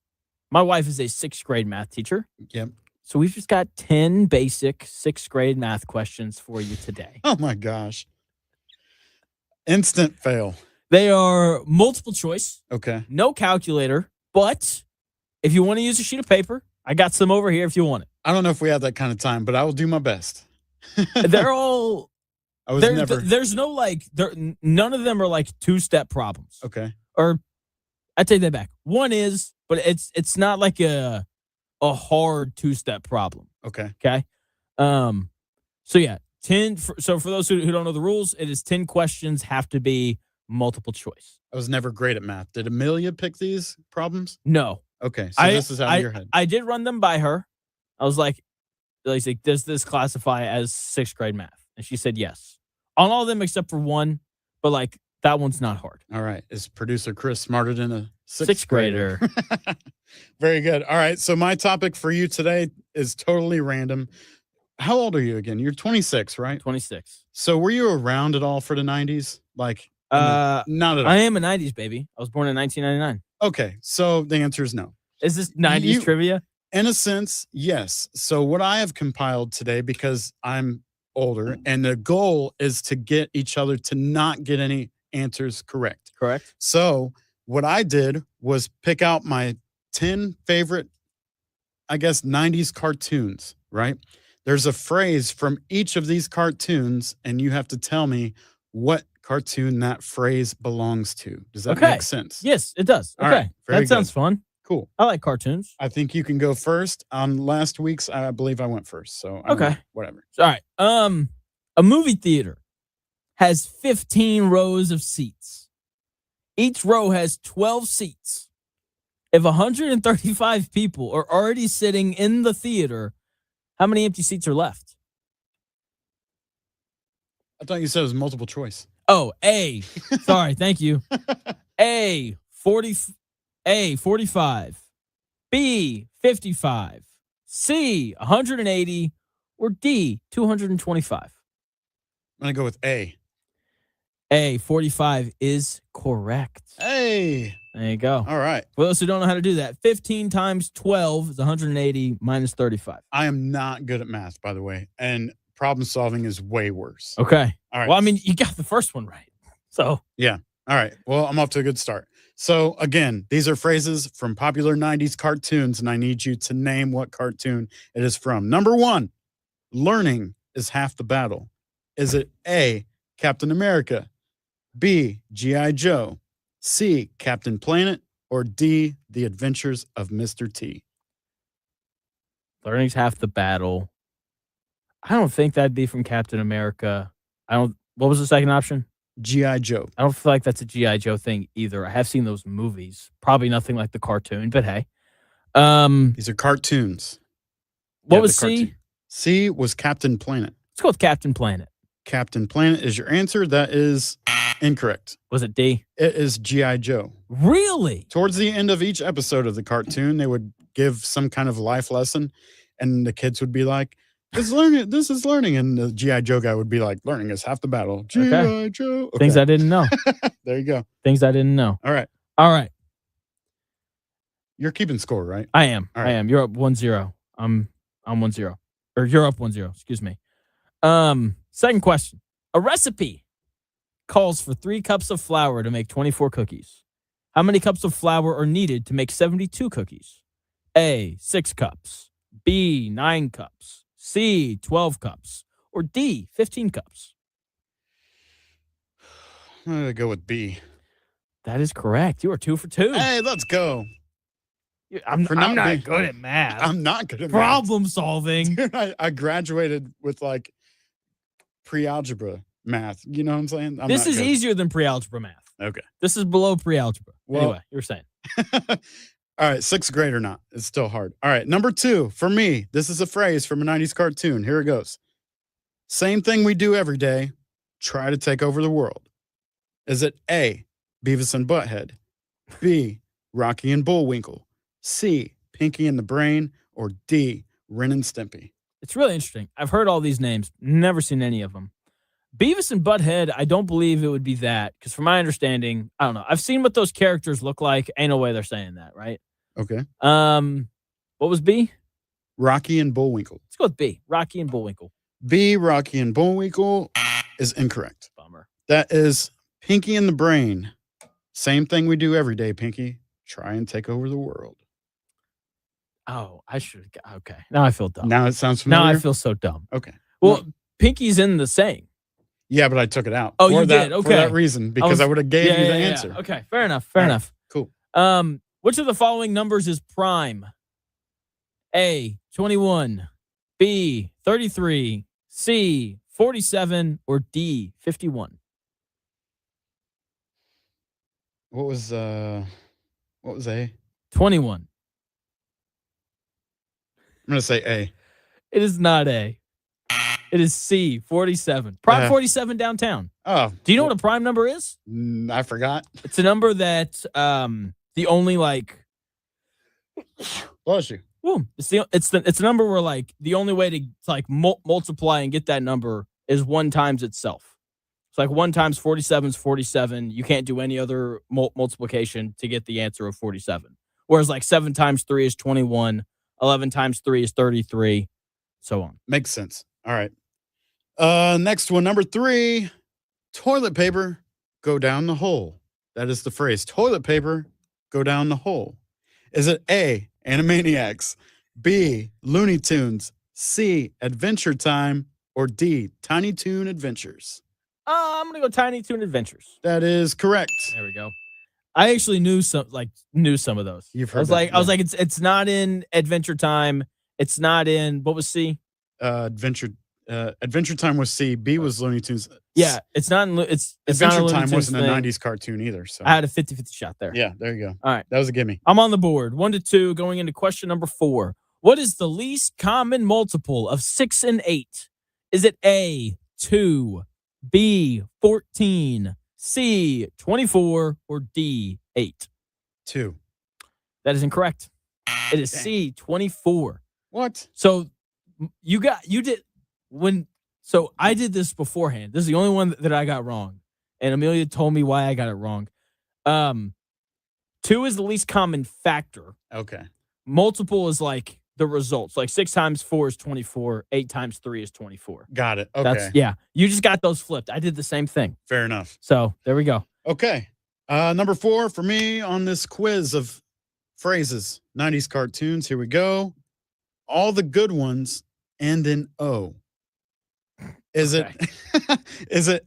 My wife is a 6th grade math teacher. Yep. So we've just got 10 basic 6th grade math questions for you today. Oh my gosh. Instant fail. They are multiple choice. Okay. No calculator. But if you want to use a sheet of paper, I got some over here if you want it. I don't know if we have that kind of time, but I will do my best. They're all... There's no none of them are like 2-step problems. Okay. Or I take that back. One is, but it's not like a hard 2-step problem. Okay. Okay. So yeah, 10. So for those who don't know the rules, it is 10 questions have to be multiple choice. I was never great at math. Did Amelia pick these problems? No. Okay. So this is out of your head. I did run them by her. I was like, does this classify as 6th grade math? And she said yes. On all of them except for one, but like that one's not hard. All right. Is producer Chris smarter than a 6th grader? Very good. All right. So my topic for you today is totally random. How old are you again? You're 26, right? 26. So were you around at all for the 90s? Like, not at all. I am a 90s baby. I was born in 1999. Okay. So the answer is no. Is this 90s trivia? In a sense, yes. So what I have compiled today, because I'm older, and the goal is to get each other to not get any answers correct. Correct. So what I did was pick out my 10 favorite, I guess, 90s cartoons, right? There's a phrase from each of these cartoons, and you have to tell me what cartoon that phrase belongs to. Does that make sense? Yes, it does. All Okay. right. That sounds fun. Cool. I like cartoons. I think you can go first. On last week's, I believe I went first. So okay. Whatever. All right. A movie theater has 15 rows of seats. Each row has 12 seats. If 135 people are already sitting in the theater, how many empty seats are left? I thought you said it was multiple choice. Oh, A. Sorry, thank you. A, 45. B, 55. C, 180. Or D, 225. I'm going to go with A. A, 45 is correct. Hey. There you go. All right. For those who don't know how to do that, 15 times 12 is 180 minus 35. I am not good at math, by the way. And problem solving is way worse. Okay. All right. Well, I mean, you got the first one right. So Yeah. All right. Well, I'm off to a good start. So again, these are phrases from popular 90s cartoons, and I need you to name what cartoon it is from. Number 1, learning is half the battle. Is it A, Captain America, B, G.I. Joe, C, Captain Planet, or D, The Adventures of Mr. T? learning's half the battle. I don't think that'd be from Captain America. What was the second option? G.I. Joe. I don't feel like that's a G.I. Joe thing either. I have seen those movies. Probably nothing like the cartoon, but hey. These are cartoons. What Yeah, was the C? cartoon. C was Captain Planet. Let's go with Captain Planet. Captain Planet is your answer. That is incorrect. Was it D? It is G.I. Joe. Really? Towards the end of each episode of the cartoon, they would give some kind of life lesson, and the kids would be like, this is learning. And the G.I. Joe guy would be like, learning is half the battle. G.I. Joe. Okay. Things I didn't know. There you go. Things I didn't know. All right. All right. You're keeping score, right? I am. All right. I am. You're up 1-0. I'm 1-0. Or you're up 1-0. Excuse me. Second question. A recipe calls for 3 cups of flour to make 24 cookies. How many cups of flour are needed to make 72 cookies? A, 6 cups. B, 9 cups. C, 12 cups. Or D, 15 cups. I'm going to go with B. That is correct. You are 2 for 2. Hey, let's go. I'm For not not being- good at math. I'm not good at math. Problem solving. I graduated with like pre-algebra math. You know what I'm saying? I'm This not is good. easier than pre-algebra math. Okay. This is below pre-algebra. Well- Anyway, you were saying. All right, 6th grade or not. It's still hard. All right, number 2 for me. This is a phrase from a 90s cartoon. Here it goes. Same thing we do every day. Try to take over the world. Is it A, Beavis and Butthead, B, Rocky and Bullwinkle, C, Pinky and the Brain, or D, Ren and Stimpy? It's really interesting. I've heard all these names, never seen any of them. Beavis and Butthead, I don't believe it would be that, because from my understanding, I don't know. I've seen what those characters look like. Ain't no way they're saying that, right? Okay. What was B? Rocky and Bullwinkle. Let's go with B. Rocky and Bullwinkle. B, Rocky and Bullwinkle is incorrect. Bummer. That is Pinky and the Brain. Same thing we do every day, Pinky. Try and take over the world. Oh, I should. Okay. Now I feel dumb. Now it sounds Now familiar. I feel so dumb. Okay. Well, Pinky's in the saying. Yeah, but I took it out. Oh, for you that, did? Okay. For that reason, because I would have gave you the answer. Okay. Fair enough. Fair All right. enough. Cool. Which of the following numbers is prime? A, 21, B, 33, C, 47, or D, 51? What was A? 21. I'm gonna say A. It is not A. It is C, 47. Prime 47 downtown. Oh. Do you know what a prime number is? I forgot. It's a number that the only like Bless you. Woo. It's a number where like the only way to like multiply and get that number is 1 times itself. It's like 1 times 47 is 47. You can't do any other multiplication to get the answer of 47. Whereas like 7 times 3 is 21. 11 times 3 is 33. So on. Makes sense. All right. Next one, number 3. Toilet paper, go down the hole. That is the phrase. Toilet paper, go down the hole. Is it A, Animaniacs, B, Looney Tunes, C, Adventure Time, or D, Tiny Toon Adventures? I'm gonna go Tiny Toon Adventures. That is correct. There we go. I actually knew some of those. You've heard. I was like, it's not in Adventure Time. It's not in what was C? Adventure Time was C. B was Looney Tunes. Yeah, it's not in. It's Adventure not a Looney Time Tunes wasn't thing. a '90s cartoon either. So I had a 50-50 shot there. yeah, there you go. All right, that was a gimme. I'm on the board. 1-2, going into question number 4. What is the least common multiple of 6 and 8? Is it A, 2, B, 14, C, 24, or D, 8? 2. That is incorrect. It is C, 24. What? So I did this beforehand. This is the only one that I got wrong. And Amelia told me why I got it wrong. 2 is the least common factor. Okay. Multiple is like the results. Like 6 times 4 is 24. 8 times 3 is 24. Got it. Okay. You just got those flipped. I did the same thing. Fair enough. So there we go. Okay. Number 4 for me on this quiz of phrases, 90s cartoons. Here we go. All the good ones end in O. Is it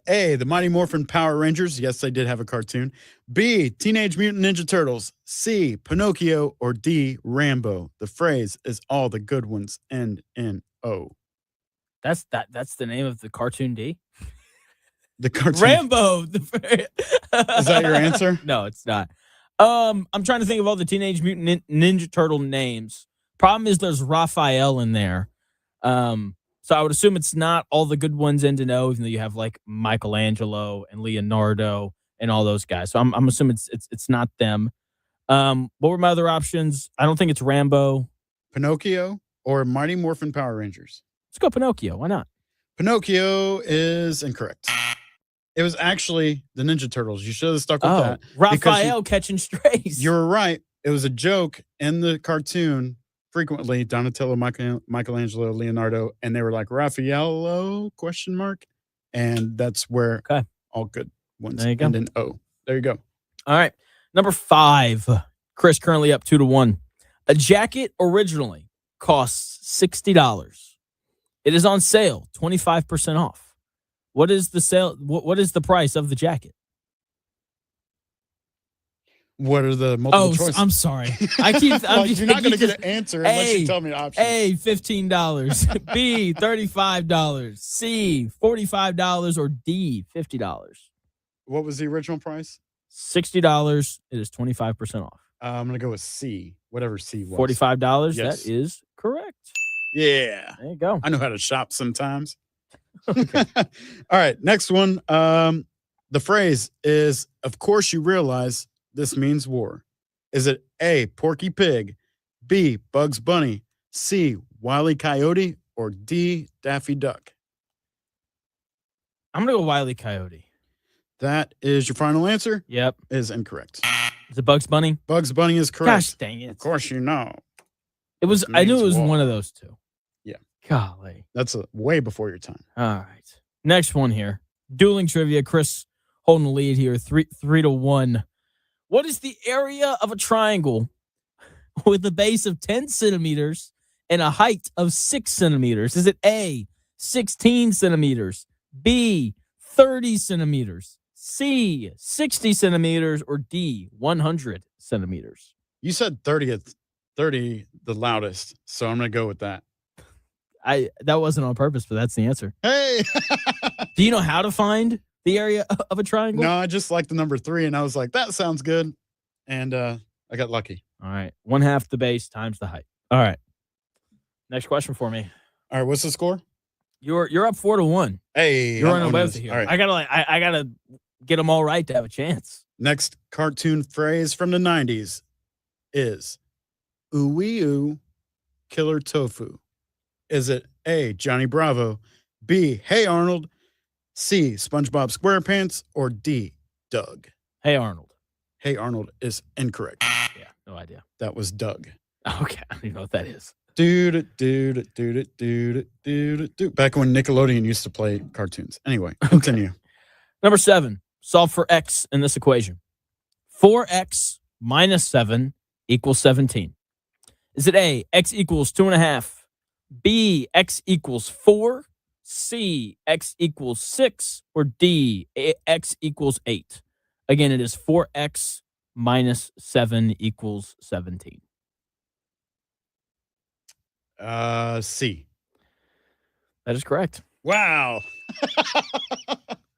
A, the Mighty Morphin Power Rangers? Yes, they did have a cartoon. B, Teenage Mutant Ninja Turtles. C, Pinocchio. Or D, Rambo. The phrase is all the good ones end in O. That's the name of the cartoon D? The cartoon. Rambo. Is that your answer? No, it's not. I'm trying to think of all the Teenage Mutant Ninja Turtle names. Problem is there's Raphael in there. So I would assume it's not all the good ones end in O, even though you have like Michelangelo and Leonardo and all those guys. So I'm assuming it's not them. What were my other options? I don't think it's Rambo. Pinocchio or Mighty Morphin Power Rangers? Let's go Pinocchio. Why not? Pinocchio is incorrect. It was actually the Ninja Turtles. You should have stuck with that. Raphael catching strays. You're right. It was a joke in the cartoon. Frequently, Donatello, Michelangelo, Leonardo, and they were like Raffaello ? And that's where all good ones end in O. There you go. All right. Number 5. Chris currently up 2-1. A jacket originally costs $60. It is on sale, 25% off. What is the sale? What is the price of the jacket? What are the multiple choices? I'm sorry. You're not going to get an answer unless you tell me the options. A, $15. B, $35. C, $45. Or D, $50. What was the original price? $60. It is 25% off. I'm going to go with C, whatever C was. $45. Yes. That is correct. Yeah. There you go. I know how to shop sometimes. Okay. All right. Next one. The phrase is, of course you realize this means war. Is it A, Porky Pig, B, Bugs Bunny, C, Wile E. Coyote, or D, Daffy Duck? I'm going to go Wile E. Coyote. That is your final answer? Yep. Is incorrect. Is it Bugs Bunny? Bugs Bunny is correct. Gosh dang it. Of course you know. I knew it was one of those two. Yeah. Golly. That's way before your time. All right. Next one here. Dueling trivia. Chris holding the lead here, 3-1. What is the area of a triangle with a base of 10 centimeters and a height of 6 centimeters? Is it A, 16 centimeters, B, 30 centimeters, C, 60 centimeters, or D, 100 centimeters? You said 30 the loudest, so I'm going to go with that. That wasn't on purpose, but that's the answer. Hey! Do you know how to find the area of a triangle? No, I just like the number 3, and I was like, that sounds good. And I got lucky. All right. 1/2 the base times the height. All right. Next question for me. All right, what's the score? You're up 4-1. Hey, you're running away with it here. All right. I gotta get them all right to have a chance. Next cartoon phrase from the 90s is ooey oo killer tofu. Is it A, Johnny Bravo, B, Hey Arnold, C, SpongeBob SquarePants, or D, Doug? Hey Arnold. Hey Arnold is incorrect. Yeah, no idea. That was Doug. Okay, I don't even know what that is. Back when Nickelodeon used to play cartoons. Anyway, continue. Okay. Number 7. Solve for x in this equation. 4x minus 7 equals 17. Is it A, x equals 2.5, B, x equals 4, C, x equals 6, or D, x equals 8? Again, it is 4x minus 7 equals 17. C. That is correct. Wow.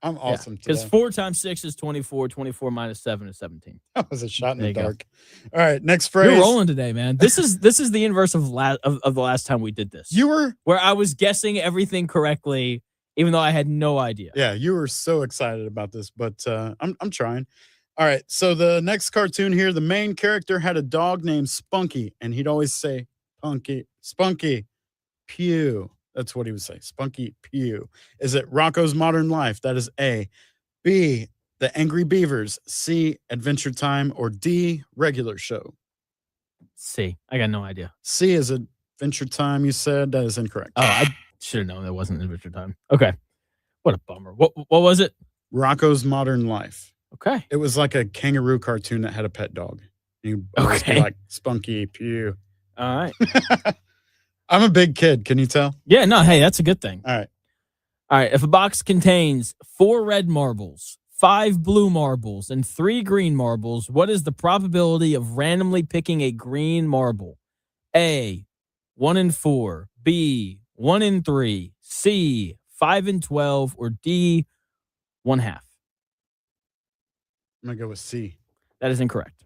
I'm awesome because today. 4 times 6 is 24. 24 minus 7 is 17. That was a shot in There the you go. dark. All right, next phrase. You're rolling today, man. This is the inverse of the last time we did this. You were, where I was guessing everything correctly, even though I had no idea. yeah, you were so excited about this, but I'm trying. All right, so the next cartoon here, the main character had a dog named Spunky, and he'd always say, Spunky, Pew. That's what he would say, Spunky Pew. Is it Rocco's Modern Life? That is A. B, The Angry Beavers. C, Adventure Time. Or D, Regular Show? C. I got no idea. C is a Adventure Time, you said. That is incorrect. Oh, I should have known that wasn't Adventure Time. Okay. What a bummer. What was it? Rocco's Modern Life. Okay. It was like a kangaroo cartoon that had a pet dog. You always be Okay. like, Spunky, Pew. All right. I'm a big kid. Can you tell? Yeah, no, hey, that's a good thing. All right. All right. If a box contains 4 red marbles, 5 blue marbles, and 3 green marbles, what is the probability of randomly picking a green marble? A, 1 in 4, B, 1 in 3, C, 5 in 12, or D, 1/2? I'm going to go with C. That is incorrect.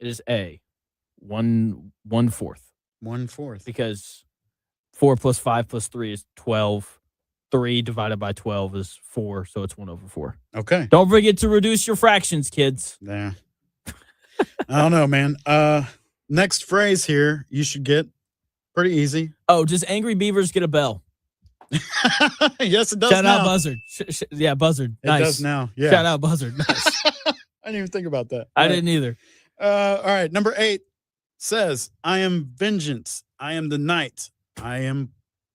It is A, 1/4. 1/4. Because 4 plus 5 plus 3 is 12. 3 divided by 12 is 4, so it's 1/4. Okay. Don't forget to reduce your fractions, kids. Yeah. I don't know, man. Next phrase here you should get. Pretty easy. Oh, just angry beavers get a bell. Yes, it does Shout now. out Buzzard. Yeah, Buzzard. It Nice. does now. Yeah. Shout out Buzzard. Nice. I didn't even think about that. I All right. didn't either. All right. Number 8 says, I am vengeance. I am the night. I am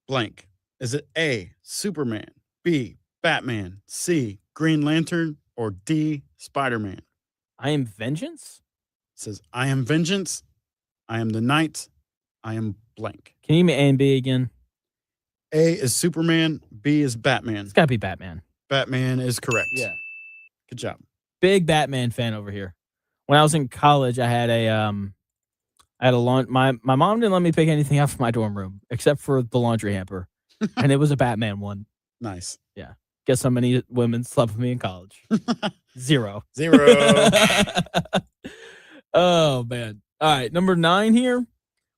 blank. Is it A, Superman, B, Batman, C, Green Lantern, or D, Spider-Man? I am vengeance? It says, I am vengeance. I am the night. I am blank. Can you give me A and B again? A is Superman. B is Batman. It's got to be Batman. Batman is correct. Yeah. Good job. Big Batman fan over here. When I was in college, I had a laundry. My mom didn't let me pick anything out from my dorm room except for the laundry hamper, and it was a Batman one. Nice. Guess how many women slept with me in college? 0. 0. Oh man. All right, number 9 here.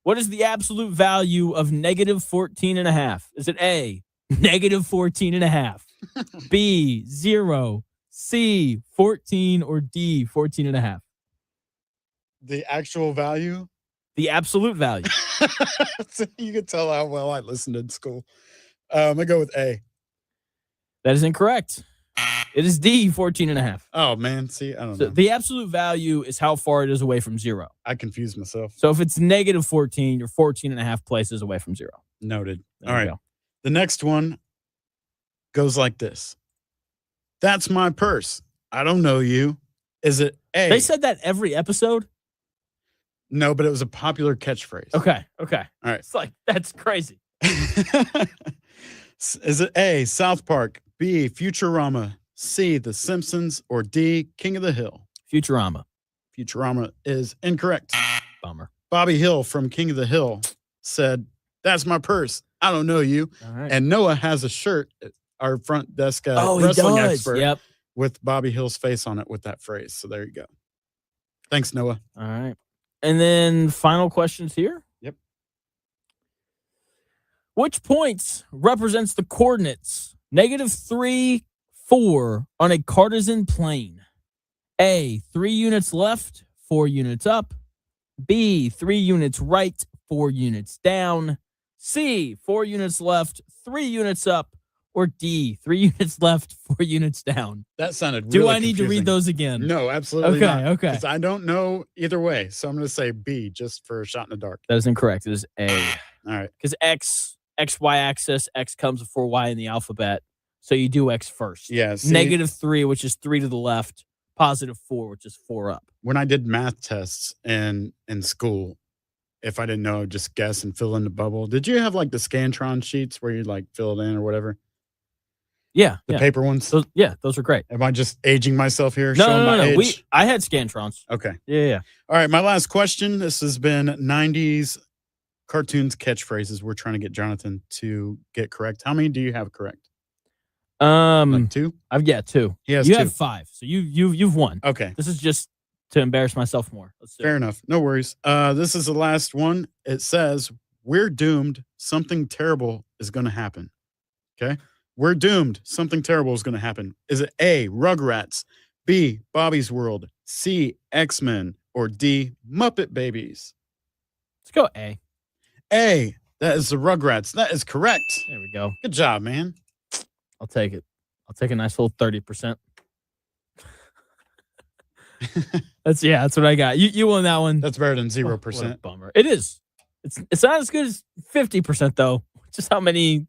What is the absolute value of negative 14.5? Is it A, negative 14.5, B, 0, C, 14, or D, 14.5? The actual value? The absolute value. So you can tell how well I listened in school. I'm going to go with A. That is incorrect. It is D, 14.5. Oh, man. See, I don't So know. the absolute value is how far it is away from 0. I confused myself. So if it's negative 14, you're 14.5 places away from 0. Noted. There All you right. go. The next one goes like this. That's my purse. I don't know you. Is it A? They said that every episode? No, but it was a popular catchphrase. Okay. All right. It's like, that's crazy. Is it A, South Park, B, Futurama, C, The Simpsons, or D, King of the Hill? Futurama. Futurama is incorrect. Bummer. Bobby Hill from King of the Hill said, that's my purse. I don't know you. All right. And Noah has a shirt, our front desk he wrestling does. expert, Yep. with Bobby Hill's face on it with that phrase. So there you go. Thanks, Noah. All right. And then final questions here. Yep. Which points represents the coordinates -3, 4 on a Cartesian plane? A, 3 units left, 4 units up. B, 3 units right, 4 units down. C, 4 units left, 3 units up. Or D, 3 units left, 4 units down. That sounded Do really I need to confusing. read those again? No, absolutely Okay, not. okay. 'Cause I don't know either way. So I'm going to say B just for a shot in the dark. That is incorrect. It is A. All right. Because X, Y axis, X comes before Y in the alphabet. So you do X first. Yeah. See, -3, which is 3 to the left. +4, which is 4 up. when I did math tests in school, if I didn't know, I'd just guess and fill in the bubble. Did you have like the Scantron sheets where you like fill it in or whatever? Yeah. The yeah. paper ones? Those are great. Am I just aging myself here? No, showing no, my no. age? I had Scantrons. Okay. Yeah. All right. My last question. This has been 90s cartoons catchphrases. We're trying to get Jonathan to get correct. How many do you have correct? Like 2? I've got 2. He has You 2. have 5. So you've won. Okay. This is just to embarrass myself more. Let's do Fair it. enough. No worries. This is the last one. It says, we're doomed. Something terrible is going to happen. Okay. We're doomed. Something terrible is going to happen. Is it A, Rugrats, B, Bobby's World, C, X-Men, or D, Muppet Babies? Let's go A. A, that is the Rugrats. That is correct. There we go. Good job, man. I'll take it. I'll take a nice little 30%. That's what I got. You won that one. That's better than Oh, what a 0%. bummer. It is. It's not as good as 50% though. Just how many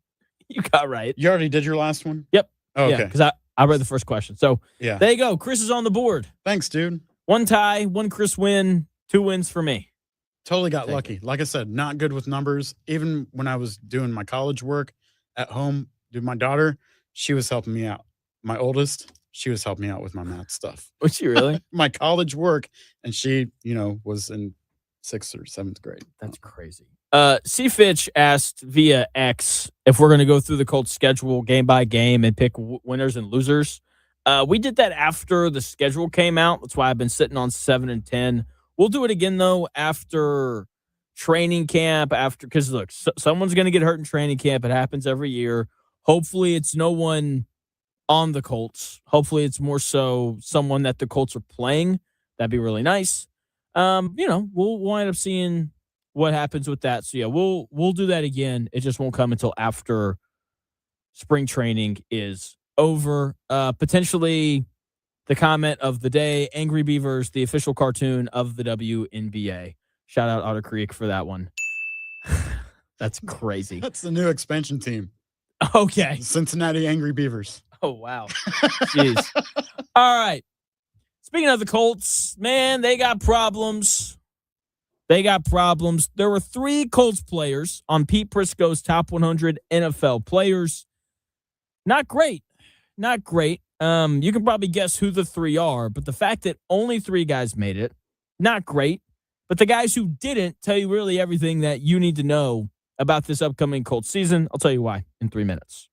you got right. You already did your last one? Yep. Oh, Yeah, okay. because I read the first question. So Yeah. there you go. Chris is on the board. Thanks, dude. 1 tie, 1 Chris win, 2 wins for me. Totally got Take lucky. Like I said, not good with numbers. Even when I was doing my college work at home, dude, my daughter, she was helping me out. My oldest, she was helping me out with my math stuff. Was she really? My college work, and she, was in 6th or 7th grade. That's crazy. C. Fitch asked via X if we're going to go through the Colts schedule game by game and pick winners and losers. We did that after the schedule came out. That's why I've been sitting on 7-10. We'll do it again though after training camp. Because look, someone's going to get hurt in training camp. It happens every year. Hopefully, it's no one on the Colts. Hopefully, it's more so someone that the Colts are playing. That'd be really nice. We'll wind up seeing what happens with that. So yeah, we'll do that again. It just won't come until after spring training is over. Potentially the comment of the day, Angry Beavers, the official cartoon of the WNBA. Shout out Otter Creek for that one. That's crazy. That's the new expansion team. Okay. Cincinnati Angry Beavers. Oh, wow. Jeez. All right. Speaking of the Colts, man, they got problems. There were 3 Colts players on Pete Prisco's top 100 NFL players. Not great. You can probably guess who the 3 are, but the fact that only 3 guys made it, not great. But the guys who didn't tell you really everything that you need to know about this upcoming Colts season. I'll tell you why in 3 minutes.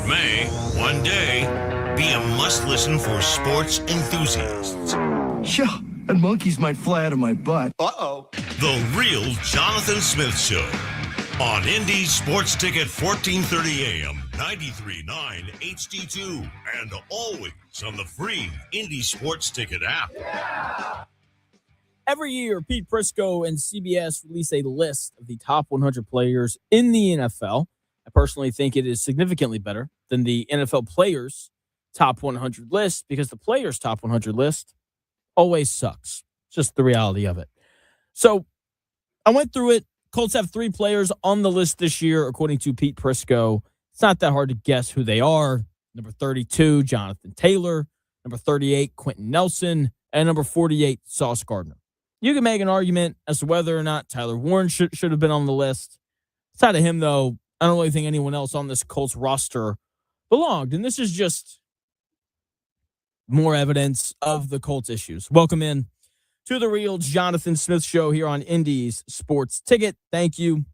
may, one day, be a must-listen for sports enthusiasts. Yeah, and monkeys might fly out of my butt. The Real Jonathan Smith Show on Indy Sports Ticket 1430 AM, 93.9 HD2, and always on the free Indy Sports Ticket app. Every year, Pete Prisco and CBS release a list of the top 100 players in the NFL. I personally think it is significantly better than the NFL players' top 100 list because the players' top 100 list always sucks. It's just the reality of it. So I went through it. Colts have 3 players on the list this year, according to Pete Prisco. It's not that hard to guess who they are. Number 32, Jonathan Taylor. Number 38, Quentin Nelson. And number 48, Sauce Gardner. You can make an argument as to whether or not Tyler Warren should have been on the list. Aside of him, though, I don't really think anyone else on this Colts roster belonged. And this is just more evidence of the Colts issues. Welcome in to the Real Jonathan Smith Show here on Indy's Sports Ticket. Thank you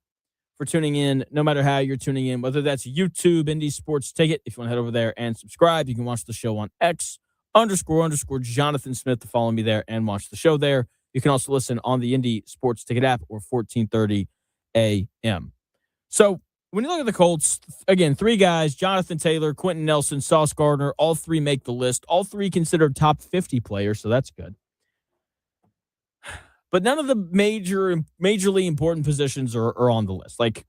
for tuning in, no matter how you're tuning in, whether that's YouTube, Indy Sports Ticket. If you want to head over there and subscribe, you can watch the show on X__Jonathan Smith to follow me there and watch the show there. You can also listen on the Indy Sports Ticket app or 1430 AM. So when you look at the Colts, again, 3 guys, Jonathan Taylor, Quentin Nelson, Sauce Gardner, all 3 make the list. All 3 considered top 50 players, so that's good. But none of the majorly important positions are on the list. Like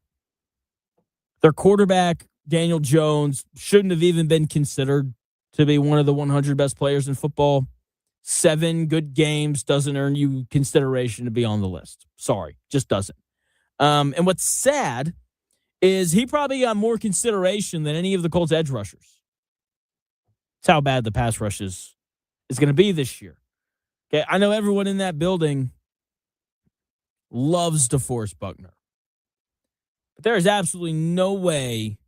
their quarterback, Daniel Jones, shouldn't have even been considered to be one of the 100 best players in football. 7 good games doesn't earn you consideration to be on the list. Sorry, just doesn't. And what's sad is he probably got more consideration than any of the Colts edge rushers. That's how bad the pass rush is going to be this year. Okay, I know everyone in that building loves DeForest Buckner. But there is absolutely no way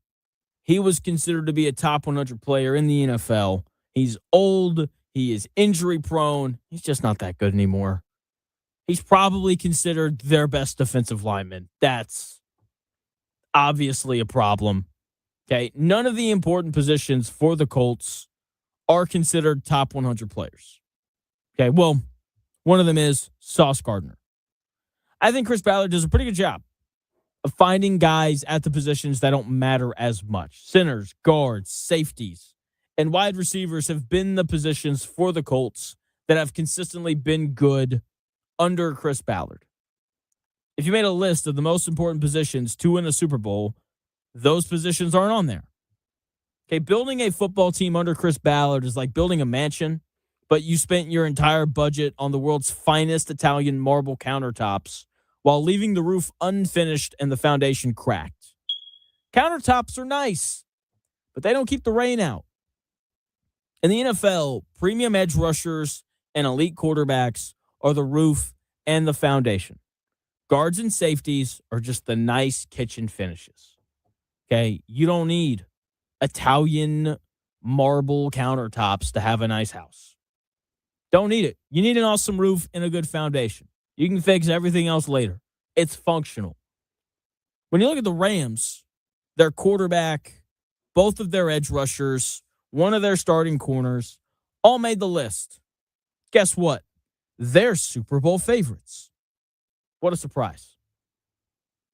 he was considered to be a top 100 player in the NFL. He's old. He is injury prone. He's just not that good anymore. He's probably considered their best defensive lineman. That's obviously a problem. Okay, none of the important positions for the Colts are considered top 100 players. Okay, well, one of them is Sauce Gardner. I think Chris Ballard does a pretty good job of finding guys at the positions that don't matter as much. Centers, guards, safeties, and wide receivers have been the positions for the Colts that have consistently been good under Chris Ballard. If you made a list of the most important positions to win a Super Bowl, those positions aren't on there. Okay, building a football team under Chris Ballard is like building a mansion, but you spent your entire budget on the world's finest Italian marble countertops while leaving the roof unfinished and the foundation cracked. Countertops are nice, but they don't keep the rain out. In the NFL, premium edge rushers and elite quarterbacks are the roof and the foundation. Guards and safeties are just the nice kitchen finishes. Okay, you don't need Italian marble countertops to have a nice house. Don't need it. You need an awesome roof and a good foundation. You can fix everything else later. It's functional. When you look at the Rams, their quarterback, both of their edge rushers, one of their starting corners, all made the list. Guess what? They're Super Bowl favorites. What a surprise.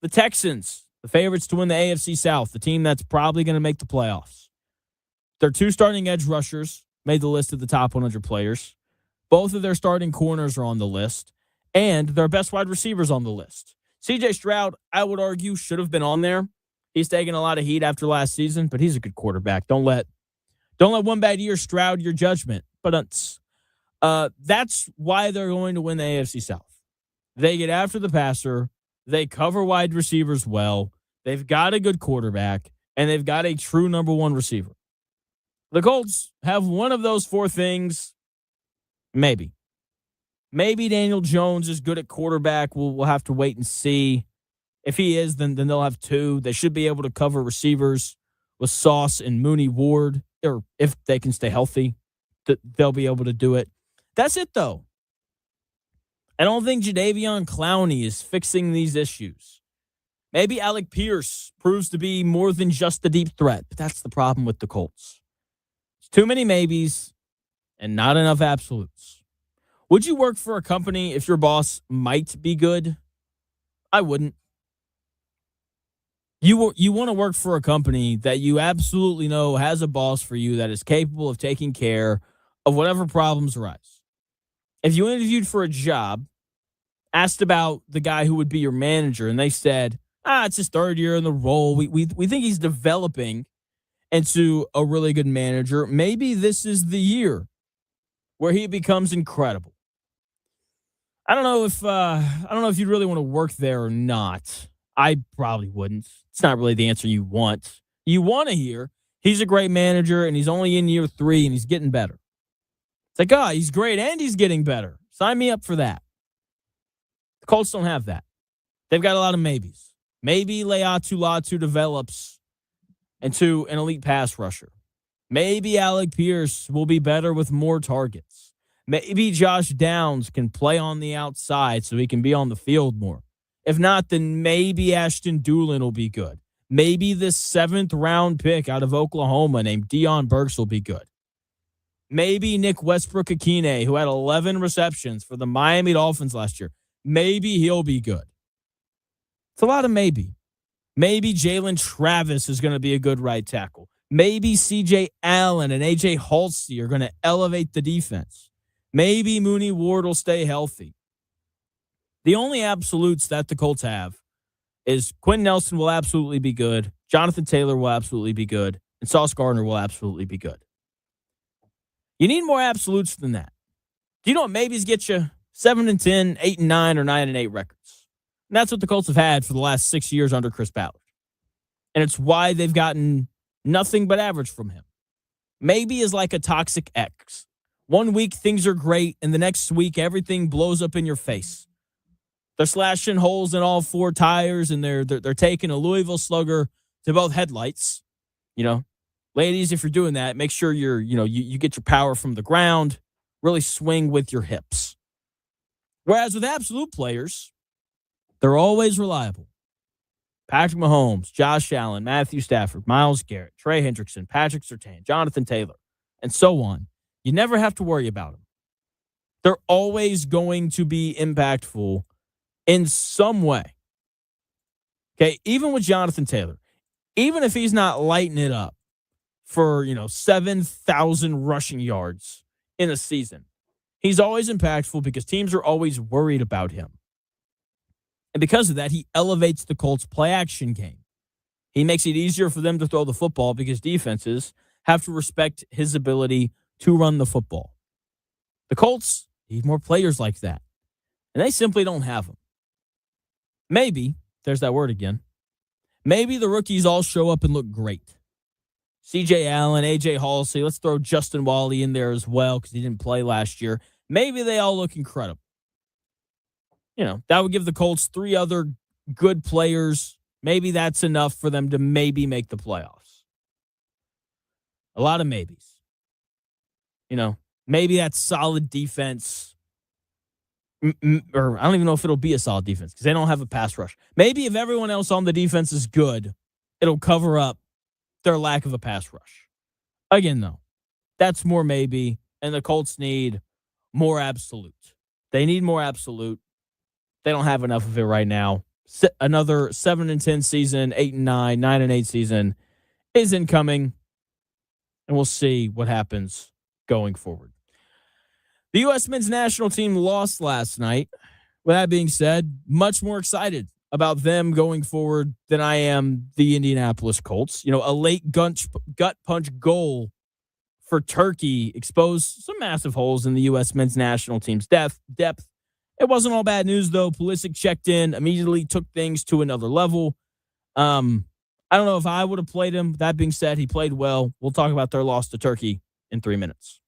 The Texans, the favorites to win the AFC South, the team that's probably going to make the playoffs. Their 2 starting edge rushers made the list of the top 100 players. Both of their starting corners are on the list, and their best wide receivers on the list. CJ Stroud, I would argue, should have been on there. He's taken a lot of heat after last season, but he's a good quarterback. Don't let one bad year shroud your judgment. But that's why they're going to win the AFC South. They get after the passer. They cover wide receivers well. They've got a good quarterback, and they've got a true number 1 receiver. The Colts have one of those 4 things. Maybe Daniel Jones is good at quarterback. We'll have to wait and see. If he is, then they'll have 2. They should be able to cover receivers with Sauce and Mooney Ward, or if they can stay healthy, they'll be able to do it. That's it, though. I don't think Jadeveon Clowney is fixing these issues. Maybe Alec Pierce proves to be more than just a deep threat, but that's the problem with the Colts. It's too many maybes and not enough absolutes. Would you work for a company if your boss might be good? I wouldn't. You want to work for a company that you absolutely know has a boss for you that is capable of taking care of whatever problems arise. If you interviewed for a job, asked about the guy who would be your manager, and they said, it's his third year in the role. We think he's developing into a really good manager. Maybe this is the year where he becomes incredible. I don't know if you'd really want to work there or not. I probably wouldn't. It's not really the answer you want. You want to hear he's a great manager and he's only in year 3 and he's getting better. It's like, he's great and he's getting better. Sign me up for that. The Colts don't have that. They've got a lot of maybes. Maybe Leatu Latu develops into an elite pass rusher. Maybe Alec Pierce will be better with more targets. Maybe Josh Downs can play on the outside so he can be on the field more. If not, then maybe Ashton Doolin will be good. Maybe this 7th round pick out of Oklahoma named Deion Burks will be good. Maybe Nick Westbrook-Akine, who had 11 receptions for the Miami Dolphins last year, maybe he'll be good. It's a lot of maybe. Maybe Jalen Travis is going to be a good right tackle. Maybe C.J. Allen and A.J. Halsey are going to elevate the defense. Maybe Mooney Ward will stay healthy. The only absolutes that the Colts have is Quinn Nelson will absolutely be good, Jonathan Taylor will absolutely be good, and Sauce Gardner will absolutely be good. You need more absolutes than that. Do you know what maybes get you? 7-10, 8-9, or 9-8 records. And that's what the Colts have had for the last 6 years under Chris Ballard. And it's why they've gotten nothing but average from him. Maybe is like a toxic ex. One week things are great, and the next week everything blows up in your face. They're slashing holes in all 4 tires, and they're taking a Louisville Slugger to both headlights. Ladies, if you're doing that, make sure you get your power from the ground. Really swing with your hips. Whereas with absolute players, they're always reliable. Patrick Mahomes, Josh Allen, Matthew Stafford, Myles Garrett, Trey Hendrickson, Patrick Surtain, Jonathan Taylor, and so on. You never have to worry about them. They're always going to be impactful in some way. Okay, even with Jonathan Taylor, even if he's not lighting it up for, 7,000 rushing yards in a season, he's always impactful because teams are always worried about him. And because of that, he elevates the Colts' play-action game. He makes it easier for them to throw the football because defenses have to respect his ability to run the football. The Colts need more players like that, and they simply don't have them. Maybe, there's that word again, maybe the rookies all show up and look great. C.J. Allen, A.J. Halsey, let's throw Justin Wally in there as well because he didn't play last year. Maybe they all look incredible. That would give the Colts 3 other good players. Maybe that's enough for them to maybe make the playoffs. A lot of maybes. Maybe that's solid defense. Or I don't even know if it'll be a solid defense because they don't have a pass rush. Maybe if everyone else on the defense is good, it'll cover up their lack of a pass rush. Again, though, that's more maybe, and the Colts need more absolute. They need more absolute. They don't have enough of it right now. Another 7-10 season, 8-9, 9-8 season is incoming, and we'll see what happens going forward. The U.S. men's national team lost last night. With that being said, much more excited about them going forward than I am the Indianapolis Colts. A late gut punch goal for Turkey exposed some massive holes in the U.S. men's national team's depth. It wasn't all bad news, though. Pulisic checked in, immediately took things to another level. I don't know if I would have played him. That being said, he played well. We'll talk about their loss to Turkey in 3 minutes.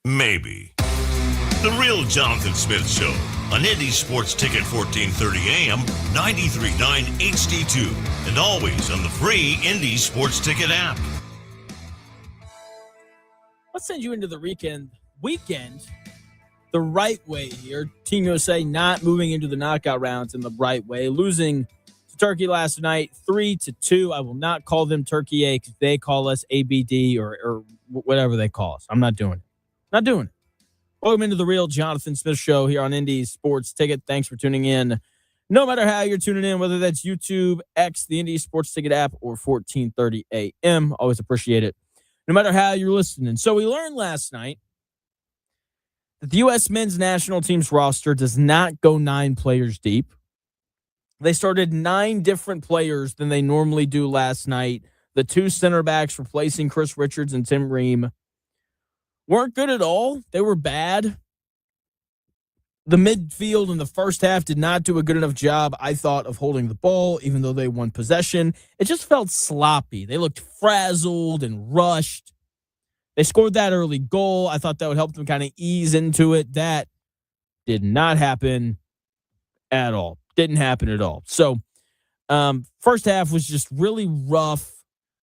Maybe. The Real Jonathan Smith Show on Indy Sports Ticket 1430 AM, 93.9 HD2, and always on the free Indy Sports Ticket app. Let's send you into the weekend the right way here. Team USA not moving into the knockout rounds in the right way, losing to Turkey last night 3-2. I will not call them Turkey A because they call us ABD or whatever they call us. I'm not doing it. Not doing it. Welcome into the Real Jonathan Smith Show here on Indy Sports Ticket. Thanks for tuning in. No matter how you're tuning in, whether that's YouTube, X, the Indy Sports Ticket app, or 1430 AM, always appreciate it. No matter how you're listening. So we learned last night that the U.S. men's national team's roster does not go 9 players deep. They started 9 different players than they normally do last night. The 2 center backs replacing Chris Richards and Tim Ream weren't good at all. They were bad. The midfield in the first half did not do a good enough job, I thought, of holding the ball, even though they won possession. It just felt sloppy. They looked frazzled and rushed. They scored that early goal. I thought that would help them kind of ease into it. That did not happen at all. Didn't happen at all. So, first half was just really rough.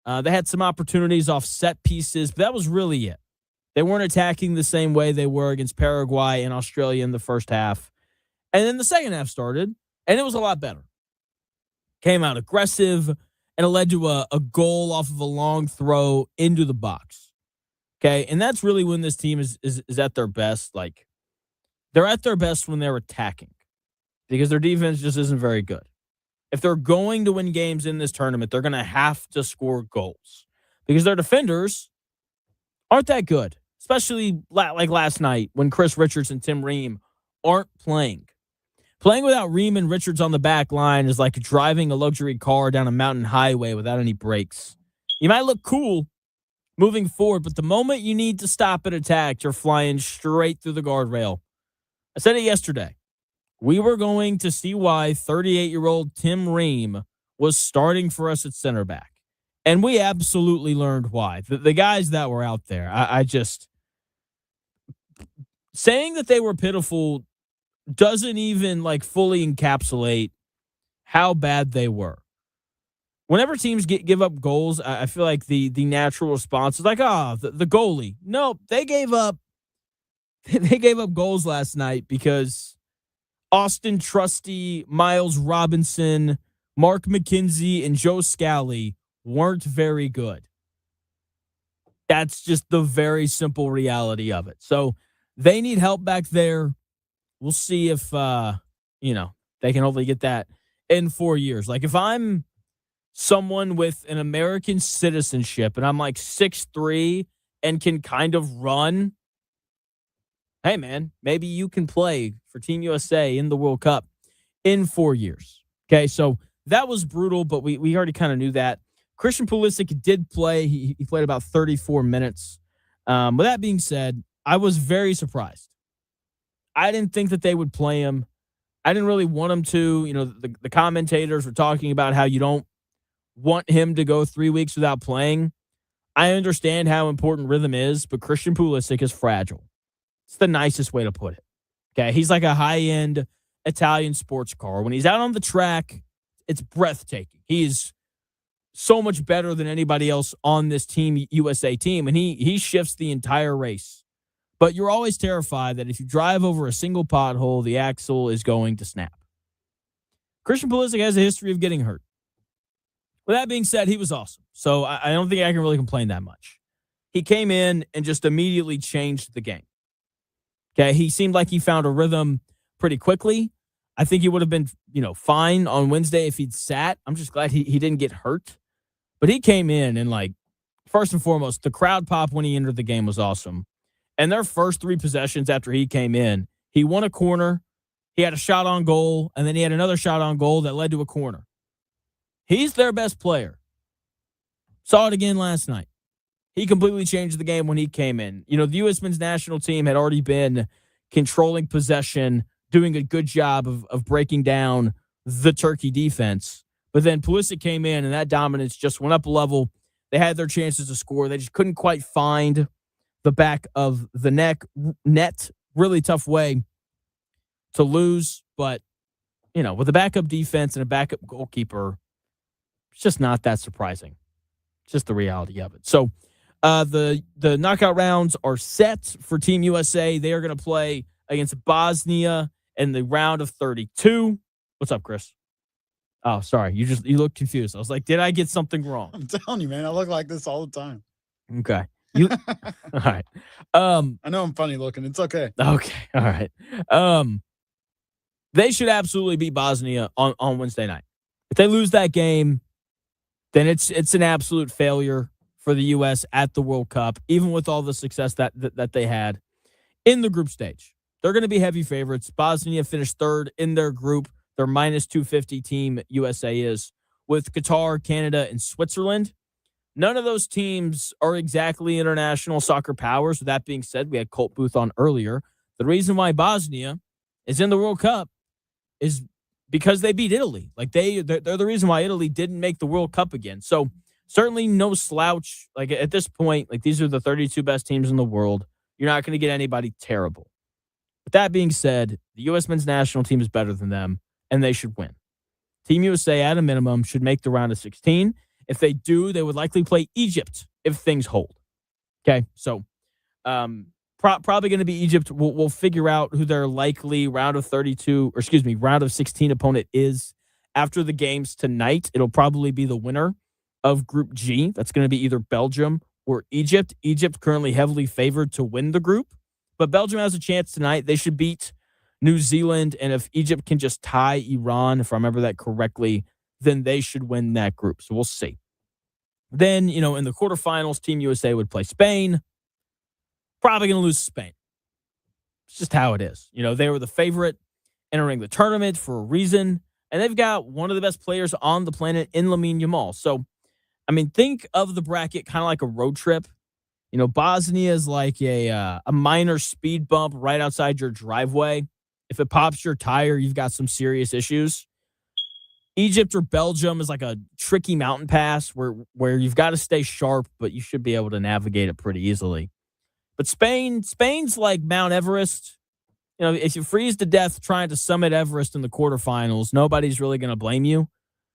They had some opportunities off set pieces, but that was really it. They weren't attacking the same way they were against Paraguay and Australia in the first half. And then the second half started, and it was a lot better. Came out aggressive, and it led to a goal off of a long throw into the box. Okay, and that's really when this team is at their best. Like, they're at their best when they're attacking because their defense just isn't very good. If they're going to win games in this tournament, they're going to have to score goals because their defenders aren't that good. Especially like last night when Chris Richards and Tim Ream aren't playing. Playing without Ream and Richards on the back line is like driving a luxury car down a mountain highway without any brakes. You might look cool moving forward, but the moment you need to stop an attack, you're flying straight through the guardrail. I said it yesterday. We were going to see why 38-year-old Tim Ream was starting for us at center back. And we absolutely learned why. The guys that were out there, I just... saying that they were pitiful doesn't even like fully encapsulate how bad they were. Whenever teams give up goals, I feel like the natural response is like, the goalie. No, they gave up goals last night because Austin Trusty, Miles Robinson, Mark McKenzie, and Joe Scally weren't very good. That's just the very simple reality of it. So they need help back there. We'll see if, they can hopefully get that in 4 years. Like if I'm someone with an American citizenship and I'm like 6'3" and can kind of run, hey, man, maybe you can play for Team USA in the World Cup in 4 years. Okay, so that was brutal, but we already kind of knew that. Christian Pulisic did play. He played about 34 minutes. With that being said, I was very surprised. I didn't think that they would play him. I didn't really want him to. You know, the commentators were talking about how you don't want him to go 3 weeks without playing. I understand how important rhythm is, but Christian Pulisic is fragile. It's the nicest way to put it. Okay, he's like a high-end Italian sports car. When he's out on the track, it's breathtaking. He's so much better than anybody else on this Team USA team, and he shifts the entire race. But you're always terrified that if you drive over a single pothole, the axle is going to snap. Christian Pulisic has a history of getting hurt. With that being said, he was awesome. So I don't think I can really complain that much. He came in and just immediately changed the game. Okay, he seemed like he found a rhythm pretty quickly. I think he would have been, fine on Wednesday if he'd sat. I'm just glad he didn't get hurt. But he came in and, first and foremost, the crowd pop when he entered the game was awesome. And their first 3 possessions after he came in, he won a corner, he had a shot on goal, and then he had another shot on goal that led to a corner. He's their best player. Saw it again last night. He completely changed the game when he came in. The U.S. men's national team had already been controlling possession, doing a good job of breaking down the Turkey defense. But then Pulisic came in, and that dominance just went up a level. They had their chances to score. They just couldn't quite find the back of the net. Really tough way to lose, but with a backup defense and a backup goalkeeper, it's just not that surprising. It's just the reality of it. So the knockout rounds are set for Team USA. They are going to play against Bosnia in the round of 32. What's up, Chris? Oh, sorry. You look confused. I was like, did I get something wrong? I'm telling you, man, I look like this all the time. Okay. All right. I know I'm funny looking. It's okay. Okay. All right. They should absolutely beat Bosnia on Wednesday night. If they lose that game, then it's an absolute failure for the U.S. at the World Cup, even with all the success that they had in the group stage. They're going to be heavy favorites. Bosnia finished third in their group. Their minus 250 team USA is, with Qatar, Canada, and Switzerland. None of those teams are exactly international soccer powers. With that being said, we had Colt Booth on earlier. The reason why Bosnia is in the World Cup is because they beat Italy. Like they're the reason why Italy didn't make the World Cup again. So certainly no slouch. Like at this point, like these are the 32 best teams in the world. You're not going to get anybody terrible. With that being said, the U.S. men's national team is better than them, and they should win. Team USA, at a minimum, should make the round of 16. If they do, they would likely play Egypt if things hold. Okay, so probably going to be Egypt. We'll figure out who their likely round of 16 opponent is after the games tonight. It'll probably be the winner of Group G. That's going to be either Belgium or Egypt. Egypt currently heavily favored to win the group, but Belgium has a chance tonight. They should beat New Zealand, and if Egypt can just tie Iran, if I remember that correctly, then they should win that group. So we'll see. Then, in the quarterfinals, Team USA would play Spain. Probably going to lose to Spain. It's just how it is. They were the favorite entering the tournament for a reason, and they've got one of the best players on the planet in Lamine Yamal. So, think of the bracket kind of like a road trip. Bosnia is like a minor speed bump right outside your driveway. If it pops your tire, you've got some serious issues. Egypt or Belgium is like a tricky mountain pass where you've got to stay sharp, but you should be able to navigate it pretty easily. But Spain's like Mount Everest. If you freeze to death trying to summit Everest in the quarterfinals, nobody's really going to blame you.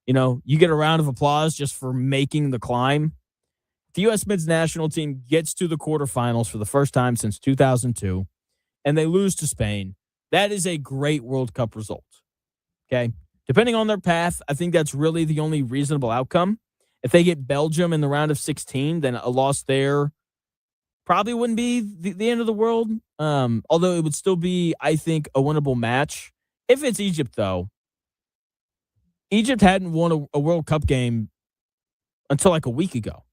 You get a round of applause just for making the climb. The U.S. men's national team gets to the quarterfinals for the first time since 2002, and they lose to Spain. That is a great World Cup result. Okay? Depending on their path, I think that's really the only reasonable outcome. If they get Belgium in the round of 16, then a loss there probably wouldn't be the end of the world, although it would still be, I think, a winnable match. If it's Egypt, though, Egypt hadn't won a World Cup game until like a week ago.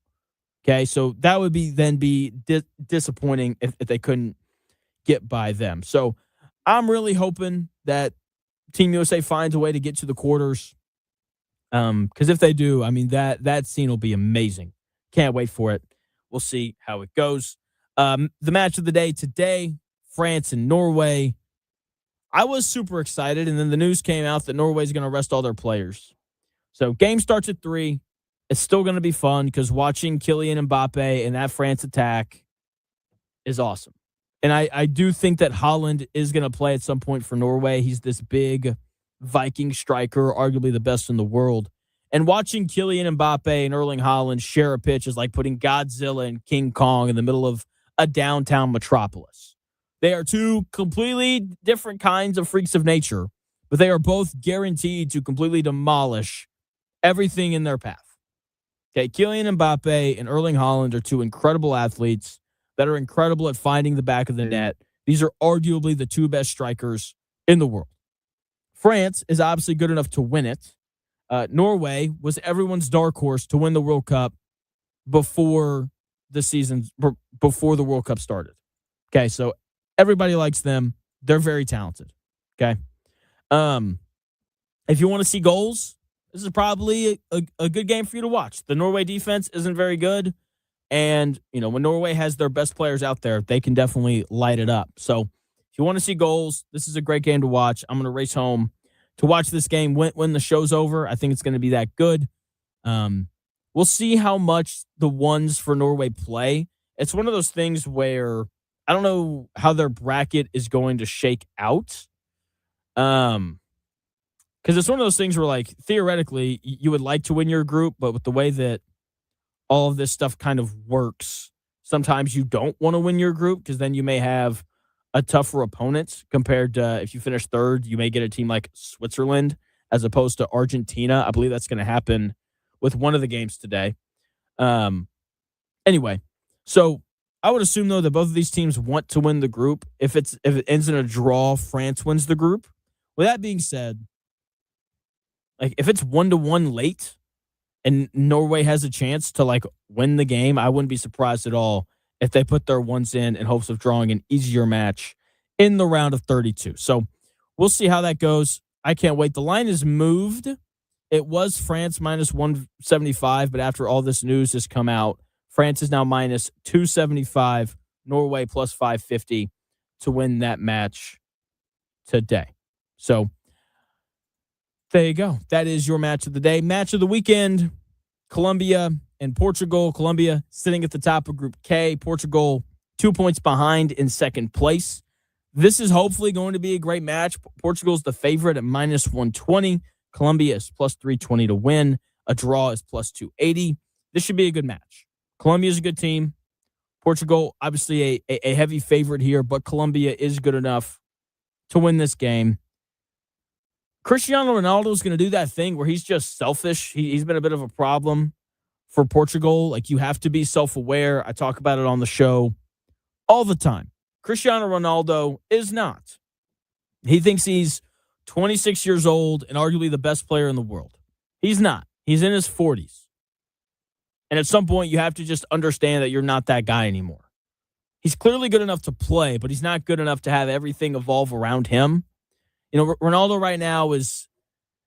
Okay, so that would be disappointing if they couldn't get by them. So I'm really hoping that Team USA finds a way to get to the quarters. Because if they do, that scene will be amazing. Can't wait for it. We'll see how it goes. The match of the day today, France and Norway. I was super excited, and then the news came out that Norway's going to rest all their players. So game starts at 3:00. It's still going to be fun because watching Kylian Mbappe and that France attack is awesome. And I do think that Haaland is going to play at some point for Norway. He's this big Viking striker, arguably the best in the world. And watching Kylian Mbappe and Erling Haaland share a pitch is like putting Godzilla and King Kong in the middle of a downtown metropolis. They are two completely different kinds of freaks of nature, but they are both guaranteed to completely demolish everything in their path. Okay, Kylian Mbappe and Erling Haaland are two incredible athletes that are incredible at finding the back of the net. These are arguably the two best strikers in the world. France is obviously good enough to win it. Norway was everyone's dark horse to win the World Cup before the World Cup started. Okay, so everybody likes them. They're very talented. Okay. If you want to see goals, this is probably a good game for you to watch. The Norway defense isn't very good. And, when Norway has their best players out there, they can definitely light it up. So if you want to see goals, this is a great game to watch. I'm going to race home to watch this game when the show's over. I think it's going to be that good. We'll see how much the ones for Norway play. it's one of those things where I don't know how their bracket is going to shake out. Because it's one of those things where, like, theoretically, you would like to win your group, but with the way that all of this stuff kind of works, sometimes you don't want to win your group because then you may have a tougher opponent compared to if you finish third, you may get a team like Switzerland as opposed to Argentina. I believe that's going to happen with one of the games today. Anyway, so I would assume, though, that both of these teams want to win the group. If it ends in a draw, France wins the group. With that being said, like, if it's 1-1 late and Norway has a chance to, like, win the game, I wouldn't be surprised at all if they put their ones in hopes of drawing an easier match in the round of 32. So we'll see how that goes. I can't wait. The line is moved. It was France minus 175, but after all this news has come out, France is now minus 275, Norway plus 550 to win that match today. So there you go. That is your match of the day. Match of the weekend, Colombia and Portugal. Colombia sitting at the top of Group K. Portugal 2 points behind in second place. This is hopefully going to be a great match. Portugal's the favorite at minus 120. Colombia is plus 320 to win. A draw is plus 280. This should be a good match. Colombia is a good team. Portugal, obviously a heavy favorite here, but Colombia is good enough to win this game. Cristiano Ronaldo is going to do that thing where he's just selfish. He's been a bit of a problem for Portugal. Like, you have to be self-aware. I talk about it on the show all the time. Cristiano Ronaldo is not. He thinks he's 26 years old and arguably the best player in the world. He's not. He's in his 40s. And at some point, you have to just understand that you're not that guy anymore. He's clearly good enough to play, but he's not good enough to have everything evolve around him. You know, Ronaldo right now is,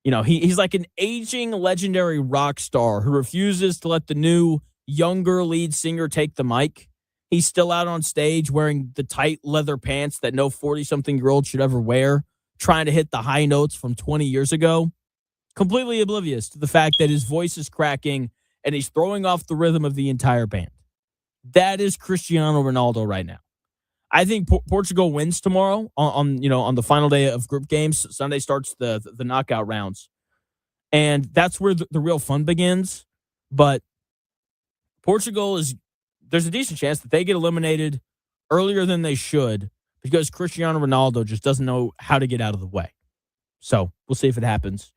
you know, he's like an aging legendary rock star who refuses to let the new, younger lead singer take the mic. He's still out on stage wearing the tight leather pants that no 40-something-year-old should ever wear, trying to hit the high notes from 20 years ago. Completely oblivious to the fact that his voice is cracking and he's throwing off the rhythm of the entire band. That is Cristiano Ronaldo right now. I think Portugal wins tomorrow on the final day of group games. Sunday starts the knockout rounds. And that's where the real fun begins. But Portugal there's a decent chance that they get eliminated earlier than they should because Cristiano Ronaldo just doesn't know how to get out of the way. So we'll see if it happens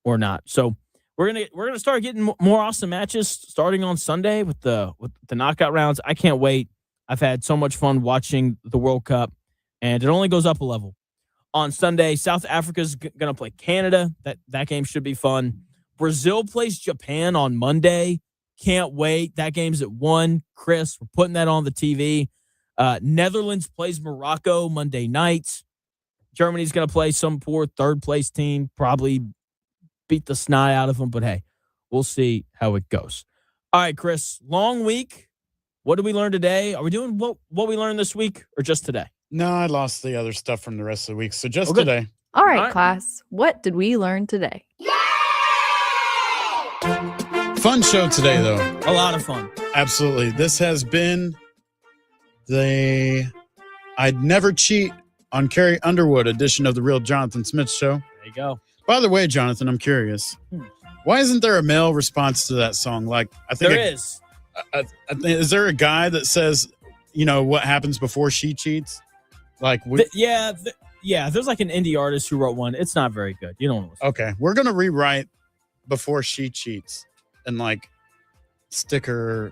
or not. So we're gonna start getting more awesome matches starting on Sunday with the knockout rounds. I can't wait. I've had so much fun watching the World Cup, and it only goes up a level. On Sunday, South Africa's going to play Canada. That game should be fun. Brazil plays Japan on Monday. Can't wait. That game's at 1. Chris, we're putting that on the TV. Netherlands plays Morocco Monday night. Germany's going to play some poor third-place team, probably beat the snot out of them, but hey, we'll see how it goes. All right, Chris, long week. What did we learn today? Are we doing what we learned this week or just today? No, I lost the other stuff from the rest of the week, so just today. All right, class. What did we learn today? Fun show today, though. A lot of fun. Absolutely. This has been the I'd Never Cheat on Carrie Underwood edition of the Real Jonathan Smith Show. There you go. By the way, Jonathan, I'm curious. Why isn't there a male response to that song? Like, I think there is. Is there a guy that says, you know, what happens before she cheats? Like, there's like an indie artist who wrote one. It's not very good. You don't know. Okay, we're gonna rewrite before she cheats and like stick her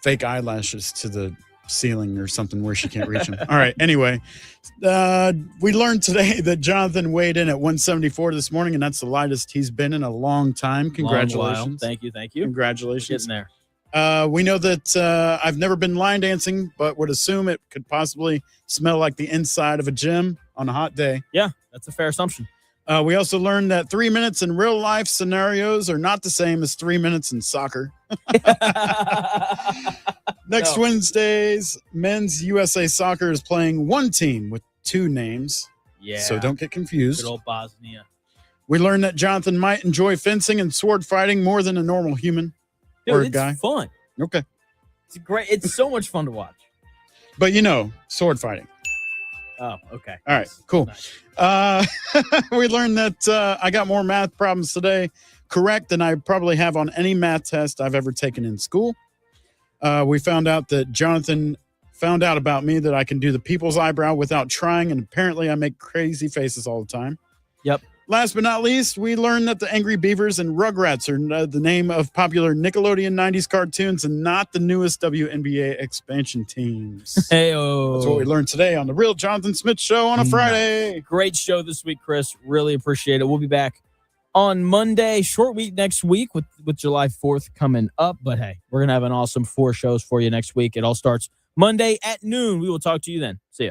fake eyelashes to the ceiling or something where she can't reach them. All right. Anyway, we learned today that Jonathan weighed in at 174 this morning, and that's the lightest he's been in a long time. Congratulations! Thank you. Congratulations. Getting there. We know that I've never been line dancing, but would assume it could possibly smell like the inside of a gym on a hot day. Yeah, that's a fair assumption. We also learned that 3 minutes in real life scenarios are not the same as 3 minutes in soccer. Next Wednesday's men's USA soccer is playing one team with two names. Yeah. So don't get confused. Good old Bosnia. We learned that Jonathan might enjoy fencing and sword fighting more than a normal human. Dude, or a it's guy. fun. Okay. It's great. It's so much fun to watch. But sword fighting. Oh, okay. All right, cool. Nice. We learned that I got more math problems today correct than I probably have on any math test I've ever taken in school. We found out that Jonathan found out about me that I can do the people's eyebrow without trying, and apparently I make crazy faces all the time. Yep. Last but not least, we learned that the Angry Beavers and Rugrats are the name of popular Nickelodeon 90s cartoons and not the newest WNBA expansion teams. Hey-o. That's what we learned today on the Real Jonathan Smith Show on a Friday. Great show this week, Chris. Really appreciate it. We'll be back on Monday. Short week next week with July 4th coming up. But, hey, we're going to have an awesome 4 shows for you next week. It all starts Monday at noon. We will talk to you then. See ya.